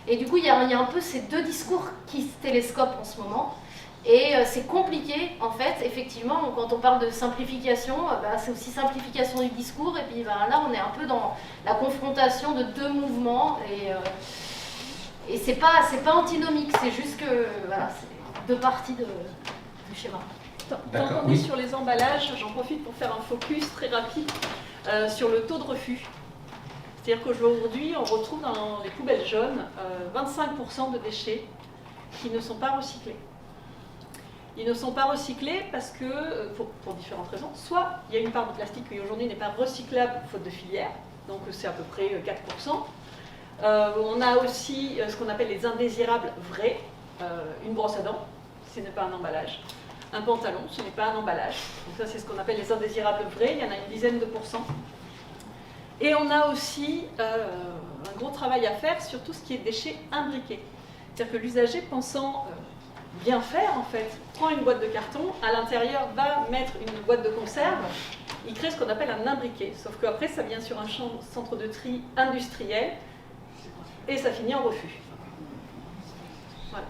et du coup il y a un peu ces 2 discours qui se télescopent en ce moment. Et c'est compliqué, en fait, effectivement, quand on parle de simplification, c'est aussi simplification du discours, et puis là on est un peu dans la confrontation de 2 mouvements, et c'est pas antinomique, c'est juste que c'est 2 parties du schéma. Tant qu'on est sur les emballages, j'en profite pour faire un focus très rapide sur le taux de refus. C'est-à-dire qu'aujourd'hui, on retrouve dans les poubelles jaunes 25% de déchets qui ne sont pas recyclés. Ils ne sont pas recyclés parce que, pour différentes raisons, soit il y a une part de plastique qui aujourd'hui n'est pas recyclable faute de filière, donc c'est à peu près 4%. On a aussi ce qu'on appelle les indésirables vrais, une brosse à dents, ce n'est pas un emballage. Un pantalon, ce n'est pas un emballage. Donc ça, c'est ce qu'on appelle les indésirables vrais, il y en a une dizaine de pourcents. Et on a aussi un gros travail à faire sur tout ce qui est déchets imbriqués. C'est-à-dire que l'usager, pensant bien faire, en fait, prend une boîte de carton, à l'intérieur va mettre une boîte de conserve, il crée ce qu'on appelle un imbriqué. Sauf qu'après, ça vient sur un centre de tri industriel et ça finit en refus. Voilà.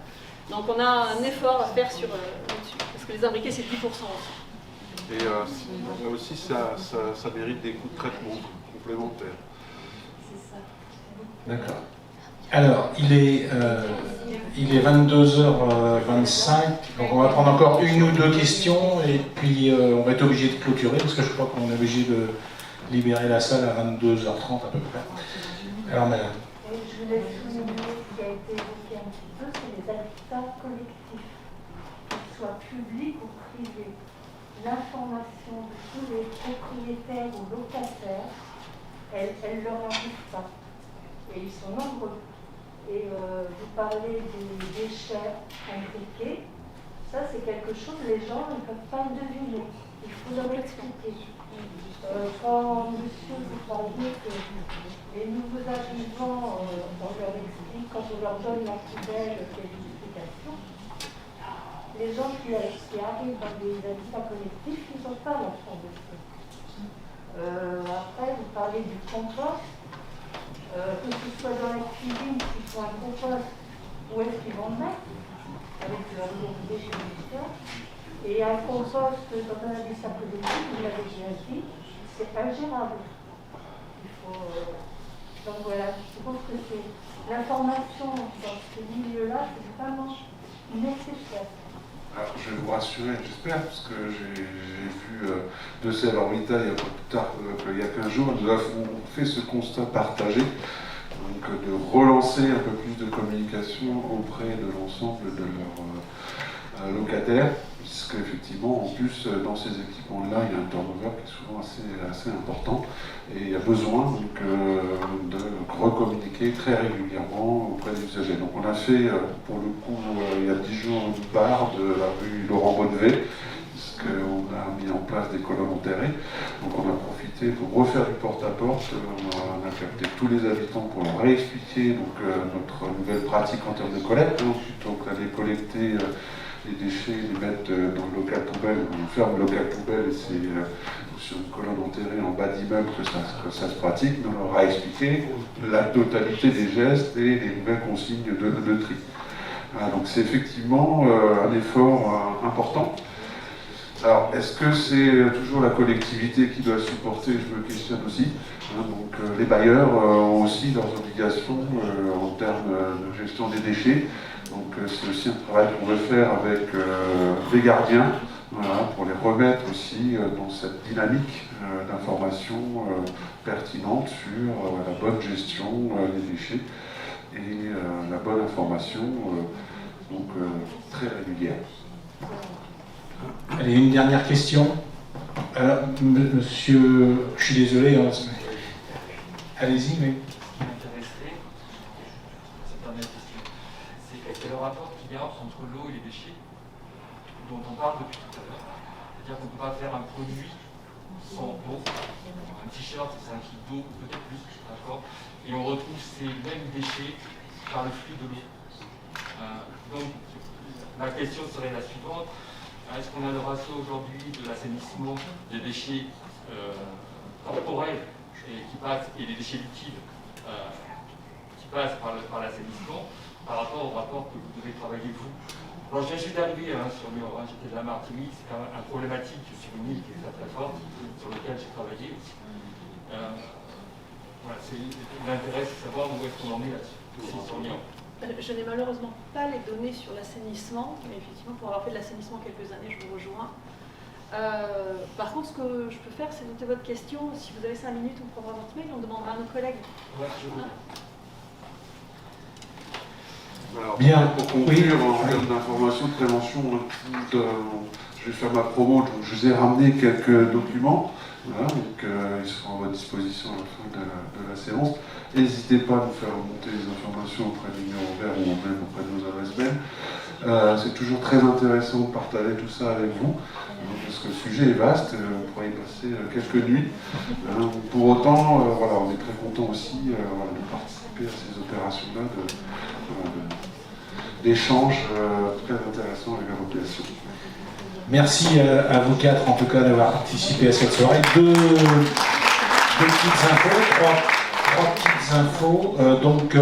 Donc on a un effort à faire là-dessus, parce que les imbriqués, c'est 10% aussi. Et là aussi, ça mérite des coûts de traitement complémentaires. D'accord. Alors, il est 22h25, donc on va prendre encore 1 ou 2 questions, et puis on va être obligé de clôturer, parce que je crois qu'on est obligé de libérer la salle à 22h30 à peu près. Alors, madame. Je voulais souligner ce qui a été évoqué un petit peu, c'est les habitats collectifs, qu'ils soient publics ou privés. L'information de tous les propriétaires ou locataires, elle ne leur arrive pas. Et ils sont nombreux. Et vous parlez des déchets imbriqués, ça c'est quelque chose, les gens ne peuvent pas le deviner. Il faut leur expliquer. Quand monsieur vous parliez que les nouveaux arrivants, on leur explique, quand on leur donne la poubelle, qu'il y a des explications, les gens qui arrivent dans des habitats collectifs, ils n'ont pas la formation. Après, vous parlez du compost, que ce soit dans la cuisine, s'ils font un compost, où est-ce qu'ils vont le mettre avec leurs déchets médicaux. Et un compost dans un habitat collectif, vous l'avez déjà dit, c'est ingérable. Donc voilà, je pense que c'est l'information dans ce milieu-là, c'est vraiment nécessaire. Alors, je vais vous rassurer, j'espère, parce que j'ai vu de celle Orbita il y a pas plus tard qu'il y a 15 jours, nous avons fait ce constat partagé, donc de relancer un peu plus de communication auprès de l'ensemble de leurs locataires, puisque effectivement, en plus, dans ces équipements-là, il y a un turnover qui est souvent assez important, et il y a besoin donc, de recommuniquer très régulièrement auprès des usagers. Donc on a fait, pour le coup, il y a 10 jours, une barre de la rue Laurent Bonnevet, puisqu'on a mis en place des colonnes enterrées. Donc on a profité pour refaire du porte-à-porte, on a capté tous les habitants pour leur réexpliquer donc, notre nouvelle pratique en termes de collecte, plutôt que d'aller collecter les déchets, les mettre dans le local poubelle, on ferme le local poubelle et c'est sur une colonne enterrée en bas d'immeuble que ça se pratique, mais on leur a expliqué la totalité des gestes et les nouvelles consignes de tri. Donc c'est effectivement un effort important. Alors, est-ce que c'est toujours la collectivité qui doit supporter? Je me questionne aussi. Donc les bailleurs ont aussi leurs obligations en termes de gestion des déchets. Donc c'est aussi un travail qu'on veut faire avec les gardiens, voilà, pour les remettre aussi dans cette dynamique d'information pertinente sur la bonne gestion des déchets et la bonne information donc, très régulière. Allez, une dernière question. Alors, monsieur, je suis désolé, hein, allez-y, mais... C'est le rapport qu'il y a entre l'eau et les déchets dont on parle depuis tout à l'heure. C'est-à-dire qu'on ne peut pas faire un produit sans eau. Un t-shirt, c'est 5 kg d'eau, peut-être plus, d'accord. Et on retrouve ces mêmes déchets par le flux de l'eau. Donc, la question serait la suivante. Est-ce qu'on a le ratio aujourd'hui de l'assainissement des déchets corporels et des déchets liquides qui passent par l'assainissement par rapport au rapport que vous devez travailler vous? Moi, je suis d'arriver sur Lyon, j'étais de la Martinique, c'est quand même une problématique sur une île qui est très très forte, sur laquelle j'ai travaillé aussi. Voilà, l'intérêt, c'est de savoir où est-ce qu'on en est là-dessus, sur Lyon. Je n'ai malheureusement pas les données sur l'assainissement, mais effectivement, pour avoir fait de l'assainissement quelques années, je vous rejoins. Par contre, ce que je peux faire, c'est noter votre question. Si vous avez 5 minutes, on prendra votre mail, on demandera à nos collègues. Ouais, je vous... Alors, bien, pour conclure, en termes d'information, de prévention, je vais faire ma promo, donc je vous ai ramené quelques documents, voilà, donc ils seront à votre disposition à la fin de la séance. N'hésitez pas à nous faire remonter les informations auprès du numéro vert ou même auprès de nos adresses mail. C'est toujours très intéressant de partager tout ça avec vous, parce que le sujet est vaste, on pourrait y passer quelques nuits. Pour autant, voilà, on est très content aussi voilà, de participer à ces opérations-là, d'échanges très intéressants avec la population. Merci à vous quatre, en tout cas, d'avoir participé à cette soirée. Deux petites infos, trois petites infos. Donc,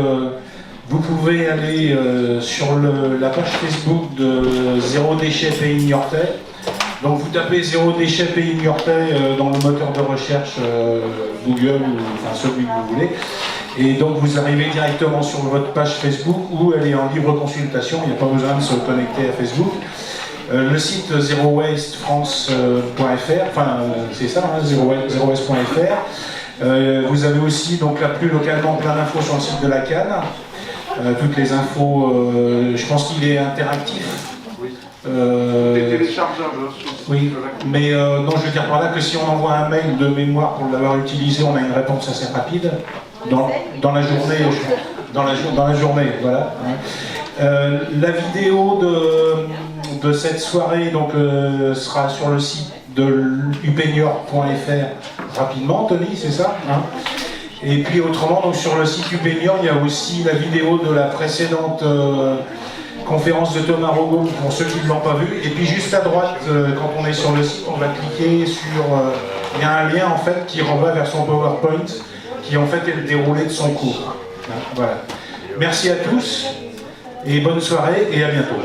vous pouvez aller sur la page Facebook de Zéro Déchet Pays Niortais. Donc, vous tapez Zéro Déchet Pays Niortais dans le moteur de recherche Google ou enfin celui que vous voulez. Et donc, vous arrivez directement sur votre page Facebook où elle est en libre consultation. Il n'y a pas besoin de se connecter à Facebook. Le site zerowastefrance.fr, enfin c'est ça, hein, zerowast.fr. Vous avez aussi, donc là plus localement, plein d'infos sur le site de la Cannes. Toutes les infos, je pense qu'il est interactif. Oui. C'est téléchargeable sur le site. Oui, mais non, je veux dire par là que si on envoie un mail de mémoire pour l'avoir utilisé, on a une réponse assez rapide. Dans la journée, dans la journée, voilà. La vidéo de cette soirée donc, sera sur le site de upenior.fr rapidement, Tony, c'est ça, hein? Et puis autrement, donc sur le site Upenior, il y a aussi la vidéo de la précédente conférence de Thomas Rogo, pour ceux qui ne l'ont pas vu. Et puis juste à droite, quand on est sur le site, on va cliquer sur... il y a un lien en fait qui renvoie vers son PowerPoint, qui en fait est le déroulé de son cours. Voilà. Merci à tous, et bonne soirée, et à bientôt.